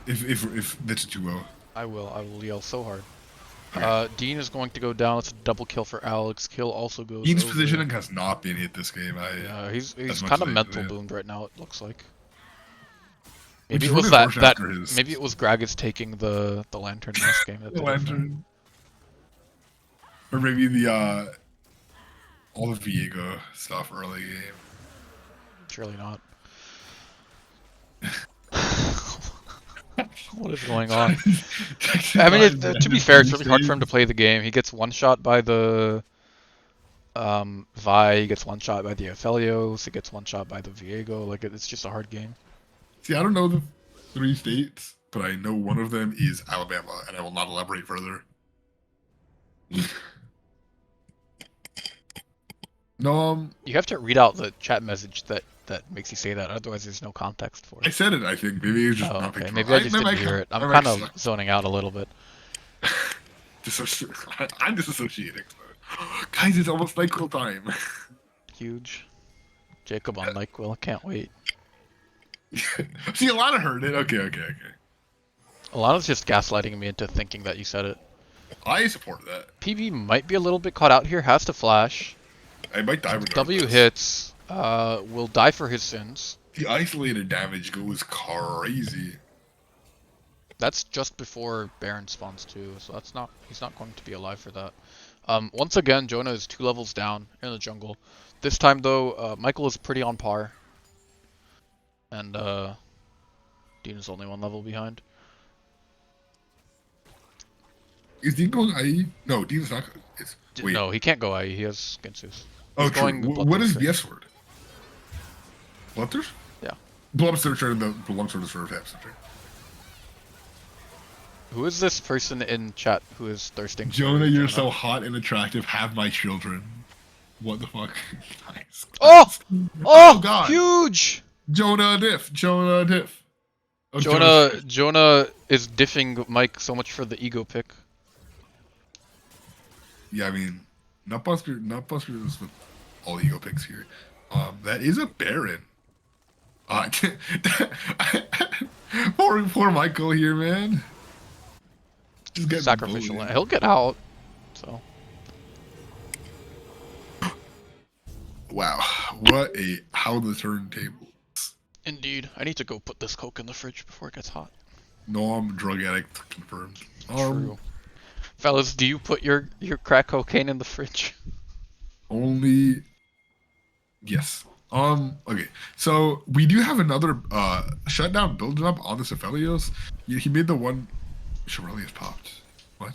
Speaker 2: If that's a 2-0.
Speaker 1: I will yell so hard.
Speaker 2: Okay.
Speaker 1: Dean is going to go down. It's a double kill for Alex. Kill also goes
Speaker 2: Dean's
Speaker 1: over.
Speaker 2: positioning has not been hit this game.
Speaker 1: Yeah, he's
Speaker 2: as much
Speaker 1: kind of
Speaker 2: as I
Speaker 1: mental
Speaker 2: did.
Speaker 1: boomed right now. It looks like.
Speaker 2: Which
Speaker 1: Maybe
Speaker 2: is
Speaker 1: it was
Speaker 2: really
Speaker 1: that
Speaker 2: unfortunate for his-
Speaker 1: maybe it was Gragas taking the lantern last game. That
Speaker 2: The
Speaker 1: did it for him.
Speaker 2: lantern. Or maybe the all the Viego stuff early game.
Speaker 1: Surely not. What is going on? I mean, to be fair, it's really hard for him to play the game. He gets one shot by the Vi. He gets one shot by the Aphelios. He gets one shot by the Viego. Like it's just a hard game.
Speaker 2: See, I don't know the 3 states, but I know one of them is Alabama, and I will not elaborate further. No,
Speaker 1: You have to read out the chat message that makes you say that. Otherwise, there's no context for
Speaker 2: I
Speaker 1: it.
Speaker 2: said it. I think maybe it was just
Speaker 1: Oh,
Speaker 2: not
Speaker 1: okay.
Speaker 2: picking
Speaker 1: Maybe
Speaker 2: up.
Speaker 1: I just didn't hear it. I'm
Speaker 2: my
Speaker 1: kind
Speaker 2: mic
Speaker 1: of
Speaker 2: sucks.
Speaker 1: zoning out a little bit.
Speaker 2: I'm disassociating. Guys, it's almost NyQuil time.
Speaker 1: Huge. Jacob on NyQuil, can't wait.
Speaker 2: See, Alana heard it. Okay.
Speaker 1: Alana's just gaslighting me into thinking that you said it.
Speaker 2: I support that.
Speaker 1: PB might be a little bit caught out here, has to flash.
Speaker 2: I might die regardless.
Speaker 1: W hits, will die for his sins.
Speaker 2: The isolated damage goes crazy.
Speaker 1: That's just before Baron spawns too, so he's not going to be alive for that. Once again, Jonah is 2 levels down in the jungle. This time though, Michael is pretty on par. And Dean is only 1 level behind.
Speaker 2: Is Dean going IE? No, Dean's not. Wait.
Speaker 1: No, he can't go IE, he has Ginsus.
Speaker 2: Oh,
Speaker 1: He's
Speaker 2: true.
Speaker 1: going
Speaker 2: What is
Speaker 1: Bloodthirster.
Speaker 2: the S word? Bloodthirst?
Speaker 1: Yeah.
Speaker 2: Bloodthirster and the Bloodthirst for Hamster.
Speaker 1: Who is this person in chat who is thirsting for
Speaker 2: Jonah, you're so hot and attractive. Have my children. What the fuck? Nice.
Speaker 1: Oh! Oh,
Speaker 2: God.
Speaker 1: huge!
Speaker 2: Jonah diff. Oh,
Speaker 1: Jonah is diffing Mike so much for the ego pick.
Speaker 2: Yeah, I mean, Nutbuster is with all the ego picks here. That is a Baron. Poor Michael here, man. Just get
Speaker 1: Sacrificial.
Speaker 2: bullied.
Speaker 1: He'll get out. So
Speaker 2: Wow, how the turntables.
Speaker 1: indeed, I need to go put this Coke in the fridge before it gets hot.
Speaker 2: No, I'm a drug addict, confirmed.
Speaker 1: True. Fellas, do you put your crack cocaine in the fridge?
Speaker 2: Only yes. Okay. So we do have another shutdown building up on this Aphelios. He made the one Shirelius popped. What?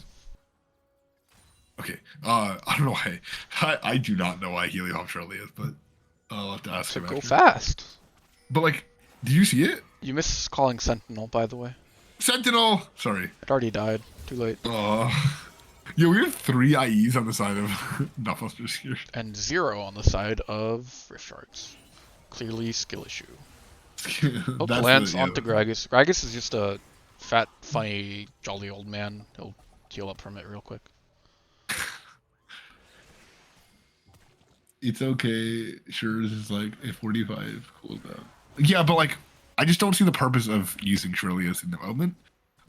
Speaker 2: Okay. I don't know why. I do not know why Helios popped Shirelius, but I'll have to ask
Speaker 1: To
Speaker 2: him
Speaker 1: go
Speaker 2: after.
Speaker 1: fast.
Speaker 2: But like, did you see it?
Speaker 1: You missed calling Sentinel, by the way.
Speaker 2: Sentinel! Sorry.
Speaker 1: It already died. Too late.
Speaker 2: Yeah, we have 3 IEs on the side of Nutbusters here.
Speaker 1: And 0 on the side of Rift Sharks. Clearly skill issue. Hope lands onto Gragas. Gragas is just a fat, funny, jolly old man. He'll heal up from it real quick.
Speaker 2: It's okay. Sure, this is like a 45 cooldown. Yeah, but like, I just don't see the purpose of using Shirelius in the moment.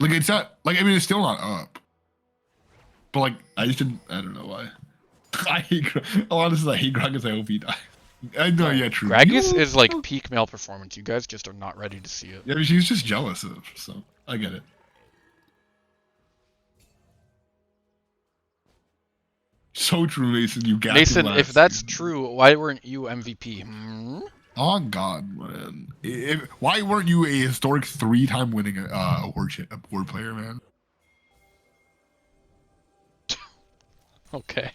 Speaker 2: Like, it's not, like, I mean, it's still not up. But like, I don't know why. I hate, honestly, I hate Gragas. I hope he dies. I know, yeah, true.
Speaker 1: Gragas is like peak male performance. You guys just are not ready to see it.
Speaker 2: Yeah, she's just jealous of, so I get it. So true, Mason. You got
Speaker 1: Mason, if that's true, why weren't you MVP? Hmm?
Speaker 2: Oh God, man! Why weren't you a historic 3-time winning award player, man?
Speaker 1: Okay.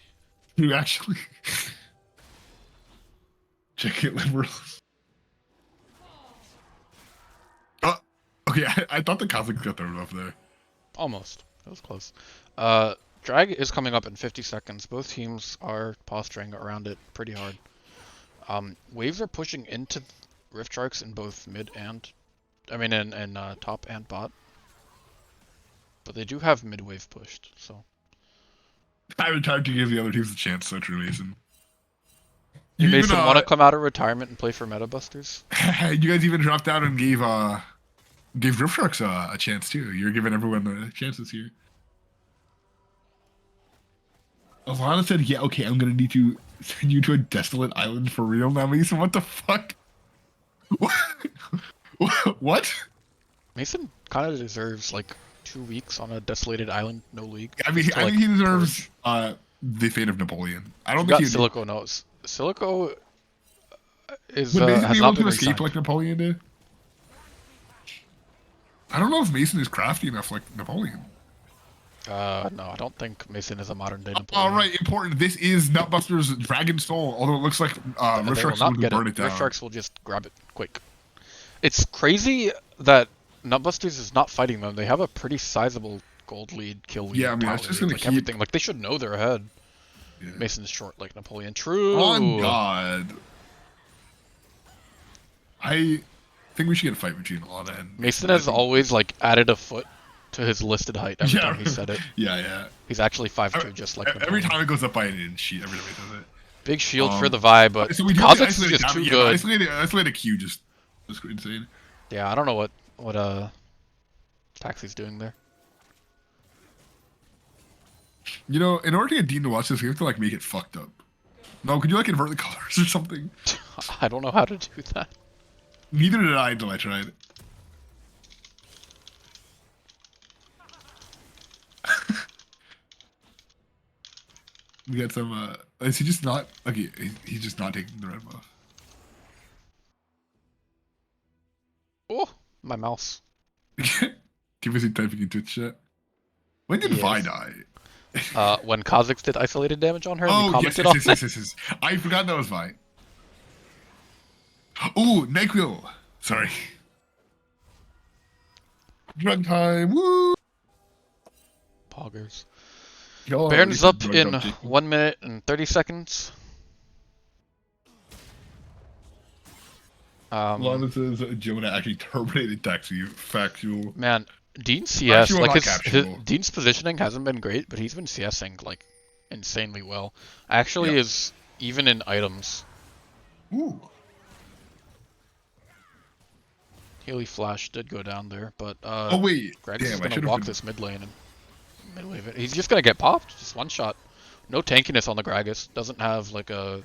Speaker 2: You actually check it, liberals. Okay. I thought the Catholics got thrown off there.
Speaker 1: Almost. That was close. Drag is coming up in 50 seconds. Both teams are posturing around it pretty hard. Waves are pushing into Rift Sharks in both mid and... in top and bot. But they do have mid wave pushed, so...
Speaker 2: I retired to give the other teams a chance, so true, Mason.
Speaker 1: You Mason want to come out of retirement and play for Meta Busters?
Speaker 2: You guys even dropped out and gave Rift Sharks a chance too. You're giving everyone the chances here. Alana said, yeah, okay, I'm gonna need to send you to a desolate island for real now, Mason. What the fuck? What?
Speaker 1: Mason kind of deserves like 2 weeks on a desolated island, no league.
Speaker 2: I mean,
Speaker 1: Just to,
Speaker 2: he deserves the fate of Napoleon. I don't
Speaker 1: You
Speaker 2: think
Speaker 1: got Silico knows. Silico is
Speaker 2: would Mason
Speaker 1: has
Speaker 2: be
Speaker 1: not
Speaker 2: able
Speaker 1: been
Speaker 2: to escape
Speaker 1: re-signed.
Speaker 2: like Napoleon did? I don't know if Mason is crafty enough like Napoleon.
Speaker 1: No, I don't think Mason is a modern day Napoleon.
Speaker 2: All right, important. This is Nutbuster's Dragon Soul, although it looks like
Speaker 1: And
Speaker 2: Rift
Speaker 1: they will
Speaker 2: Sharks
Speaker 1: not
Speaker 2: will
Speaker 1: get
Speaker 2: burn
Speaker 1: it.
Speaker 2: it down.
Speaker 1: Rift Sharks will just grab it quick. It's crazy that Nutbusters is not fighting them. They have a pretty sizable gold lead, kill lead,
Speaker 2: Yeah, I mean,
Speaker 1: power
Speaker 2: that's just
Speaker 1: lead,
Speaker 2: gonna
Speaker 1: like
Speaker 2: keep-
Speaker 1: everything. Like they should know they're ahead.
Speaker 2: Yeah.
Speaker 1: Mason's short like Napoleon. True.
Speaker 2: Oh God. I think we should get a fight between Alana and
Speaker 1: Mason has always like added a foot to his listed height every time he said it.
Speaker 2: Yeah.
Speaker 1: He's actually 5'2", just like
Speaker 2: Every
Speaker 1: Napoleon.
Speaker 2: time it goes up by an inch, every time he says it.
Speaker 1: Big shield for the Vi, but
Speaker 2: so we do
Speaker 1: Kha'Zix is
Speaker 2: isolated
Speaker 1: just too
Speaker 2: damage.
Speaker 1: good.
Speaker 2: Isolated Q just insane.
Speaker 1: Yeah, I don't know what Taxi's doing there.
Speaker 2: You know, in order to get Dean to watch this, we have to like make it fucked up. No, could you like invert the colors or something?
Speaker 1: I don't know how to do that.
Speaker 2: Neither did I until I tried. We got some. Is he just not? Okay, he's just not taking the red buff.
Speaker 1: Oh, my mouse.
Speaker 2: Too busy typing in Twitch chat. When did Vi die?
Speaker 1: When Kha'Zix did isolated damage on her, and you
Speaker 2: Oh,
Speaker 1: commented on it.
Speaker 2: yes. I forgot that was Vi. Ooh, NyQuil. Sorry. Drug time. Woo!
Speaker 1: Poggers.
Speaker 2: Y'all are
Speaker 1: Baron's
Speaker 2: really
Speaker 1: up
Speaker 2: drug
Speaker 1: in
Speaker 2: up,
Speaker 1: 1 minute and 30 seconds.
Speaker 2: Lana says Jonah actually terminated Taxi. Factual.
Speaker 1: Man, Dean's CS,
Speaker 2: Factual,
Speaker 1: like
Speaker 2: not
Speaker 1: his
Speaker 2: captual.
Speaker 1: Dean's positioning hasn't been great, but he's been CSing like insanely well. Actually, is even in items.
Speaker 2: Ooh.
Speaker 1: Healy Flash did go down there, but
Speaker 2: Oh wait.
Speaker 1: Gragas
Speaker 2: Damn,
Speaker 1: is
Speaker 2: I
Speaker 1: gonna
Speaker 2: should
Speaker 1: walk
Speaker 2: have.
Speaker 1: this mid lane and mid-wave it. He's just gonna get popped, just one shot. No tankiness on the Gragas. Doesn't have like a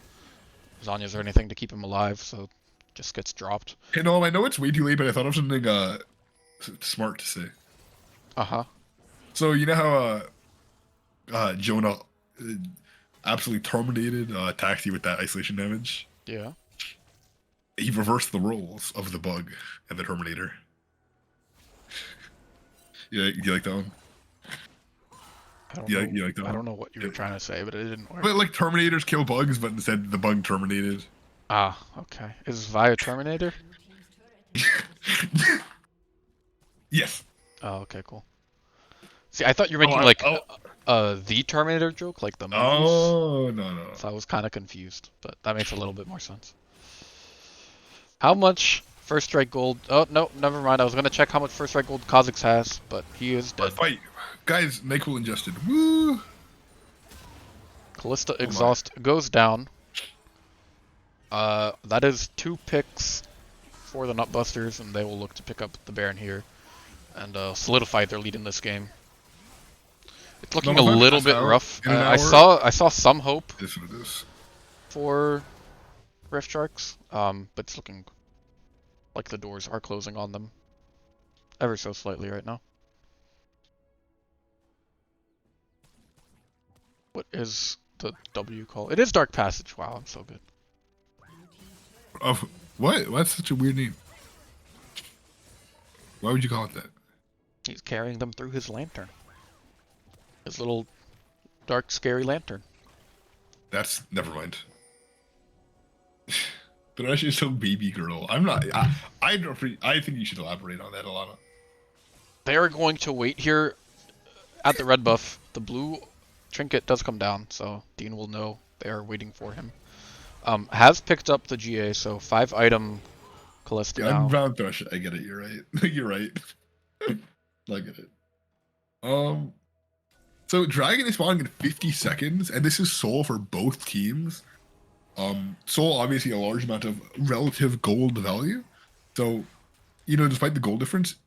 Speaker 1: Zanya's or anything to keep him alive, so just gets dropped.
Speaker 2: Hey, no, I know it's way too late, but I thought of something smart to say.
Speaker 1: Uh-huh.
Speaker 2: So you know how Jonah absolutely terminated Taxi with that isolation damage?
Speaker 1: Yeah.
Speaker 2: He reversed the roles of the bug and the Terminator. Yeah, you like that one? You like that one?
Speaker 1: I don't know what you were trying to say, but it didn't work.
Speaker 2: But like Terminators kill bugs, but instead the bug terminated.
Speaker 1: Ah, okay. Is Vi a Terminator?
Speaker 2: Yes.
Speaker 1: Oh, okay, cool. See, I thought you were making the Terminator joke, like the movies.
Speaker 2: Oh no.
Speaker 1: So I was kind of confused, but that makes a little bit more sense. How much first strike gold? Oh no, never mind. I was gonna check how much first strike gold Kha'Zix has, but he is dead.
Speaker 2: Fight, guys. NyQuil ingested. Woo!
Speaker 1: Callista exhaust goes down. That is 2 picks for the Nutbusters, and they will look to pick up the Baron here and solidify their lead in this game. It's looking a little bit rough. I saw some hope for Rift Sharks, but it's looking like the doors are closing on them ever so slightly right now. What is the W call? It is Dark Passage. Wow, I'm so good.
Speaker 2: Oh, what? What's such a weird name? Why would you call it that?
Speaker 1: He's carrying them through his lantern. His little dark, scary lantern.
Speaker 2: That's never mind. But actually, so baby girl. I'm not. I think you should elaborate on that, Alana.
Speaker 1: They are going to wait here at the red buff. The blue trinket does come down, so Dean will know they are waiting for him. Has picked up the GA, so 5 item Callista now.
Speaker 2: I'm Brown Thrush. I get it. You're right. You're right. I get it. So Dragon is spawning in 50 seconds, and this is Soul for both teams. Soul obviously a large amount of relative gold value. So, you know, despite the gold difference,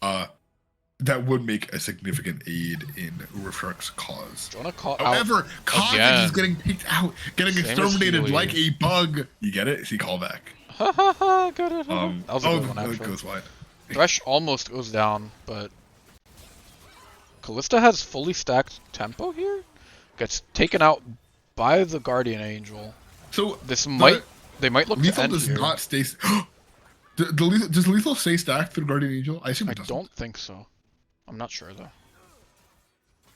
Speaker 2: that would make a significant aid in Rift cause. However, Kha'Zix is getting picked out, getting exterminated like a bug. You get it? See callback.
Speaker 1: Haha, got it. That was a good one, actually.
Speaker 2: Goes wide.
Speaker 1: Thresh almost goes down, but Callista has fully stacked tempo here. Gets taken out by the Guardian Angel.
Speaker 2: So
Speaker 1: they might look to end
Speaker 2: does
Speaker 1: here.
Speaker 2: not stay. Does lethal stay stacked through Guardian Angel? I assume it doesn't.
Speaker 1: I don't think so. I'm not sure though.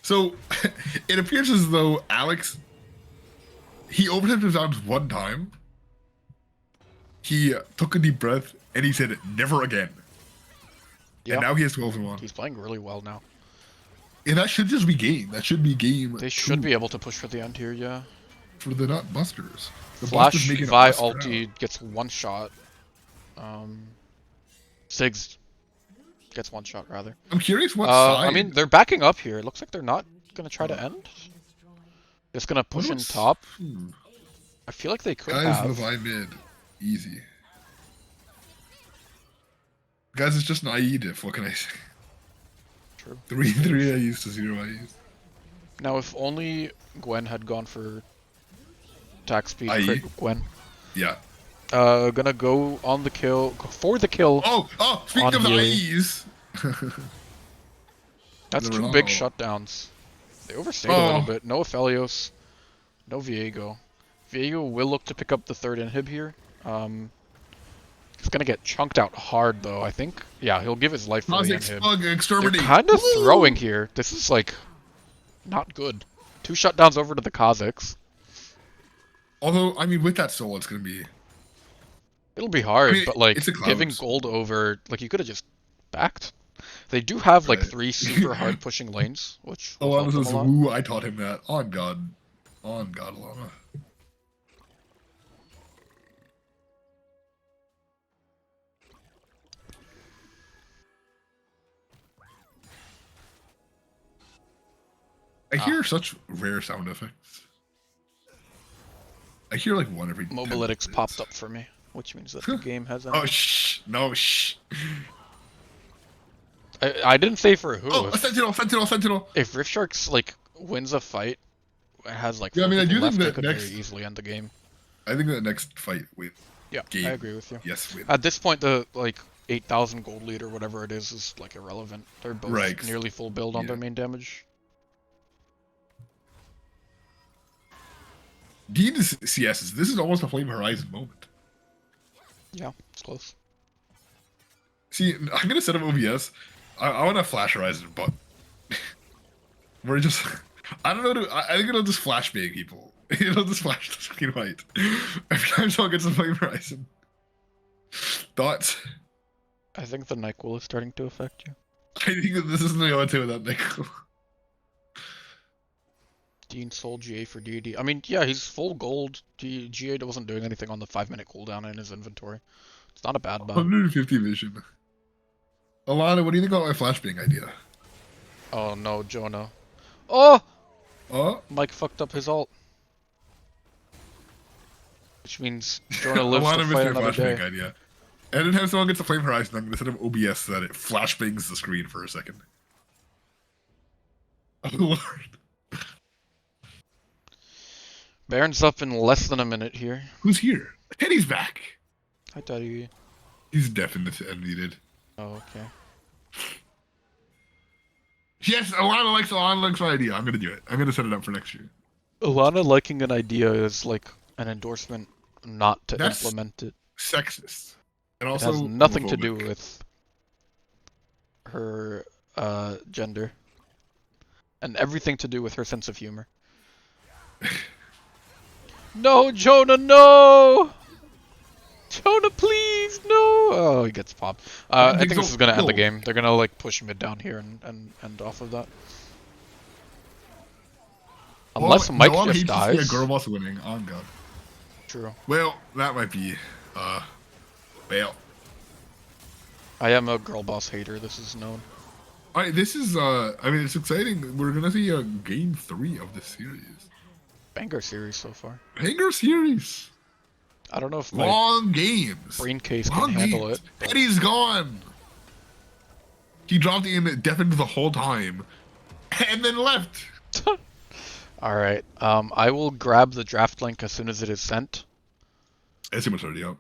Speaker 2: So it appears as though Alex, he overtipped his rounds one time. He took a deep breath and he said, "Never again." Yep. And now he has 12-1.
Speaker 1: He's playing really well now.
Speaker 2: And that should just be game. That should be game.
Speaker 1: They should be able to push for the end here, yeah.
Speaker 2: For the nut busters. The
Speaker 1: Flash Vi ulti gets one shot. Sig's Gets one shot rather.
Speaker 2: I'm curious what side.
Speaker 1: I mean, they're backing up here. It looks like they're not gonna try to end. Just gonna push in top. I feel like they could
Speaker 2: Guys,
Speaker 1: have.
Speaker 2: Levi mid. Easy. Guys, it's just an IE diff. What can I say?
Speaker 1: True.
Speaker 2: 3 IEs to 0 IEs.
Speaker 1: Now, if only Gwen had gone for attack speed.
Speaker 2: IE?
Speaker 1: Crit Gwen.
Speaker 2: Yeah.
Speaker 1: Gonna go on the kill. Go for the kill.
Speaker 2: Oh! Speaking of the IEs.
Speaker 1: That's
Speaker 2: They
Speaker 1: two
Speaker 2: were
Speaker 1: big
Speaker 2: not-
Speaker 1: shutdowns. They overstayed a little bit. No Aphelios. No Viego. Viego will look to pick up the third inhib here. He's gonna get chunked out hard though, I think. Yeah, he'll give his life for the inhib. They're
Speaker 2: Exterminate.
Speaker 1: kind of
Speaker 2: Woo!
Speaker 1: throwing here. This is like not good. 2 shutdowns over to the Kazakhs.
Speaker 2: Although, I mean, with that soul, it's gonna be.
Speaker 1: It'll be hard,
Speaker 2: I mean,
Speaker 1: but like
Speaker 2: it's a
Speaker 1: giving
Speaker 2: Clouds.
Speaker 1: gold over, like you could have just backed. They do have like
Speaker 2: Right.
Speaker 1: 3 super hard pushing lanes, which will
Speaker 2: Alana
Speaker 1: help them a
Speaker 2: says,
Speaker 1: lot.
Speaker 2: woo, I taught him that. On God, Alana. I hear such rare sound effects. I hear like one every 10
Speaker 1: Mobalytics
Speaker 2: minutes.
Speaker 1: popped up for me, which means that the game has ended.
Speaker 2: Oh, shh. No, shh.
Speaker 1: I didn't say for who.
Speaker 2: Oh, a sentinel.
Speaker 1: If Riftsharks like wins a fight, it has like
Speaker 2: Yeah, I
Speaker 1: 4
Speaker 2: mean, I
Speaker 1: people
Speaker 2: do think
Speaker 1: left, they
Speaker 2: that
Speaker 1: could
Speaker 2: next-
Speaker 1: very easily end the game.
Speaker 2: I think that next fight, win.
Speaker 1: Yeah,
Speaker 2: Game.
Speaker 1: I agree with you.
Speaker 2: Yes, win.
Speaker 1: At this point, the like 8,000 gold lead or whatever it is like irrelevant. They're both
Speaker 2: Right.
Speaker 1: nearly full build on
Speaker 2: Yeah.
Speaker 1: their main damage.
Speaker 2: Dean's CSs. This is almost a Flame Horizon moment.
Speaker 1: Yeah, it's close.
Speaker 2: See, I'm gonna set up OBS. I want to Flash Horizon, but we're just. I don't know. I think it'll just flash bang people. It'll just flash the screen white every time someone gets a Flame Horizon. Thoughts?
Speaker 1: I think the NyQuil is starting to affect you.
Speaker 2: I think that this is the only two without Nickel.
Speaker 1: Dean sold GA for DD. I mean, yeah, he's full gold. GA wasn't doing anything on the 5-minute cooldown in his inventory. It's not a bad buy.
Speaker 2: 150 vision. Alana, what do you think about my flashbang idea?
Speaker 1: Oh no, Jonah. Oh!
Speaker 2: Oh,
Speaker 1: Mike fucked up his ult. Which means Jonah lives
Speaker 2: Alana
Speaker 1: to
Speaker 2: missed
Speaker 1: fight
Speaker 2: your
Speaker 1: another
Speaker 2: flashbang
Speaker 1: day.
Speaker 2: idea. Anytime someone gets a Flame Horizon, I'm gonna set up OBS so that it flashbangs the screen for a second. Oh lord.
Speaker 1: Baron's up in less than a minute here.
Speaker 2: Who's here? Teddy's back.
Speaker 1: Hi, Teddy.
Speaker 2: He's definitely unmuted.
Speaker 1: Oh, okay.
Speaker 2: Yes, Alana likes my idea. I'm gonna do it. I'm gonna set it up for next year.
Speaker 1: Alana liking an idea is like an endorsement not to
Speaker 2: That's
Speaker 1: implement it.
Speaker 2: Sexist. And
Speaker 1: It
Speaker 2: also
Speaker 1: has nothing to do
Speaker 2: homophobic.
Speaker 1: with her gender. And everything to do with her sense of humor. No, Jonah, no! Jonah, please, no! Oh, he gets popped. I think this is gonna end the game. They're gonna like push mid down here and end off of that. Unless Mike
Speaker 2: no one
Speaker 1: just
Speaker 2: hates to see
Speaker 1: dies.
Speaker 2: a girl boss winning. On God.
Speaker 1: True.
Speaker 2: Well, that might be. Well.
Speaker 1: I am a girl boss hater. This is known.
Speaker 2: Alright, this is. I mean, it's exciting. We're gonna see game 3 of this series.
Speaker 1: Banger series so far.
Speaker 2: Hanger series.
Speaker 1: I don't know if my
Speaker 2: Long games.
Speaker 1: brain case can
Speaker 2: Long
Speaker 1: handle
Speaker 2: games.
Speaker 1: it. but-
Speaker 2: Eddie's gone. He dropped in, deafened the whole time, and then left.
Speaker 1: All right. I will grab the draft link as soon as it is sent,
Speaker 2: I see much already up.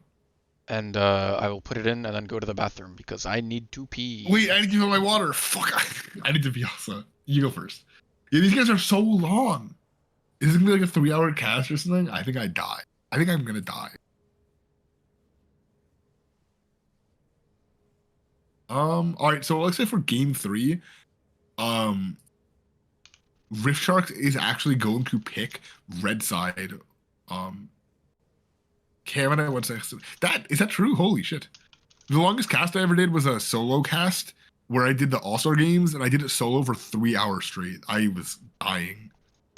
Speaker 1: and I will put it in and then go to the bathroom because I need to pee.
Speaker 2: Wait, I need to give him my water. Fuck. I need to be also. You go first. Yeah, these guys are so long. Is it gonna be like a 3-hour cast or something? I think I die. I think I'm gonna die. Alright, so let's say for game 3, Rift Sharks is actually going to pick red side. Canada, what's that? Is that true? Holy shit. The longest cast I ever did was a solo cast where I did the All-Star games and I did it solo for 3 hours straight. I was dying.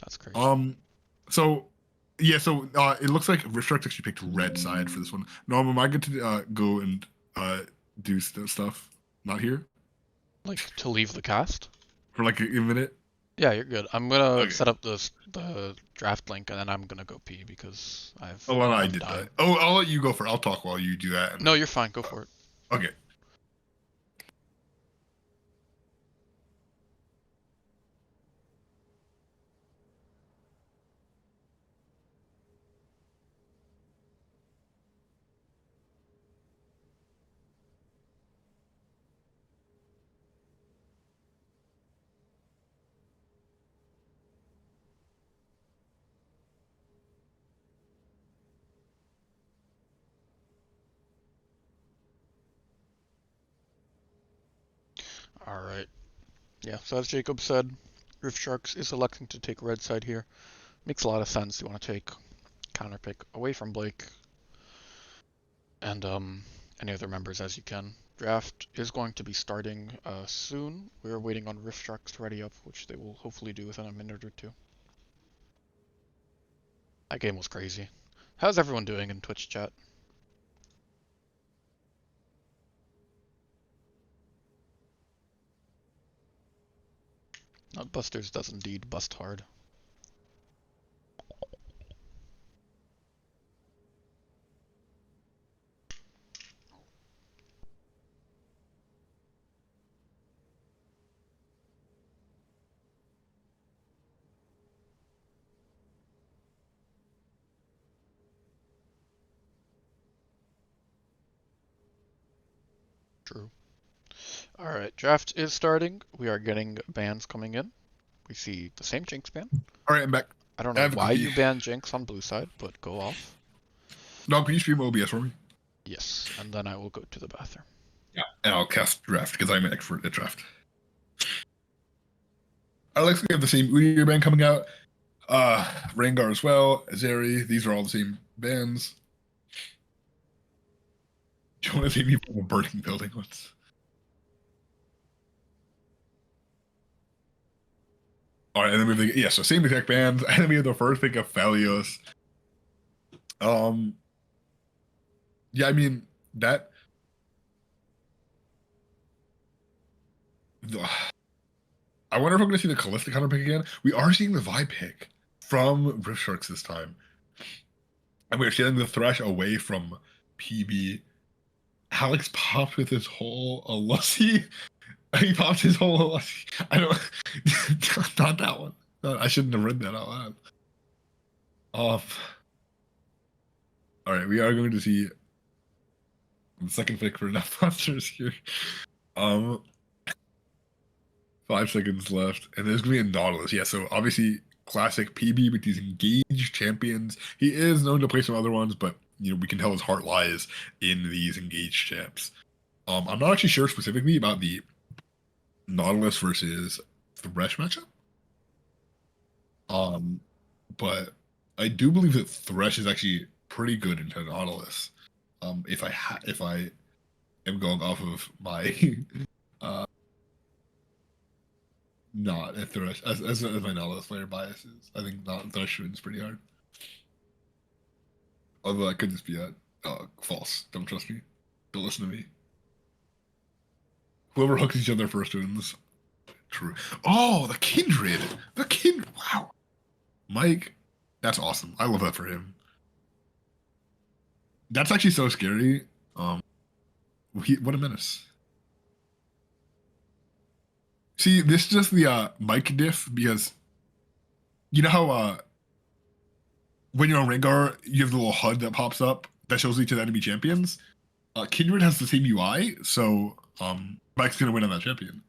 Speaker 1: That's crazy.
Speaker 2: So yeah, so it looks like Rift Sharks actually picked red side for this one. Norm, am I good to go and do stuff? Not here?
Speaker 1: Like, to leave the cast?
Speaker 2: for like a minute?
Speaker 1: Yeah, you're good. I'm gonna
Speaker 2: Okay.
Speaker 1: set up the draft link and then I'm gonna go pee because
Speaker 2: Oh, well, I
Speaker 1: I'm
Speaker 2: did
Speaker 1: dying.
Speaker 2: that. Oh, I'll let you go for. I'll talk while you do that.
Speaker 1: No, you're fine. Go for it.
Speaker 2: Okay.
Speaker 1: All right. Yeah. So as Jacob said, Rift Sharks is electing to take red side here. Makes a lot of sense. You want to take counter pick away from Blake and any other members as you can. Draft is going to be starting soon. We're waiting on Rift Sharks to ready up, which they will hopefully do within a minute or two. That game was crazy. How's everyone doing in Twitch chat? Nutbusters does indeed bust hard. True. Alright, draft is starting. We are getting bans coming in. We see the same Jinx ban.
Speaker 2: All right, I'm back.
Speaker 1: I don't
Speaker 2: I
Speaker 1: know
Speaker 2: have a
Speaker 1: why
Speaker 2: cookie.
Speaker 1: you banned Jinx on blue side, but go off.
Speaker 2: No, can you stream OBS for me?
Speaker 1: Yes, and then I will go to the bathroom.
Speaker 2: Yeah. And I'll cast draft because I'm an expert at draft. Alex, we have the same Udyr band coming out. Rengar as well. Azeri. These are all the same bands. Do you want to see me from a burning building once? All right, and then we have so same exact bands. And then we have the first pick of Phalios. Yeah, I mean that. I wonder if I'm going to see the Kalista counter pick again. We are seeing the Vi pick from Rift Sharks this time, and we're stealing the Thresh away from PB. Alex popped with his whole Alussi. He popped his whole Alussi. I don't. Not that one. No, I shouldn't have read that out loud. Off. All right, we are going to see the second pick for Enough Monsters here. 5 seconds left, and there's gonna be a Nautilus. Yeah, so obviously classic PB with these engaged champions. He is known to play some other ones, but we can tell his heart lies in these engaged champs. I'm not actually sure specifically about the Nautilus versus Thresh matchup. But I do believe that Thresh is actually pretty good into Nautilus. If I am going off of my not a Thresh as my Nautilus player biases. I think not Thresh wins pretty hard. Although that could just be false. Don't trust me. Don't listen to me. Whoever hooks each other first wins. True. Oh, the Kindred. The Kindred. Wow. Mike, that's awesome. I love that for him. That's actually so scary. What a menace. See, this is just the Mike diff because you know how when you're on Rengar, you have the little HUD that pops up that shows each of the enemy champions. Kindred has the same UI, so Mike's gonna win on that champion.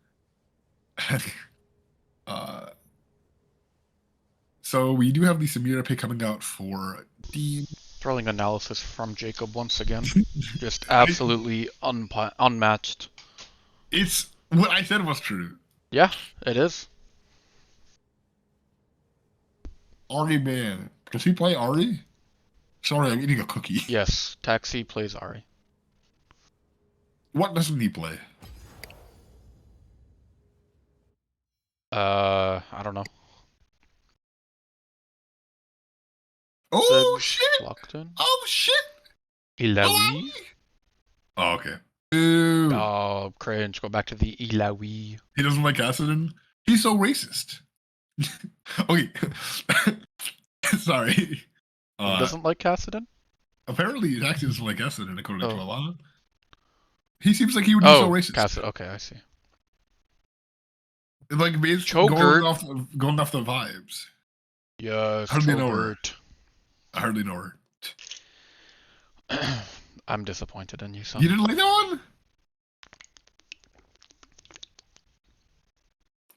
Speaker 2: So we do have the Samira pick coming out for Dean.
Speaker 1: Thrilling analysis from Jacob once again. Just absolutely unmatched.
Speaker 2: It's what I said was true.
Speaker 1: Yeah, it is.
Speaker 2: Ari man. Does he play Ari? Sorry, I'm eating a cookie.
Speaker 1: Yes, Taxi plays Ari.
Speaker 2: What doesn't he play?
Speaker 1: I don't know.
Speaker 2: Oh
Speaker 1: Ziggs
Speaker 2: shit!
Speaker 1: locked in.
Speaker 2: Oh shit!
Speaker 1: Ilaoi?
Speaker 2: Oh, okay. Ew.
Speaker 1: Oh, cringe. Go back to the Ilawi.
Speaker 2: He doesn't like Kassadin. He's so racist. Okay. Sorry.
Speaker 1: Who doesn't like Kassadin?
Speaker 2: Apparently, he actually doesn't like Kassadin, according to
Speaker 1: Oh.
Speaker 2: Alana. He seems like he would be so
Speaker 1: Oh,
Speaker 2: racist.
Speaker 1: Kassadin. Okay, I see.
Speaker 2: Like, basically
Speaker 1: Chogurt.
Speaker 2: going off the vibes.
Speaker 1: Yes,
Speaker 2: Hardly know her.
Speaker 1: Chogurt.
Speaker 2: I hardly know her.
Speaker 1: I'm disappointed in you, son.
Speaker 2: You didn't like that one?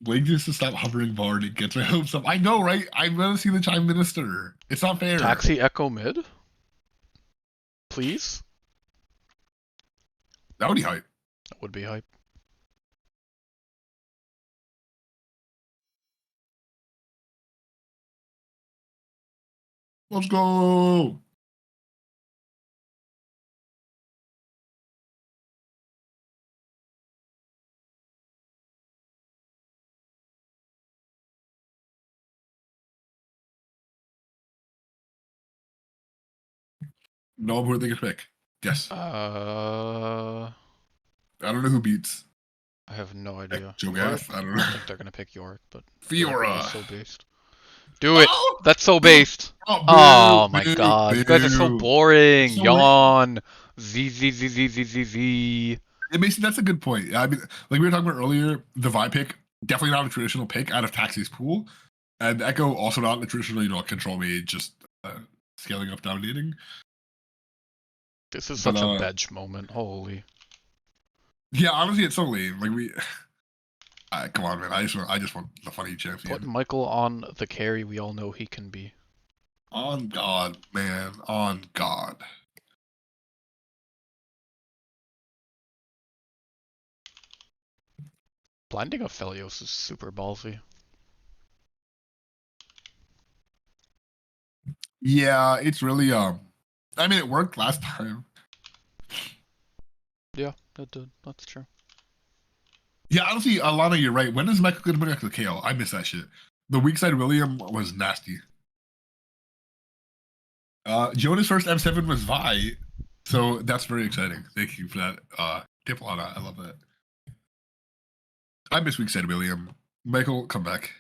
Speaker 2: Blake needs to stop hovering Bard and get my hopes up. I know, right? I want to see the Chime Minister. It's not fair.
Speaker 1: Taxi Echo mid? Please?
Speaker 2: That would be hype.
Speaker 1: That would be hype.
Speaker 2: Let's go. No, who are they gonna pick? Yes.
Speaker 1: I
Speaker 2: I don't know who beats.
Speaker 1: have no idea.
Speaker 2: Joe
Speaker 1: Yorick?
Speaker 2: Gaff? I don't
Speaker 1: I
Speaker 2: know.
Speaker 1: think they're gonna pick Yorick, but
Speaker 2: Fiora.
Speaker 1: Yorick is so based. Do it!
Speaker 2: Oh!
Speaker 1: That's so based!
Speaker 2: Oh,
Speaker 1: Oh my
Speaker 2: boo,
Speaker 1: god, you guys are so
Speaker 2: boo.
Speaker 1: boring!
Speaker 2: So
Speaker 1: Yawn! Z.
Speaker 2: It makes that's a good point. Yeah, I mean, like we were talking about earlier, the Vi pick definitely not a traditional pick out of Taxi's pool, and Echo also not a traditional, control mage, just scaling up, dominating.
Speaker 1: This is
Speaker 2: But,
Speaker 1: such a bench moment, holy.
Speaker 2: Yeah, honestly, it's so lame. Like we, come on, man. I just want the funny
Speaker 1: Put
Speaker 2: champion.
Speaker 1: Michael on the carry we all know he can be.
Speaker 2: On God, man. On God.
Speaker 1: Blinding Aphelios is super ballsy.
Speaker 2: Yeah, it's really I mean, it worked last time.
Speaker 1: Yeah, that did. That's true.
Speaker 2: Yeah, honestly, Alana, you're right. When is Michael gonna bring back the KO? I miss that shit. The weak side William was nasty. Jonah's first M7 was Vi, so that's very exciting. Thank you for that. Tip, Alana. I love that. I miss weak side William. Michael, come back.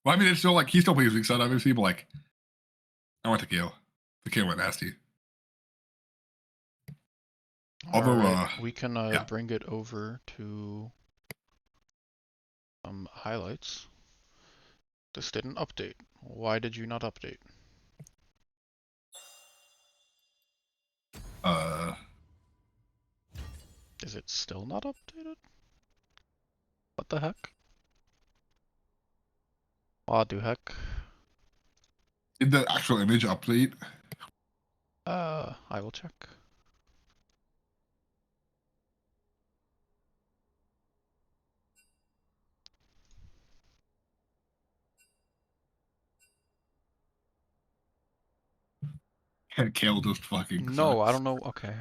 Speaker 2: Well, I mean, it's still like he still plays weak side, obviously, but like, I want the KO. The KO went nasty. Although,
Speaker 1: Alright, we can
Speaker 2: yeah.
Speaker 1: bring it over to some highlights. This didn't update. Why did you not update? Is it still not updated? What the heck? What the heck?
Speaker 2: Did the actual image update?
Speaker 1: I will check.
Speaker 2: And Kale just fucking
Speaker 1: No, I
Speaker 2: sucks.
Speaker 1: don't know. Okay,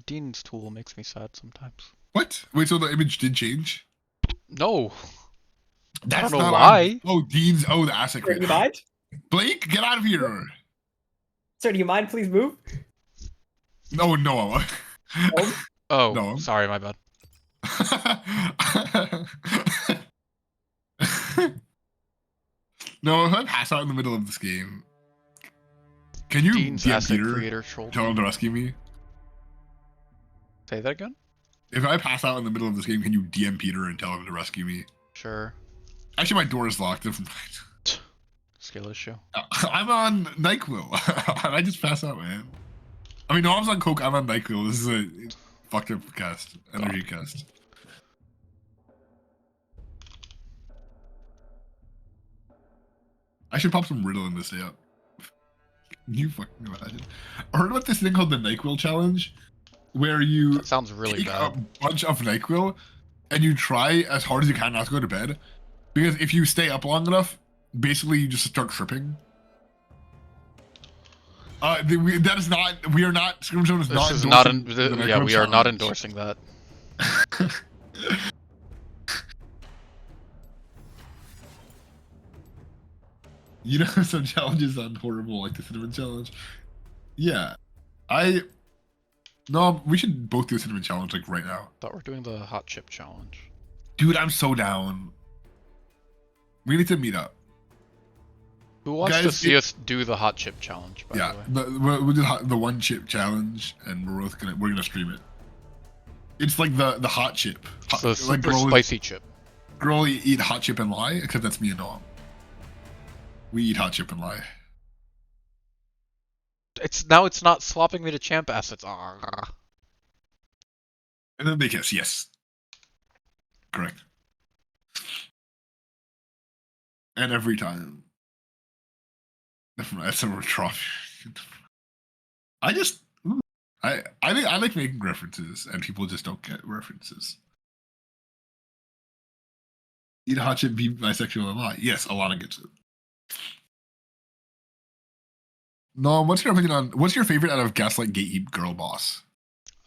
Speaker 1: Dean's tool makes me sad sometimes.
Speaker 2: What? Wait, so the image did change?
Speaker 1: No,
Speaker 2: That's
Speaker 1: I don't know
Speaker 2: not
Speaker 1: why.
Speaker 2: On... Oh, Dean's. Oh, the asset
Speaker 4: Sir, do you
Speaker 2: crate.
Speaker 4: mind?
Speaker 2: Blake, get out of here.
Speaker 4: Sir, do you mind? Please move.
Speaker 2: No, no.
Speaker 1: Oh,
Speaker 2: No.
Speaker 1: sorry, my bad.
Speaker 2: No, if I pass out in the middle of this game, can you
Speaker 1: Dean's
Speaker 2: DM
Speaker 1: asset
Speaker 2: Peter
Speaker 1: creator troll.
Speaker 2: tell him to rescue me?
Speaker 1: Say that again?
Speaker 2: If I pass out in the middle of this game, can you DM Peter and tell him to rescue me?
Speaker 1: Sure.
Speaker 2: Actually, my door is locked.
Speaker 1: Skill issue.
Speaker 2: I'm on NyQuil. I just pass out, man. I mean, no, I was on Coke. I'm on NyQuil. This is a fucked up cast. Energy cast. I should pop some Riddle in this day up. You fucking imagine. I heard about this thing called the NyQuil challenge, where you
Speaker 1: That sounds really
Speaker 2: take
Speaker 1: bad.
Speaker 2: a bunch of NyQuil and you try as hard as you can not to go to bed, because if you stay up long enough, basically you just start tripping. That is not. We are not. Scrim Zone is not.
Speaker 1: This is not.
Speaker 2: endorsing the
Speaker 1: Yeah,
Speaker 2: NyQuil
Speaker 1: we are not
Speaker 2: challenge.
Speaker 1: endorsing that.
Speaker 2: You know, some challenges sound horrible, like the cinnamon challenge. Yeah, I No, we should both do a cinnamon challenge like right now.
Speaker 1: Thought we're doing the hot chip challenge.
Speaker 2: Dude, I'm so down. We need to meet up.
Speaker 1: Who wants to
Speaker 2: Guys,
Speaker 1: see us do the hot chip challenge? By
Speaker 2: Yeah,
Speaker 1: the way,
Speaker 2: we'll do the one chip challenge, and we're gonna stream it. It's like the hot chip.
Speaker 1: it's a
Speaker 2: Like
Speaker 1: super spicy chip.
Speaker 2: girl eat hot chip and lie, except that's me and Noam. We eat hot chip and lie.
Speaker 1: It's not swapping me to champ assets. Ah.
Speaker 2: And then they kiss, yes. Correct. And every time. That's a trophy. I just I think I like making references and people just don't get references. Eat a hot chip, be bisexual and lie. Yes, Alana gets it. No, what's your favorite out of Gaslight Gatekeep Girl Boss?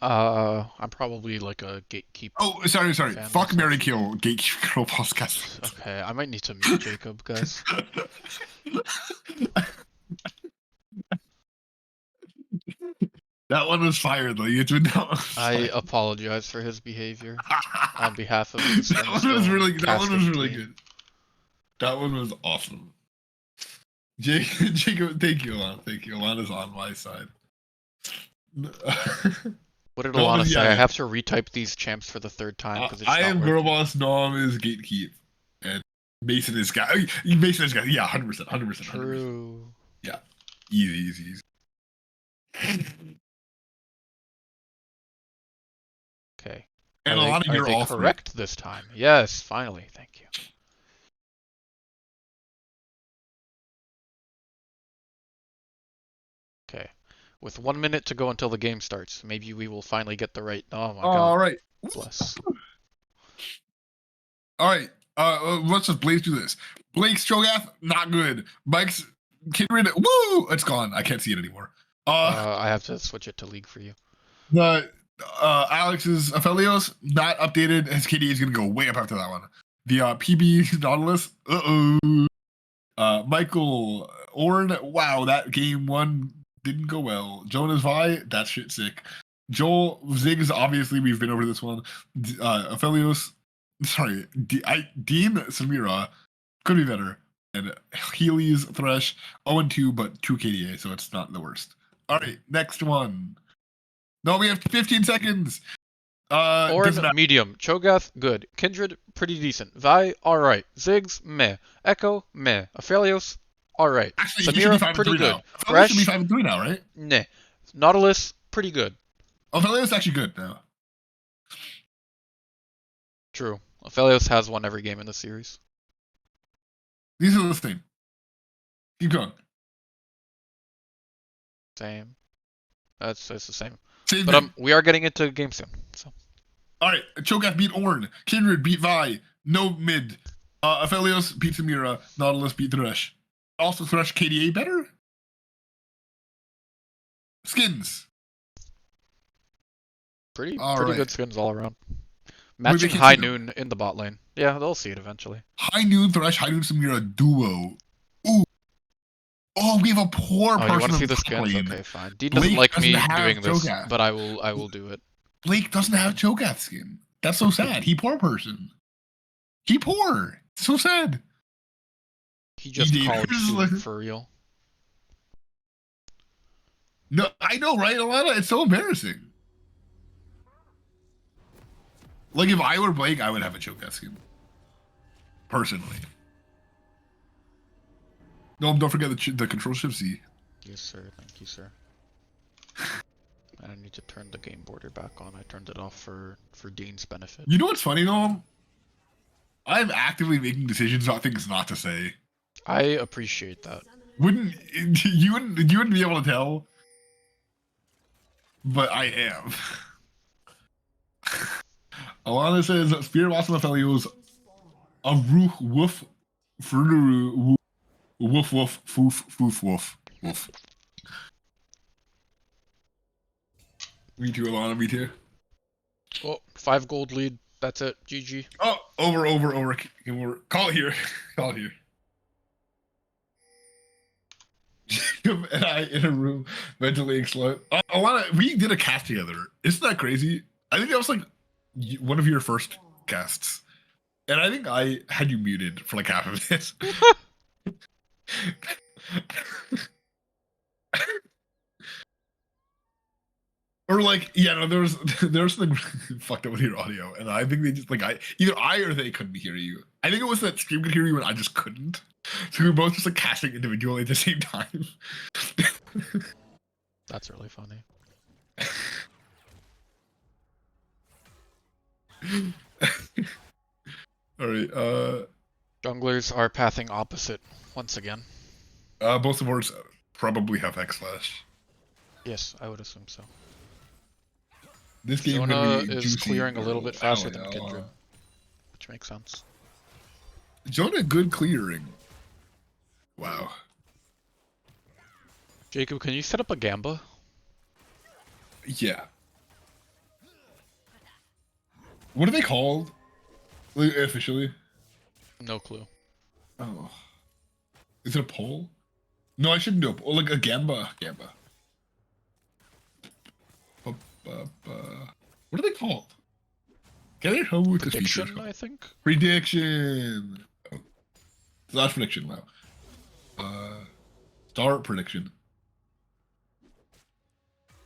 Speaker 1: I'm probably like a gatekeep.
Speaker 2: Oh, sorry.
Speaker 1: Fan
Speaker 2: Fuck,
Speaker 1: myself.
Speaker 2: Marry, Kill Gatekeep Girl Boss Gaslight.
Speaker 1: Okay, I might need to mute Jacob, guys.
Speaker 2: That one was fired though. You had to
Speaker 1: I apologize for his behavior on behalf of the
Speaker 2: that one was really
Speaker 1: casting team.
Speaker 2: good. That one was awesome. Jacob, thank you, Alana. Thank you. Alana's on my side.
Speaker 1: What did
Speaker 2: No,
Speaker 1: Alana
Speaker 2: but
Speaker 1: say?
Speaker 2: yeah.
Speaker 1: I have to retype these champs for the third time because it's
Speaker 2: I
Speaker 1: not
Speaker 2: am
Speaker 1: working.
Speaker 2: Girl Boss, Nom is Gatekeep, and Mason is guy. Mason is guy. Yeah, 100%, 100%.
Speaker 1: True.
Speaker 2: Easy.
Speaker 1: Okay.
Speaker 2: And
Speaker 1: Are
Speaker 2: Alana,
Speaker 1: they
Speaker 2: you're all three.
Speaker 1: correct this time? Yes, finally. Thank you. Okay. With 1 minute to go until the game starts, maybe we will finally get the right. Oh my
Speaker 2: All
Speaker 1: god.
Speaker 2: right.
Speaker 1: Bless.
Speaker 2: All right. Let's just blaze through this. Blake's Cho'Gath, not good. Mike's Kindred, woo! It's gone. I can't see it anymore.
Speaker 1: I have to switch it to League for you.
Speaker 2: The Alex's Aphelios, not updated. His KD is gonna go way up after that one. The PB Nautilus, Michael Orn, wow, that game one didn't go well. Jonas Vi, that shit sick. Joel Ziggs, obviously we've been over this one. Aphelios, sorry, Dean Samira could be better. And Healy's Thresh, 0-2, but 2 KDA, so it's not the worst. All right, next one. No, we have 15 seconds.
Speaker 1: Orn, medium. Cho'Gath, good. Kindred, pretty decent. Vi, alright. Ziggs, meh. Echo, meh. Aphelios, alright.
Speaker 2: Actually, he should be 5
Speaker 1: Samira,
Speaker 2: and
Speaker 1: pretty
Speaker 2: 3
Speaker 1: good.
Speaker 2: now. Aphelios should be
Speaker 1: Thresh,
Speaker 2: 5 and 3 now, right?
Speaker 1: nah. Nautilus, pretty good.
Speaker 2: Aphelios is actually good now.
Speaker 1: True. Aphelios has won every game in the series.
Speaker 2: These are the same. Keep going.
Speaker 1: Same. It's the same.
Speaker 2: Same
Speaker 1: But
Speaker 2: thing.
Speaker 1: we are getting into game soon. So
Speaker 2: All right, Cho'Gath beat Orn. Kindred beat Vi. No mid. Aphelios beat Samira. Nautilus beat Thresh. Also, Thresh KDA better? Skins.
Speaker 1: pretty
Speaker 2: Alright.
Speaker 1: good skins all around. Matching
Speaker 2: can't
Speaker 1: High
Speaker 2: see them.
Speaker 1: Noon in the bot lane. Yeah, they'll see it eventually.
Speaker 2: High Noon Thresh, High Noon Samira duo. Ooh. Oh, we have a poor
Speaker 1: Oh,
Speaker 2: person
Speaker 1: you want to see
Speaker 2: in
Speaker 1: the
Speaker 2: top
Speaker 1: skins?
Speaker 2: lane.
Speaker 1: Okay, fine. Dean doesn't
Speaker 2: Blake
Speaker 1: like
Speaker 2: doesn't
Speaker 1: me
Speaker 2: have
Speaker 1: doing this,
Speaker 2: Cho'Gath.
Speaker 1: but I will do it.
Speaker 2: Blake doesn't have Cho'Gath skin. That's so sad. He poor person. He poor. So sad.
Speaker 1: He just
Speaker 2: did.
Speaker 1: college
Speaker 2: It's
Speaker 1: student
Speaker 2: like-
Speaker 1: for real.
Speaker 2: No, I know, right, Alana? It's so embarrassing. Like, if I were Blake, I would have a Cho'Gath skin. Personally. No, don't forget the control shift Z.
Speaker 1: Yes, sir. Thank you, sir. And I need to turn the game border back on. I turned it off for Dean's benefit.
Speaker 2: You know what's funny, Noam? I'm actively making decisions about things not to say.
Speaker 1: I appreciate that.
Speaker 2: Wouldn't you wouldn't be able to tell? But I am. Alana says Spirit Blossom Aphelios a roof woof fruduru woof woof foof foof woof woof. Me too, Alana, me too.
Speaker 1: Oh, 5 gold lead. That's it. GG.
Speaker 2: Oh, over. Call it here. Call it here. him and I in a room mentally explode. We did a cast together. Isn't that crazy? I think that was like one of your first casts, and I think I had you muted for like half of this. Or like, yeah, no, there was something fucked up with your audio, and I think they just like either I or they couldn't hear you. I think it was that Scream could hear you and I just couldn't. So we were both just like casting individually at the same time.
Speaker 1: That's really funny.
Speaker 2: All right,
Speaker 1: Junglers are pathing opposite once again.
Speaker 2: both supports probably have X Slash.
Speaker 1: Yes, I would assume so.
Speaker 2: This game
Speaker 1: Jonah
Speaker 2: could be
Speaker 1: is
Speaker 2: juicy.
Speaker 1: clearing a little bit faster than
Speaker 2: Hell
Speaker 1: Kindred, which makes sense.
Speaker 2: Jonah, good clearing. Wow.
Speaker 1: Jacob, can you set up a Gamba?
Speaker 2: Yeah. What are they called? Like, officially?
Speaker 1: No clue.
Speaker 2: Oh. Is it a pole? No, I shouldn't do a pole. Like a Gamba. Gamba. What are they called? Can I help with this feature?
Speaker 1: Prediction, I think?
Speaker 2: Prediction. Oh. Slash prediction now. Start prediction.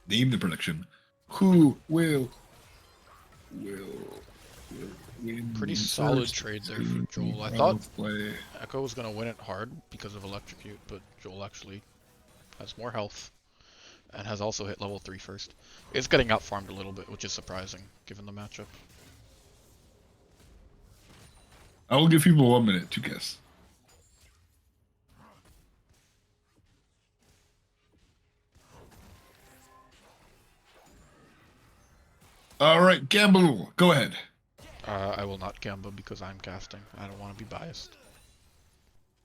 Speaker 2: Name the prediction. Who will win?
Speaker 1: Pretty solid trade there for Joel. I thought Echo was going to win it hard because of Electrocute, but Joel actually has more health and has also hit level 3 first. It's getting outfarmed a little bit, which is surprising given the matchup.
Speaker 2: I will give people 1 minute to guess. All right, Gamble, go ahead.
Speaker 1: I will not Gamba because I'm casting. I don't want to be biased.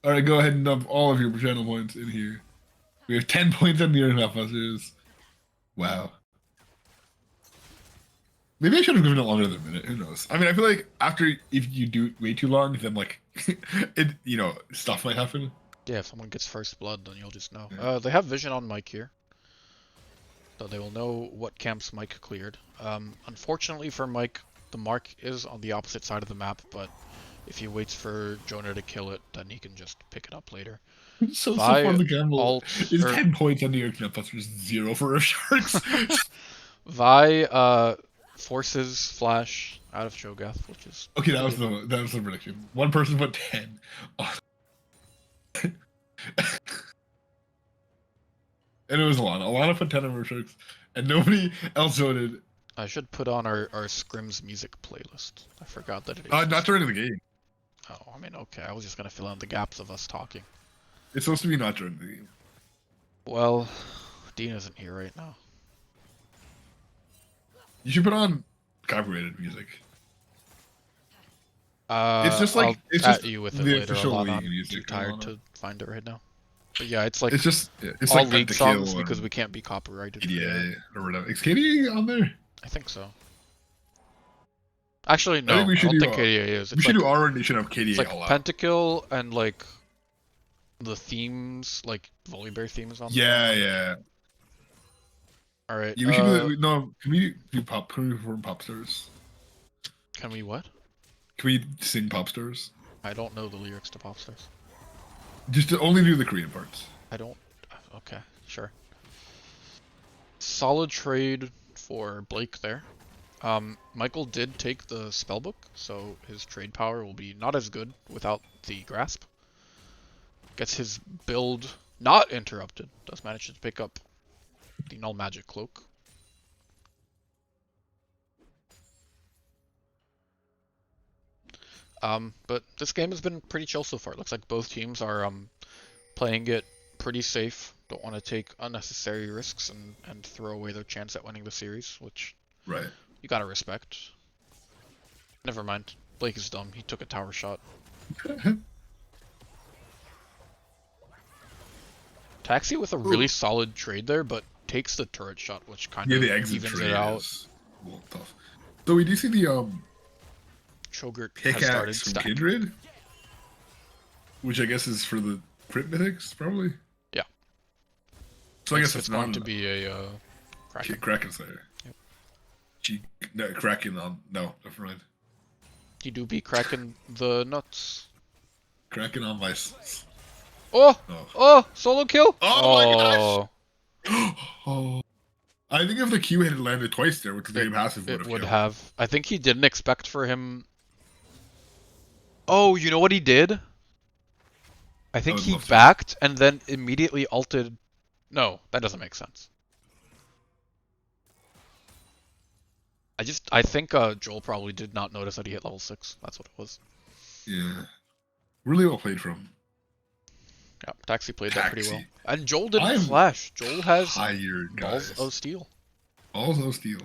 Speaker 2: All right, go ahead and dump all of your channel points in here. We have 10 points on the Earth Busters. Wow. Maybe I should have given it longer than a minute. Who knows? I mean, I feel like after, if you do way too long, then like, stuff might happen.
Speaker 1: Yeah, if someone gets first blood, then you'll just know.
Speaker 2: Yeah.
Speaker 1: They have vision on Mike here, so they will know what camps Mike cleared. Unfortunately for Mike, the mark is on the opposite side of the map, but if he waits for Jonah to kill it, then he can just pick it up later.
Speaker 2: So
Speaker 1: Vi
Speaker 2: far the gamble
Speaker 1: alt,
Speaker 2: is
Speaker 1: or
Speaker 2: 10 points on the Earth Busters, 0 for Earth Sharks.
Speaker 1: Vi forces Flash out of Cho'Gath, which is
Speaker 2: Okay, that was the prediction. One person put 10. Oh. And it was Alana. Alana put 10 on Earth Sharks, and nobody else voted.
Speaker 1: I should put on our Scrims music playlist. I forgot that it is.
Speaker 2: Not during the game.
Speaker 1: Oh, I mean, okay. I was just gonna fill in the gaps of us talking.
Speaker 2: It's supposed to be not during the game.
Speaker 1: Well, Dean isn't here right now.
Speaker 2: You should put on copyrighted music.
Speaker 1: It's
Speaker 2: just like-
Speaker 1: I'll
Speaker 2: it's
Speaker 1: at
Speaker 2: just
Speaker 1: you with it
Speaker 2: the
Speaker 1: later.
Speaker 2: official
Speaker 1: Alana.
Speaker 2: league
Speaker 1: I'm
Speaker 2: music,
Speaker 1: too tired
Speaker 2: Alana.
Speaker 1: to find it right now. But yeah, it's like
Speaker 2: It's
Speaker 1: all
Speaker 2: like
Speaker 1: league
Speaker 2: Pentakill
Speaker 1: songs
Speaker 2: or
Speaker 1: because we can't be copyrighted.
Speaker 2: KDA or whatever. Is KDA on there?
Speaker 1: I think so. Actually, no.
Speaker 2: think we
Speaker 1: I
Speaker 2: should
Speaker 1: don't
Speaker 2: do
Speaker 1: think KDA is.
Speaker 2: We
Speaker 1: It's
Speaker 2: should
Speaker 1: like,
Speaker 2: do our rendition of
Speaker 1: it's
Speaker 2: KDA
Speaker 1: like
Speaker 2: all out.
Speaker 1: Pentakill and like the themes, like Volibear themes on.
Speaker 2: Yeah,
Speaker 1: there.
Speaker 2: yeah.
Speaker 1: All right.
Speaker 2: Yeah, we should do that. No, can we do pop? Can we perform pop stars?
Speaker 1: Can we what?
Speaker 2: Can we sing pop stars?
Speaker 1: I don't know the lyrics to Popstars.
Speaker 2: Just to only do the Korean parts.
Speaker 1: I don't. Okay, sure. Solid trade for Blake there. Michael did take the spellbook, so his trade power will be not as good without the grasp. Gets his build not interrupted. Does manage to pick up the null magic cloak. But this game has been pretty chill so far. It looks like both teams are playing it pretty safe. Don't want to take unnecessary risks and throw away their chance at winning the series, which
Speaker 2: Right.
Speaker 1: you gotta respect. Never mind. Blake is dumb. He took a tower shot. Taxi with a really solid trade there, but takes the turret shot, which kind
Speaker 2: Yeah,
Speaker 1: of
Speaker 2: the exit
Speaker 1: evens
Speaker 2: trade
Speaker 1: it out.
Speaker 2: is a little tough. So we do see the
Speaker 1: Cho'Gath has started
Speaker 2: pickaxe from
Speaker 1: stacking.
Speaker 2: Kindred, which I guess is for the crit mythics, probably.
Speaker 1: Yeah.
Speaker 2: So I guess
Speaker 1: It's
Speaker 2: it's
Speaker 1: going
Speaker 2: not
Speaker 1: to be a Kraken.
Speaker 2: Kraken Slayer.
Speaker 1: Yep.
Speaker 2: No, Kraken on. No, never mind.
Speaker 1: You do be cracking the nuts.
Speaker 2: Kraken on Vice.
Speaker 1: Oh!
Speaker 2: Oh.
Speaker 1: Oh! Solo kill!
Speaker 2: Oh my gosh!
Speaker 1: Oh,
Speaker 2: Oh. I think if the Q had landed twice there, which the game passive would
Speaker 1: it
Speaker 2: have
Speaker 1: would
Speaker 2: killed.
Speaker 1: have. I think he didn't expect for him. Oh, you know what he did? I think
Speaker 2: would
Speaker 1: he
Speaker 2: love to.
Speaker 1: backed and then immediately ulted. No, that doesn't make sense. I think Joel probably did not notice that he hit level 6. That's what it was.
Speaker 2: Yeah. Really well played from
Speaker 1: Yeah, Taxi played that pretty well.
Speaker 2: Taxi.
Speaker 1: And Joel didn't
Speaker 2: I'm
Speaker 1: flash. Joel has
Speaker 2: tired,
Speaker 1: balls
Speaker 2: guys.
Speaker 1: of steel.
Speaker 2: Balls of steel.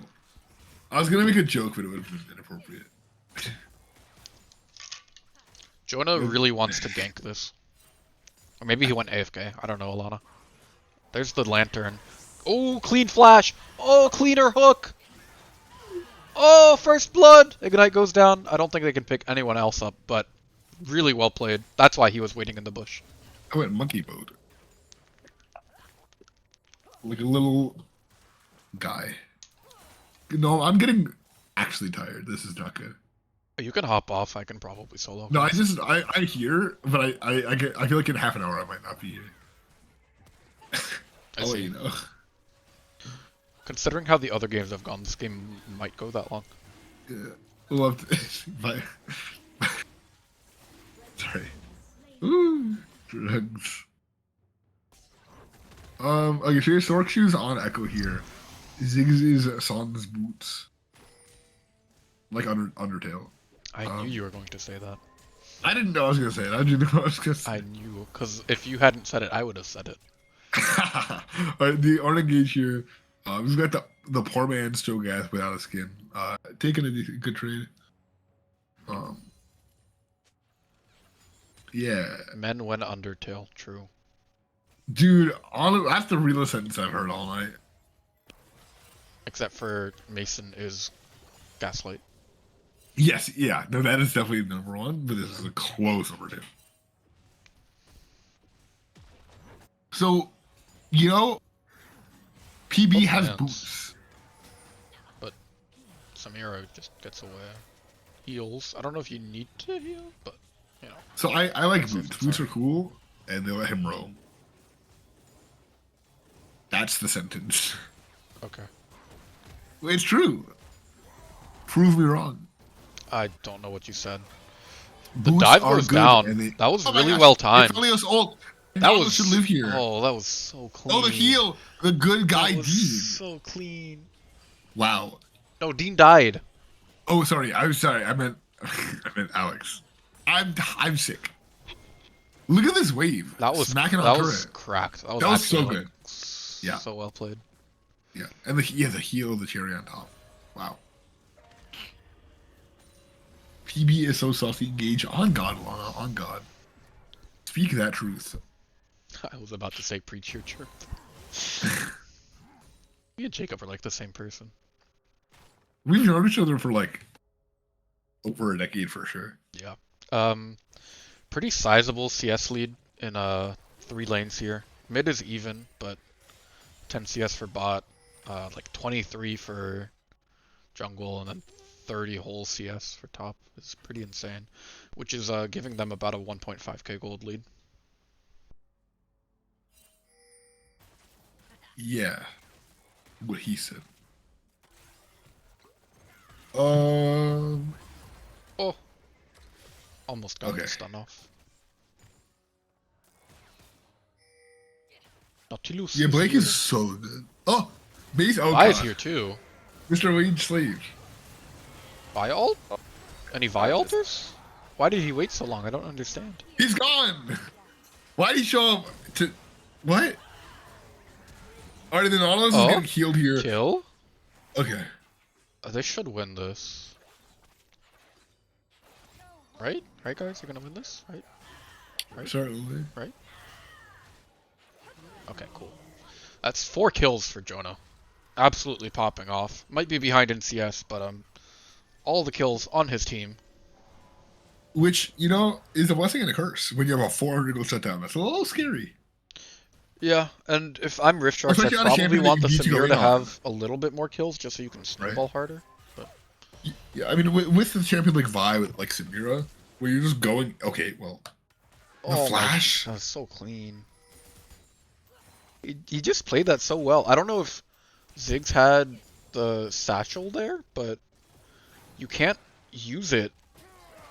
Speaker 2: I was gonna make a joke, but it would have been inappropriate.
Speaker 1: Jonah really wants to gank this. Or maybe he went AFK. I don't know, Alana. There's the lantern. Oh, clean flash! Oh, cleaner hook! Oh, first blood! Ignite goes down. I don't think they can pick anyone else up, but really well played. That's why he was waiting in the bush.
Speaker 2: I went monkey mode. Like a little guy. No, I'm getting actually tired. This is not good.
Speaker 1: You can hop off. I can probably solo.
Speaker 2: No, I hear, but I feel like in half an hour I might not be here.
Speaker 1: I
Speaker 2: I'll let
Speaker 1: see.
Speaker 2: you know.
Speaker 1: Considering how the other games have gone, this game might go that long.
Speaker 2: Yeah. Love to. Bye. Sorry. Ooh, drugs. Okay, so your Stork Shoes on Echo here. Ziggy's Sans boots. Like Undertale.
Speaker 1: I knew you were going to say that.
Speaker 2: I didn't know I was gonna say it. I didn't know I was gonna say
Speaker 1: I knew, because if you hadn't said it, I would have said it.
Speaker 2: Alright, the Art Engage here. We've got the poor man's Cho'Gath without a skin. Taking a good trade. Yeah.
Speaker 1: Men went Undertale, true.
Speaker 2: Dude, that's the realest sentence I've heard all night.
Speaker 1: Except for Mason is Gaslight.
Speaker 2: Yes, yeah. No, that is definitely number one, but this is a close number two. So, you know, PB
Speaker 1: Both
Speaker 2: has
Speaker 1: hands.
Speaker 2: boots.
Speaker 1: But Samira just gets away. Heals. I don't know if you need to heal, but, you know.
Speaker 2: So I like
Speaker 1: Safe
Speaker 2: boots.
Speaker 1: and
Speaker 2: Boots
Speaker 1: sound.
Speaker 2: are cool, and they let him roam. That's the sentence.
Speaker 1: Okay.
Speaker 2: It's true. Prove me wrong.
Speaker 1: I don't know what you said. The
Speaker 2: Boots
Speaker 1: dive
Speaker 2: are
Speaker 1: goes
Speaker 2: good,
Speaker 1: down.
Speaker 2: and they-
Speaker 1: That was
Speaker 2: Oh my
Speaker 1: really
Speaker 2: gosh,
Speaker 1: well timed.
Speaker 2: It's Elios ult.
Speaker 1: That
Speaker 2: Elios
Speaker 1: was
Speaker 2: should live here.
Speaker 1: Oh, that was so clean.
Speaker 2: Oh, the heal. The good guy
Speaker 1: That was
Speaker 2: Dean.
Speaker 1: so clean.
Speaker 2: Wow.
Speaker 1: No, Dean died.
Speaker 2: Oh, sorry. I'm sorry. I meant Alex. I'm sick. Look at this wave.
Speaker 1: That was
Speaker 2: smacking on
Speaker 1: that
Speaker 2: turret.
Speaker 1: was cracked. That was,
Speaker 2: That was so
Speaker 1: actually,
Speaker 2: good. Yeah.
Speaker 1: So well played.
Speaker 2: Yeah, and the heal, the cherry on top. Wow. PB is so saucy. Engage on God, Lana. On God. Speak that truth.
Speaker 1: I was about to say preach your truth. Me and Jacob are like the same person.
Speaker 2: We've known each other for like over a decade for sure.
Speaker 1: Yeah. Pretty sizable CS lead in 3 lanes here. Mid is even, but 10 CS for bot, like 23 for jungle, and then 30 whole CS for top. It's pretty insane, which is giving them about a 1.5k gold lead.
Speaker 2: Yeah. What he said.
Speaker 1: Oh, almost got
Speaker 2: Okay.
Speaker 1: the stun off. Nautilus.
Speaker 2: Yeah, Blake
Speaker 1: here.
Speaker 2: is so good. Oh, base. Oh,
Speaker 1: Vi is
Speaker 2: God.
Speaker 1: here too.
Speaker 2: Mr. Wade Slave.
Speaker 1: Vi ult? Any Vi ulters? Why did he wait so long? I don't understand.
Speaker 2: He's gone. Why did he show up to? What? Alright, then Nautilus is
Speaker 1: Oh,
Speaker 2: getting healed here.
Speaker 1: Kill?
Speaker 2: Okay.
Speaker 1: They should win this. Right? Right, guys? You're gonna win this? Right? Right?
Speaker 2: Certainly.
Speaker 1: Right? Okay, cool. That's 4 kills for Jonah. Absolutely popping off. Might be behind in CS, but all the kills on his team.
Speaker 2: Which, you know, is a blessing and a curse when you have a 400 goal shutdown. That's a little scary.
Speaker 1: Yeah, and if I'm Rift Sharks, I
Speaker 2: Especially on a
Speaker 1: probably
Speaker 2: champion that
Speaker 1: want
Speaker 2: you
Speaker 1: the
Speaker 2: need to go
Speaker 1: Samira
Speaker 2: in
Speaker 1: to
Speaker 2: on.
Speaker 1: have a little bit more kills, just so you can snowball harder.
Speaker 2: Yeah, I mean, with the champion like Vi, with like Samira, where you're just going, okay, well, the
Speaker 1: Oh my,
Speaker 2: flash.
Speaker 1: that was so clean. He just played that so well. I don't know if Ziggs had the satchel there, but you can't use it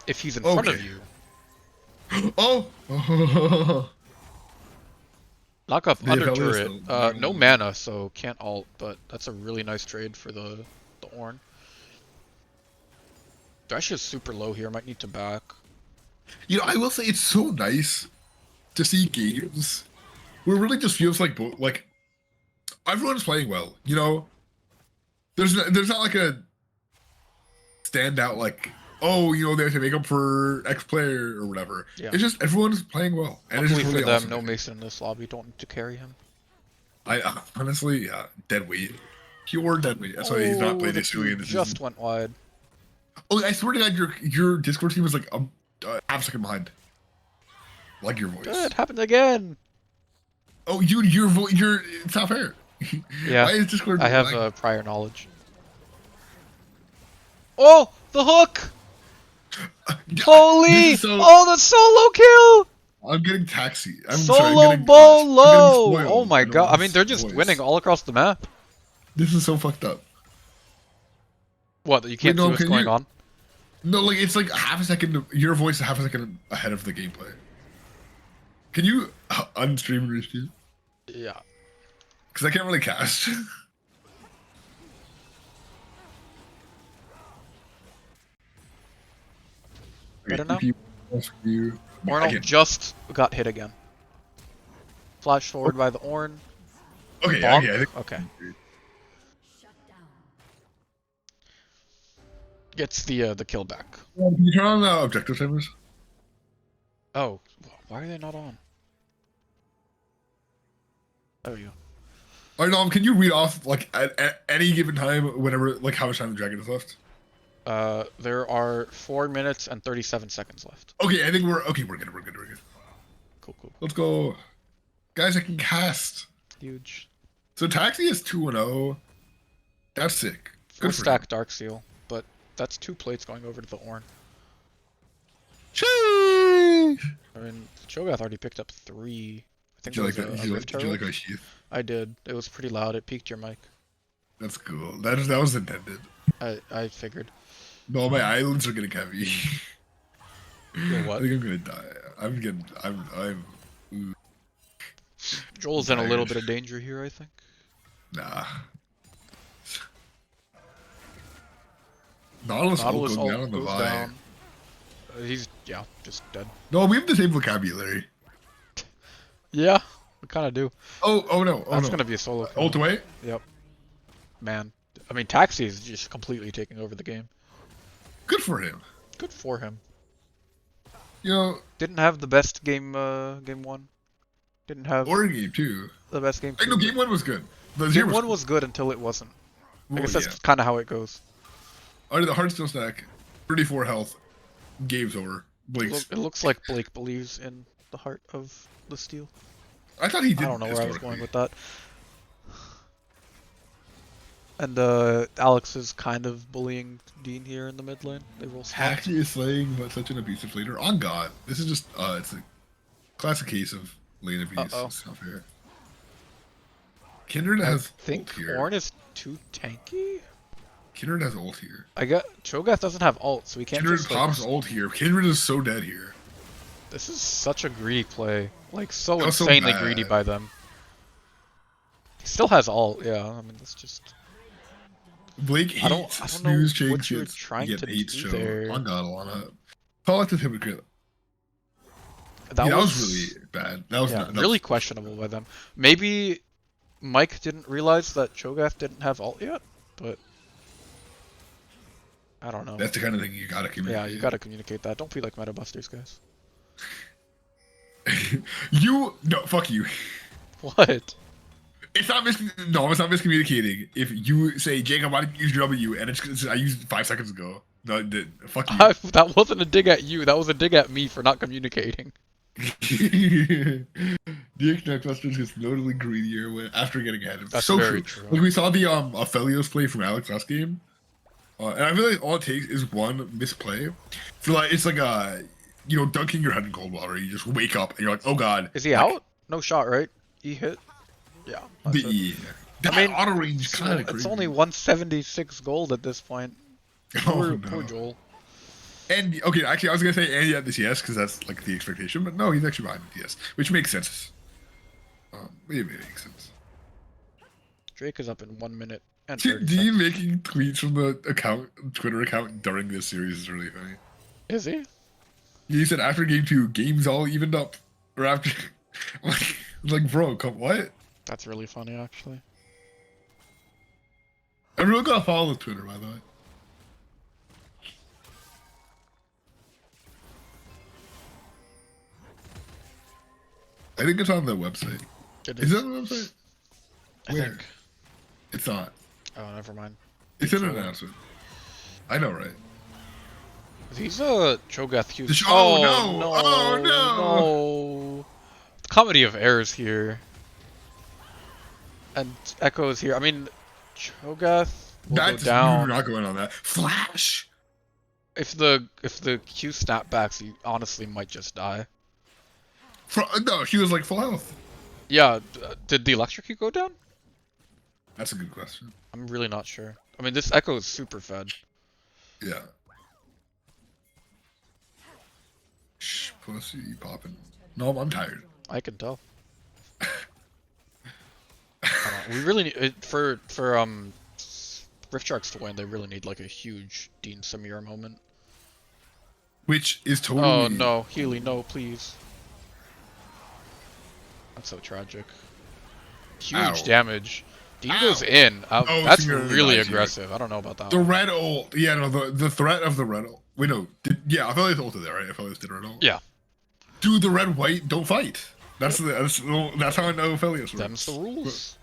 Speaker 1: if he's in front of
Speaker 2: Okay.
Speaker 1: you.
Speaker 2: Oh!
Speaker 1: Knock up
Speaker 2: The
Speaker 1: under
Speaker 2: Aphelios,
Speaker 1: turret.
Speaker 2: though.
Speaker 1: No mana, so can't ult, but that's a really nice trade for the Ornn. Thresh is super low here, might need to back.
Speaker 2: You know, I will say it's so nice to see games where it really just feels like like everyone's playing well. You know, there's not like a standout like, oh, you know, they have to make up for X player or whatever.
Speaker 1: Yeah.
Speaker 2: It's just everyone's playing well, and
Speaker 1: Luckily
Speaker 2: it's just really
Speaker 1: for them,
Speaker 2: awesome.
Speaker 1: no Mason in this lobby, don't need to carry him.
Speaker 2: I honestly, dead weight, pure dead weight. That's why he's not played
Speaker 1: the
Speaker 2: this early
Speaker 1: Q
Speaker 2: in the
Speaker 1: just
Speaker 2: season.
Speaker 1: went wide.
Speaker 2: Oh, I swear to God, your Discord team was like half a second behind. Like your voice.
Speaker 1: It happened again!
Speaker 2: Oh, your voice, it's not fair.
Speaker 1: Yeah,
Speaker 2: Why is Discord
Speaker 1: I have
Speaker 2: lagging?
Speaker 1: prior knowledge. Oh, the hook! Holy!
Speaker 2: This is so-
Speaker 1: Oh, the solo kill!
Speaker 2: I'm getting taxi. I'm
Speaker 1: Solo
Speaker 2: sorry, I'm getting,
Speaker 1: bolo!
Speaker 2: spoiled.
Speaker 1: Oh my
Speaker 2: know,
Speaker 1: god, I mean,
Speaker 2: this
Speaker 1: they're just
Speaker 2: voice.
Speaker 1: winning all across the map.
Speaker 2: This is so fucked up.
Speaker 1: What, that you can't
Speaker 2: Wait, no,
Speaker 1: see what's
Speaker 2: can
Speaker 1: going
Speaker 2: you-
Speaker 1: on?
Speaker 2: No, like it's like half a second. Your voice is half a second ahead of the gameplay. Can you unstream rescue?
Speaker 1: Yeah.
Speaker 2: Because I can't really cast.
Speaker 1: Better now?
Speaker 2: Rescue. I
Speaker 1: Ornn
Speaker 2: can't-
Speaker 1: just got hit again. Flash forward by the Ornn.
Speaker 2: Okay,
Speaker 1: Bonk?
Speaker 2: okay, I think.
Speaker 1: Okay. Gets the kill back.
Speaker 2: Can you turn on the objective timers?
Speaker 1: Oh, why are they not on? There you go.
Speaker 2: Or no, can you read off like at any given time, whenever like how much time the dragon is left?
Speaker 1: There are 4 minutes and 37 seconds left.
Speaker 2: Okay, I think we're good. We're good.
Speaker 1: Cool.
Speaker 2: Let's go, guys. I can cast.
Speaker 1: Huge.
Speaker 2: So Taxi is 2-0. That's sick.
Speaker 1: Full
Speaker 2: Good for
Speaker 1: stack Dark Seal, but that's 2 plates going over to the Ornn.
Speaker 2: him.
Speaker 1: I mean, Cho'Gath already picked up 3. I think
Speaker 2: Did you like
Speaker 1: there
Speaker 2: that?
Speaker 1: was
Speaker 2: Did
Speaker 1: a Rift
Speaker 2: you
Speaker 1: Herald.
Speaker 2: like my sheath?
Speaker 1: I did. It was pretty loud. It peaked your mic.
Speaker 2: That's cool. That was intended.
Speaker 1: I figured.
Speaker 2: No, my eyelids are getting heavy.
Speaker 1: Yo,
Speaker 2: I
Speaker 1: what?
Speaker 2: think I'm gonna die. I'm. Ooh,
Speaker 1: Joel's in a little
Speaker 2: tired.
Speaker 1: bit of danger here, I think.
Speaker 2: nah. Nautilus ult
Speaker 1: Nautilus
Speaker 2: going down
Speaker 1: ult
Speaker 2: on the
Speaker 1: goes
Speaker 2: Vi.
Speaker 1: down. He's, yeah, just dead.
Speaker 2: No, we have the same vocabulary.
Speaker 1: Yeah, we kind of do.
Speaker 2: Oh no. Oh
Speaker 1: That's
Speaker 2: no.
Speaker 1: gonna be a solo kill.
Speaker 2: Ult away.
Speaker 1: Yep. Man, I mean, Taxi is just completely taking over the game.
Speaker 2: Good for him.
Speaker 1: Good for him.
Speaker 2: You know,
Speaker 1: Didn't have the best game, game 1. Didn't have
Speaker 2: or game 2.
Speaker 1: the best game
Speaker 2: I
Speaker 1: 2.
Speaker 2: know game 1 was good. The
Speaker 1: Game
Speaker 2: zero
Speaker 1: 1 was good until it wasn't. I
Speaker 2: well,
Speaker 1: guess that's
Speaker 2: yeah.
Speaker 1: kind of how it goes.
Speaker 2: Under the Hearthstone stack, 34 health. Game's over. Blinks.
Speaker 1: It looks like Blake believes in the heart of the steel.
Speaker 2: I thought he did.
Speaker 1: I don't know where I was
Speaker 2: historically.
Speaker 1: going with that. And Alex is kind of bullying Dean here in the mid lane. They roll smart.
Speaker 2: Taxi is slaying, but such an abusive leader. On God, this is just it's a classic case of lane abuse.
Speaker 1: Uh-oh.
Speaker 2: It's not fair. Kindred
Speaker 1: I
Speaker 2: has
Speaker 1: think
Speaker 2: ult here.
Speaker 1: Ornn is too tanky.
Speaker 2: Kindred has ult here.
Speaker 1: Cho'Gath doesn't have ult, so we can't
Speaker 2: Kindred
Speaker 1: just
Speaker 2: pops ult here. Kindred is so dead here.
Speaker 1: This is such a greedy play. Like, so
Speaker 2: That was so
Speaker 1: insanely
Speaker 2: bad.
Speaker 1: greedy by them. He still has ult, yeah. I mean, that's just...
Speaker 2: Blake hates
Speaker 1: I don't know
Speaker 2: snooze change
Speaker 1: what you were
Speaker 2: shits.
Speaker 1: trying
Speaker 2: Yet
Speaker 1: to
Speaker 2: hates
Speaker 1: do
Speaker 2: show.
Speaker 1: there.
Speaker 2: On God, Alana. Collective hypocrite.
Speaker 1: That,
Speaker 2: Yeah, that was really bad. That was
Speaker 1: yeah,
Speaker 2: not, that
Speaker 1: really
Speaker 2: was-
Speaker 1: questionable by them. Maybe Mike didn't realize that Cho'Gath didn't have ult yet, but... I don't know.
Speaker 2: That's the kind of thing you gotta communicate.
Speaker 1: Yeah, you gotta communicate that. Don't be like Meta Busters, guys.
Speaker 2: No, fuck you.
Speaker 1: What?
Speaker 2: It's not miscommunicating. If you say, Jacob, why didn't you use your W? And I used it 5 seconds ago. No, fuck you.
Speaker 1: That wasn't a dig at you. That was a dig at me for not communicating.
Speaker 2: DX Neckbusters gets notably greedier after getting ahead.
Speaker 1: That's
Speaker 2: So
Speaker 1: very
Speaker 2: true.
Speaker 1: true.
Speaker 2: Like we saw the Aphelios play from Alex last game, and I feel like all it takes is one misplay for like it's like dunking your head in cold water. You just wake up and you're like, oh god.
Speaker 1: Is he
Speaker 2: like,
Speaker 1: out? No shot, right? He hit. Yeah. That's it.
Speaker 2: Yeah. That
Speaker 1: I mean,
Speaker 2: auto range kind of crazy.
Speaker 1: It's only 176 gold at this point.
Speaker 2: Oh,
Speaker 1: Poor
Speaker 2: no.
Speaker 1: Joel.
Speaker 2: And okay, actually, I was gonna say Andy had the CS because that's like the expectation, but no, he's actually behind the CS, which makes sense. It makes sense.
Speaker 1: Drake is up in 1 minute and
Speaker 2: See,
Speaker 1: 30
Speaker 2: Dean
Speaker 1: seconds.
Speaker 2: making tweets from the Twitter account during this series is really funny.
Speaker 1: Is he?
Speaker 2: He said after game 2, games all evened up, or after, like bro, come what?
Speaker 1: That's really funny, actually.
Speaker 2: Everyone gotta follow Twitter, by the way. I think it's on the website.
Speaker 1: It
Speaker 2: Is it on the website?
Speaker 1: I
Speaker 2: Where?
Speaker 1: think.
Speaker 2: It's not.
Speaker 1: Oh, never mind.
Speaker 2: It's in an announcement. I know, right?
Speaker 1: He's a Cho'Gath Hughes.
Speaker 2: Oh,
Speaker 1: no!
Speaker 2: no! Oh, no!
Speaker 1: No! Comedy of errors here. And Echo is here. I mean, Cho'Gath will go
Speaker 2: You're
Speaker 1: down.
Speaker 2: not going on that. Flash!
Speaker 1: If the Q snapbacks, he honestly might just die.
Speaker 2: No, she was like full health.
Speaker 1: Yeah, did the electrocute go down?
Speaker 2: That's a good question.
Speaker 1: I'm really not sure. I mean, this Echo is super fed.
Speaker 2: Yeah. Shh, pussy popping. No, I'm tired.
Speaker 1: I can tell. We really need for Rift Sharks to win. They really need like a huge Dean Samir moment.
Speaker 2: Which is totally.
Speaker 1: Oh no, Healy, no, please. That's so tragic. Huge
Speaker 2: Ow.
Speaker 1: damage. Dean
Speaker 2: Ow.
Speaker 1: goes in.
Speaker 2: Oh,
Speaker 1: That's
Speaker 2: Samir
Speaker 1: really
Speaker 2: dies here.
Speaker 1: aggressive. I don't know about that.
Speaker 2: The
Speaker 1: one.
Speaker 2: red ult. Yeah, no, the threat of the red ult. Wait, no. I felt like ulted there, right? I felt like did red ult.
Speaker 1: Yeah.
Speaker 2: Dude, the red white don't fight. That's how I know Aphelios works.
Speaker 1: Them's the rules.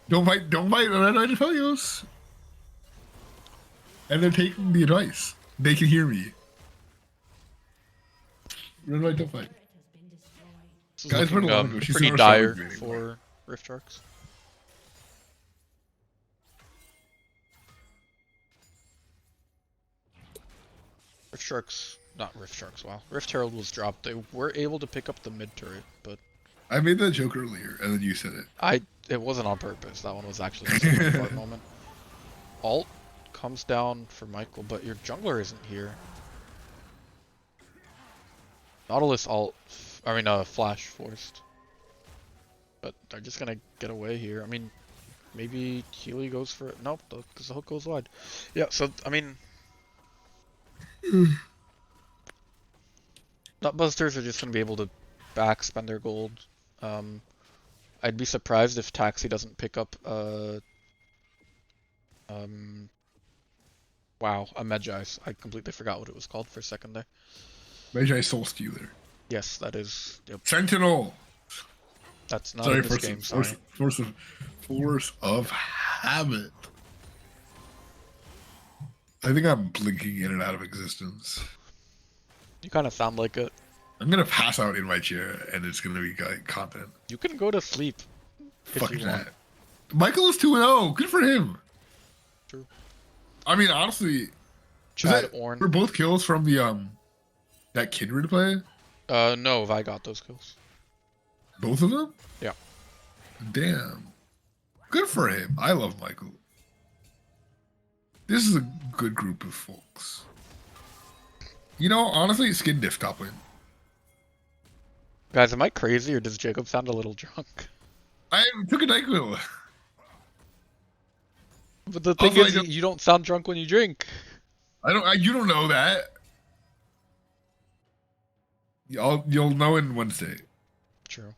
Speaker 2: Don't fight red white Aphelios. And they're taking the advice. They can hear me. Red white don't fight.
Speaker 1: This is
Speaker 2: Guys,
Speaker 1: looking,
Speaker 2: where do I go? She's
Speaker 1: pretty
Speaker 2: not
Speaker 1: dire
Speaker 2: responding to me anymore.
Speaker 1: for Rift Sharks. Rift Sharks, not Rift Sharks, wow. Rift Herald was dropped. They were able to pick up the mid turret, but
Speaker 2: I made that joke earlier, and then you said it.
Speaker 1: it wasn't on purpose. That one was actually just a fart moment. Alt comes down for Michael, but your jungler isn't here. Nautilus Flash forced. But they're just gonna get away here. I mean, maybe Healy goes for it. Nope, because the hook goes wide. Yeah, so, I mean... Nutbusters are just gonna be able to back spend their gold. I'd be surprised if Taxi doesn't pick up wow, a Medjai. I completely forgot what it was called for a second there.
Speaker 2: Magi Soul Stealer.
Speaker 1: Yes, that is. Yep,
Speaker 2: Sentinel.
Speaker 1: that's not
Speaker 2: Sorry,
Speaker 1: in this game. Sorry.
Speaker 2: Force of habit. I think I'm blinking in and out of existence.
Speaker 1: You kind of sound like it.
Speaker 2: I'm gonna pass out in my chair, and it's gonna be like content.
Speaker 1: You can go to sleep if
Speaker 2: Fuck
Speaker 1: you want.
Speaker 2: that. Michael is 2-0. Good for him.
Speaker 1: True.
Speaker 2: I mean, honestly,
Speaker 1: Chad
Speaker 2: were
Speaker 1: Orn.
Speaker 2: both kills from the that Kindred play?
Speaker 1: No, Vi got those kills.
Speaker 2: Both of them?
Speaker 1: Yeah.
Speaker 2: Damn. Good for him. I love Michael. This is a good group of folks. You know, honestly, skin diff top lane.
Speaker 1: Guys, am I crazy or does Jacob sound a little drunk?
Speaker 2: I took a NyQuil.
Speaker 1: But the thing
Speaker 2: Also,
Speaker 1: is, you don't sound drunk when you drink.
Speaker 2: You don't know that. You'll know in Wednesday.
Speaker 1: True.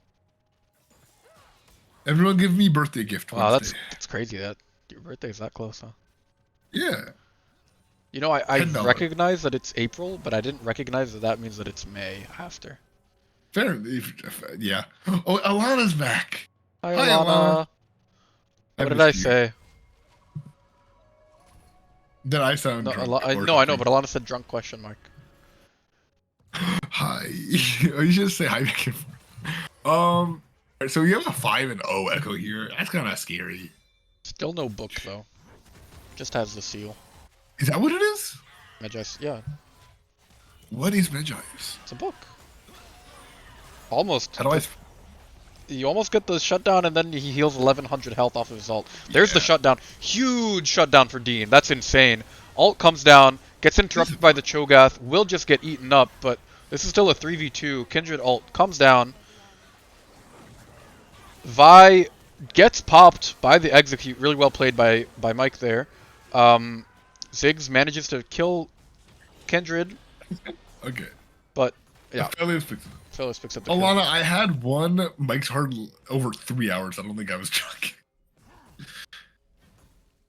Speaker 2: Everyone give me birthday gift
Speaker 1: Wow,
Speaker 2: Wednesday.
Speaker 1: that's crazy that your birthday's that close, huh?
Speaker 2: Yeah.
Speaker 1: You know, I
Speaker 2: $10.
Speaker 1: recognize that it's April, but I didn't recognize that means that it's May after.
Speaker 2: Fair. Yeah. Oh, Alana's back.
Speaker 1: Hi,
Speaker 2: Hi,
Speaker 1: Alana.
Speaker 2: Alana.
Speaker 1: What did I say?
Speaker 2: Did I sound
Speaker 1: No,
Speaker 2: drunk?
Speaker 1: I know, but Alana said drunk question mark.
Speaker 2: You should say hi back and forth. Alright, so we have a 5-0 Echo here. That's kind of scary.
Speaker 1: Still no book though. Just has the seal.
Speaker 2: Is that what it is?
Speaker 1: Magi's, yeah,
Speaker 2: What is Magi's?
Speaker 1: it's a book. Almost.
Speaker 2: How do I?
Speaker 1: You almost get the shutdown, and then he heals 1100 health off of his ult. There's the
Speaker 2: Yeah.
Speaker 1: shutdown. Huge shutdown for Dean. That's insane. Ult comes down, gets interrupted by the Cho'Gath, will just get eaten up, but this is still a 3v2. Kindred ult comes down. Vi gets popped by the execute. Really well played by Mike there. Ziggs manages to kill Kindred,
Speaker 2: Okay.
Speaker 1: but yeah,
Speaker 2: Philios picks it up.
Speaker 1: Phyllis picks up the kill.
Speaker 2: Alana, I had one Mike's Hard over 3 hours. I don't think I was joking.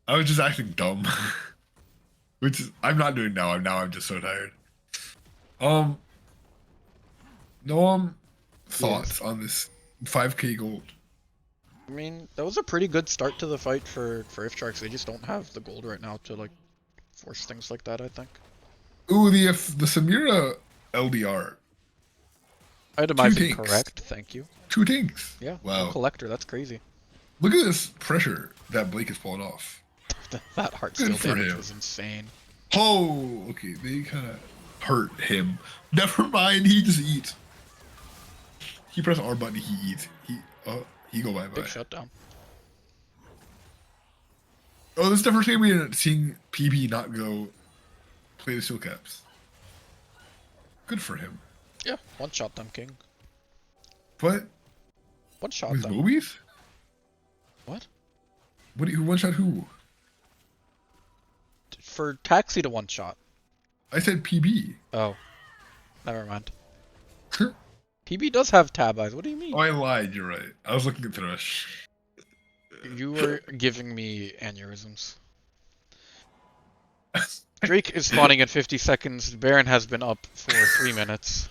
Speaker 2: I was just acting dumb. Which is, I'm not doing now. I'm just so tired. No thoughts on this 5k gold.
Speaker 1: I mean, that was a pretty good start to the fight for If Sharks. They just don't have the gold right now to like force things like that, I think.
Speaker 2: Ooh, the Samira LDR.
Speaker 1: Itemizing
Speaker 2: things.
Speaker 1: correct, thank you.
Speaker 2: 2 things.
Speaker 1: Yeah,
Speaker 2: Wow.
Speaker 1: collector, that's crazy.
Speaker 2: Look at this pressure that Blake is pulling off.
Speaker 1: That heart
Speaker 2: Good
Speaker 1: steal
Speaker 2: for
Speaker 1: damage
Speaker 2: him.
Speaker 1: was insane.
Speaker 2: Oh, okay. They kind of hurt him. Never mind. He just eats. He press R button. He eats. He go bye bye.
Speaker 1: Big shutdown.
Speaker 2: Oh, this is the first time we're seeing PB not go play the steel caps. Good for him.
Speaker 1: Yeah, one shot them, King.
Speaker 2: But
Speaker 1: One shot
Speaker 2: with
Speaker 1: them.
Speaker 2: movies,
Speaker 1: What?
Speaker 2: what? Who one shot who?
Speaker 1: For Taxi to one shot.
Speaker 2: I said PB.
Speaker 1: Oh. Never mind. PB does have tab eyes, what do you mean?
Speaker 2: Oh, I lied. You're right. I was looking at Thresh.
Speaker 1: You were giving me aneurysms. Drake is spawning in 50 seconds. Baron has been up for 3 minutes.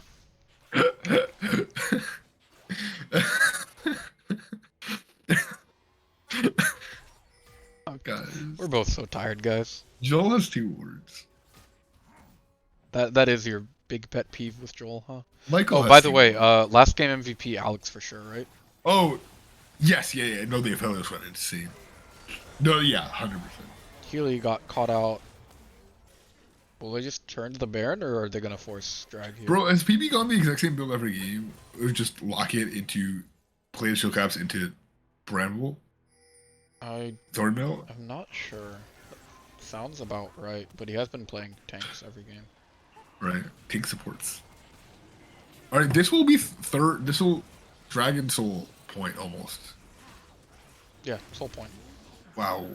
Speaker 2: Guys,
Speaker 1: We're both so tired, guys.
Speaker 2: Joel has 2 words.
Speaker 1: That is your big pet peeve with Joel, huh?
Speaker 2: Michael.
Speaker 1: Oh,
Speaker 2: has
Speaker 1: by the
Speaker 2: 2
Speaker 1: way,
Speaker 2: words.
Speaker 1: last game MVP Alex for sure, right?
Speaker 2: Oh, yes, yeah. No, the Aphelios went insane. No, yeah, 100%.
Speaker 1: Healy got caught out. Will they just turn to the Baron, or are they gonna force drag here?
Speaker 2: Bro, has PB gone the exact same build every game? Or just lock it into play the shield caps into Bramble?
Speaker 1: I'm
Speaker 2: Thornmill?
Speaker 1: not sure. Sounds about right, but he has been playing tanks every game.
Speaker 2: Right. Tank supports. Alright, this will be third. This will Dragon Soul point almost.
Speaker 1: Yeah, soul point.
Speaker 2: Wow.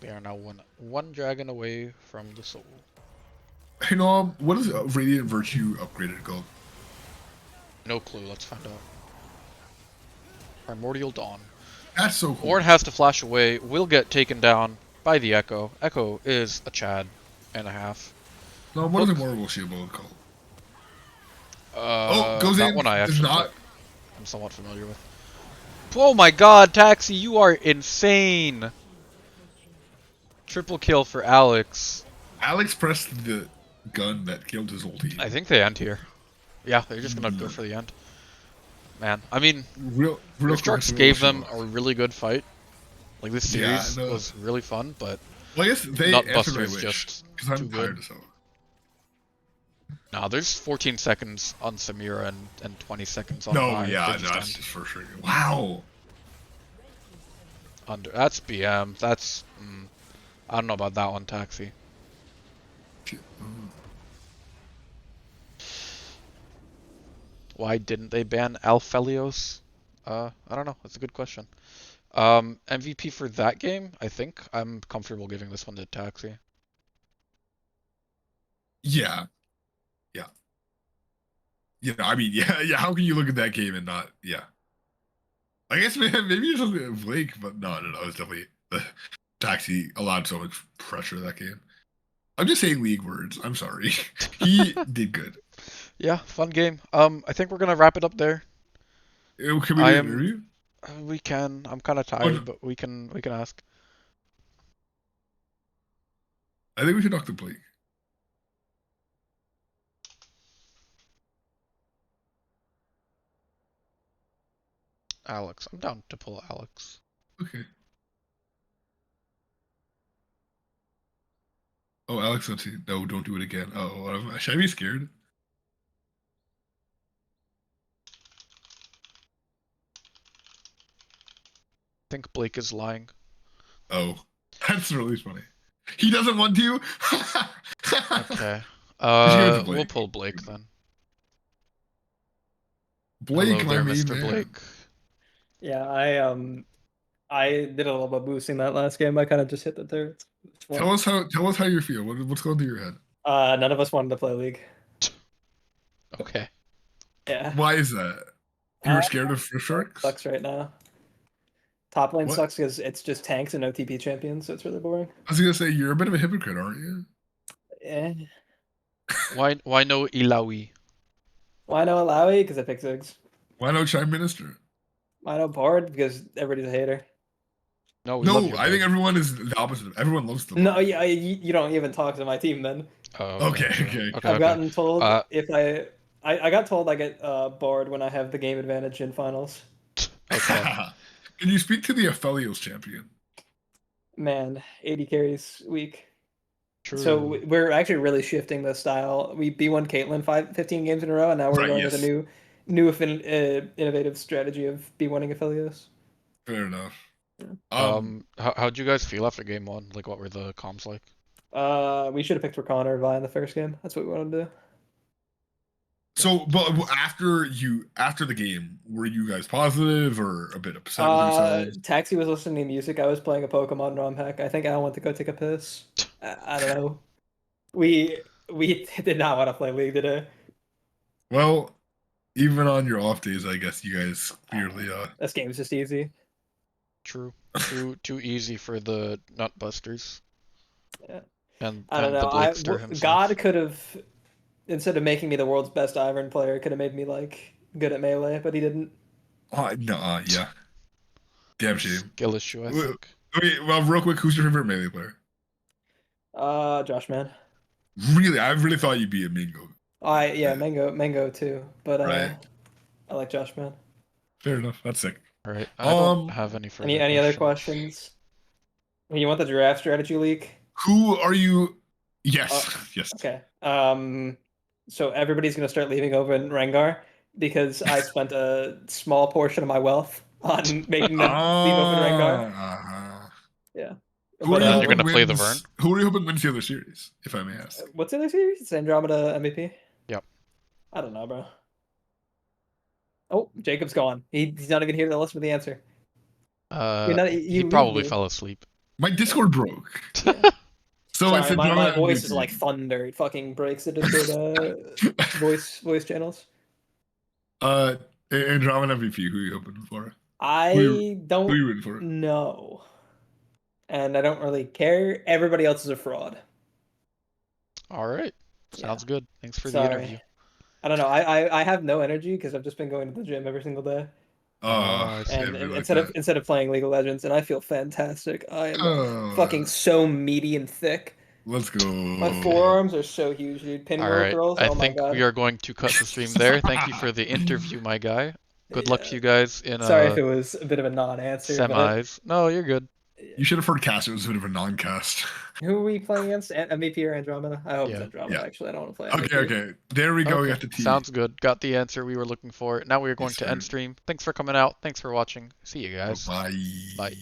Speaker 1: They are now one dragon away from the soul.
Speaker 2: Hey, Nom, what is Radiant Virtue upgraded called?
Speaker 1: No clue, let's find out. Primordial Dawn.
Speaker 2: That's so cool.
Speaker 1: Ornn has to flash away, will get taken down by the Echo. Echo is a Chad and a half.
Speaker 2: Nom, what is a Marvel Shield build called? Goes
Speaker 1: that
Speaker 2: in.
Speaker 1: one I
Speaker 2: Does
Speaker 1: actually
Speaker 2: not.
Speaker 1: I'm somewhat familiar with. Oh my god, Taxi, you are insane! Triple kill for Alex.
Speaker 2: Alex pressed the gun that killed his whole team.
Speaker 1: I think they end here. Yeah, they're just gonna go for the end. Man, I mean,
Speaker 2: Real
Speaker 1: Rift Sharks
Speaker 2: quick,
Speaker 1: gave
Speaker 2: real
Speaker 1: them
Speaker 2: short.
Speaker 1: a really good fight. Like, this
Speaker 2: Yeah,
Speaker 1: series
Speaker 2: no.
Speaker 1: was really fun, but
Speaker 2: Well, I guess they answered my
Speaker 1: Nutbuster's
Speaker 2: wish.
Speaker 1: just
Speaker 2: Because I'm
Speaker 1: too
Speaker 2: tired
Speaker 1: good.
Speaker 2: as hell.
Speaker 1: nah, there's 14 seconds on Samira and 20 seconds on
Speaker 2: No,
Speaker 1: Vi.
Speaker 2: yeah,
Speaker 1: They
Speaker 2: no,
Speaker 1: just
Speaker 2: that's
Speaker 1: end
Speaker 2: just for sure. Wow.
Speaker 1: under. That's BM. That's... I don't know about that one, Taxi. Why didn't they ban Alphelios? I don't know. That's a good question. MVP for that game, I think I'm comfortable giving this one to Taxi.
Speaker 2: Yeah. Yeah. Yeah, I mean, yeah. How can you look at that game and not? Yeah. I guess maybe it's something with Blake, but no. It's definitely the Taxi allowed so much pressure that game. I'm just saying league words. I'm sorry. He did good.
Speaker 1: Yeah, fun game. I think we're gonna wrap it up there.
Speaker 2: Can we do
Speaker 1: I
Speaker 2: an
Speaker 1: am-
Speaker 2: interview?
Speaker 1: We can. I'm kind of
Speaker 2: no.
Speaker 1: tired, but we can ask.
Speaker 2: I think we should talk to Blake.
Speaker 1: Alex. I'm down to pull Alex.
Speaker 2: Okay. Oh, Alex, let's see. No, don't do it again. Oh, should I be scared?
Speaker 1: I think Blake is lying.
Speaker 2: Oh, that's really funny. He doesn't want to.
Speaker 1: Okay.
Speaker 2: Just give it to
Speaker 1: We'll
Speaker 2: Blake.
Speaker 1: pull Blake then.
Speaker 2: Blake,
Speaker 1: Hello
Speaker 2: my
Speaker 1: there,
Speaker 2: main
Speaker 1: Mr.
Speaker 2: man.
Speaker 1: Blake.
Speaker 4: Yeah, I did a little bit of boosting that last game. I kind of just hit the turrets. It's fun.
Speaker 2: Tell us how you feel. What's going through your head?
Speaker 4: None of us wanted to play League.
Speaker 1: Okay.
Speaker 4: Yeah.
Speaker 2: Why is that? You were
Speaker 4: Uh,
Speaker 2: scared of Rift Sharks?
Speaker 4: Sucks right now. Top lane
Speaker 2: What?
Speaker 4: sucks because it's just tanks and no TP champions, so it's really boring.
Speaker 2: I was gonna say you're a bit of a hypocrite, aren't you?
Speaker 4: Eh.
Speaker 1: Why no Ilawi?
Speaker 4: Why no Alawi? Because I pick Ziggs.
Speaker 2: Why no Chime Minister?
Speaker 4: Why no Bard? Because everybody's a hater.
Speaker 1: No, we love
Speaker 2: No,
Speaker 1: you.
Speaker 2: I think
Speaker 1: bud.
Speaker 2: everyone is the opposite. Everyone loves them.
Speaker 4: No, yeah, you don't even talk to my team then.
Speaker 1: Oh,
Speaker 2: Okay,
Speaker 1: true.
Speaker 2: okay.
Speaker 1: Okay,
Speaker 4: I've
Speaker 1: okay.
Speaker 4: gotten told
Speaker 1: Uh,
Speaker 4: if I got told I get Bard when I have the game advantage in finals.
Speaker 1: Okay.
Speaker 2: Can you speak to the Aphelios champion?
Speaker 4: Man, 80 carries week.
Speaker 1: True.
Speaker 4: So we're actually really shifting the style. We B1 Caitlyn 15 games in a row, and now we're
Speaker 2: Right,
Speaker 4: going
Speaker 2: yes.
Speaker 4: with a innovative strategy of B1ing Aphelios.
Speaker 2: Fair enough.
Speaker 4: Yeah.
Speaker 1: How'd you guys feel after game one? Like, what were the comms like?
Speaker 4: We should have picked Rakan or Vi in the first game. That's what we wanted to do.
Speaker 2: So, but after the game, were you guys positive or a bit upset with yourselves?
Speaker 4: Taxi was listening to music. I was playing a Pokemon ROM hack. I think Al went to go take a piss. I don't know. We did not want to play League today.
Speaker 2: Well, even on your off days, I guess you guys clearly
Speaker 4: This game's just easy.
Speaker 1: True. Too easy for the Nutbusters.
Speaker 4: Yeah.
Speaker 1: And
Speaker 4: I don't
Speaker 1: the
Speaker 4: know.
Speaker 1: Blakester himself.
Speaker 4: God could have, instead of making me the world's best Ivern player, could have made me like good at melee, but he didn't.
Speaker 2: no, yeah. Damn shame.
Speaker 1: Skill issue, I
Speaker 2: Wait,
Speaker 1: think.
Speaker 2: Okay, well, real quick, who's your favorite melee player?
Speaker 4: Josh, man.
Speaker 2: Really, I really thought you'd be a Mingo.
Speaker 4: Yeah, Mango too, but
Speaker 2: Right.
Speaker 4: I like Josh, man.
Speaker 2: Fair enough. That's sick.
Speaker 1: Alright, I don't have any further
Speaker 4: Any other questions? You want the draft strategy leak?
Speaker 2: Who are you? Yes, yes.
Speaker 4: Okay. So everybody's gonna start leaving over in Rengar because I spent a small portion of my wealth on making them leave over in Rengar. Yeah.
Speaker 2: Who are
Speaker 4: But,
Speaker 2: you
Speaker 1: You're
Speaker 2: hoping
Speaker 1: gonna play the
Speaker 2: wins? Who are you hoping wins the other series, if I may ask?
Speaker 4: What's the other series? It's Andromeda MVP?
Speaker 1: Yep.
Speaker 4: I don't know, bro. Oh, Jacob's gone. He's not even here to listen to the answer.
Speaker 1: He probably fell asleep.
Speaker 2: My Discord broke.
Speaker 4: Yeah.
Speaker 2: So
Speaker 4: Sorry,
Speaker 2: it's
Speaker 4: my voice
Speaker 2: MVP.
Speaker 4: is like thunder. It fucking breaks the Discord voice channels.
Speaker 2: Andromeda MVP. Who are you hoping for?
Speaker 4: I
Speaker 2: Who are you
Speaker 4: don't
Speaker 2: rooting for?
Speaker 4: know. And I don't really care. Everybody else is a fraud.
Speaker 1: Alright. Sounds good. Thanks for the
Speaker 4: Sorry.
Speaker 1: interview.
Speaker 4: I don't know. I have no energy because I've just been going to the gym every single day.
Speaker 1: I see.
Speaker 4: And
Speaker 2: like
Speaker 4: instead of playing League of Legends, and I feel fantastic. I am fucking so meaty and thick.
Speaker 2: Let's go.
Speaker 4: My forearms are so huge, dude. Pinwheel
Speaker 1: Alright,
Speaker 4: curls.
Speaker 1: I
Speaker 4: Oh my
Speaker 1: think
Speaker 4: god.
Speaker 1: we are going to cut the stream there. Thank you for the interview, my guy. Good luck to you guys in
Speaker 4: Sorry if it was a bit of a non-answer.
Speaker 1: semis. No, you're good.
Speaker 2: You should have heard cast. It was a bit of a non-cast.
Speaker 4: Who are we playing against? MVP or Andromeda? I hope it's
Speaker 1: Yeah.
Speaker 4: Andromeda.
Speaker 2: Yeah.
Speaker 4: Actually, I don't want to play.
Speaker 2: Okay,
Speaker 4: MVP.
Speaker 2: okay. There we go. We
Speaker 1: Okay,
Speaker 2: got the T.
Speaker 1: sounds good. Got the answer we were looking for. Now we are going
Speaker 2: Yes,
Speaker 1: to end
Speaker 2: sir.
Speaker 1: stream. Thanks for coming out. Thanks for watching. See you guys.
Speaker 2: Bye.
Speaker 1: Bye.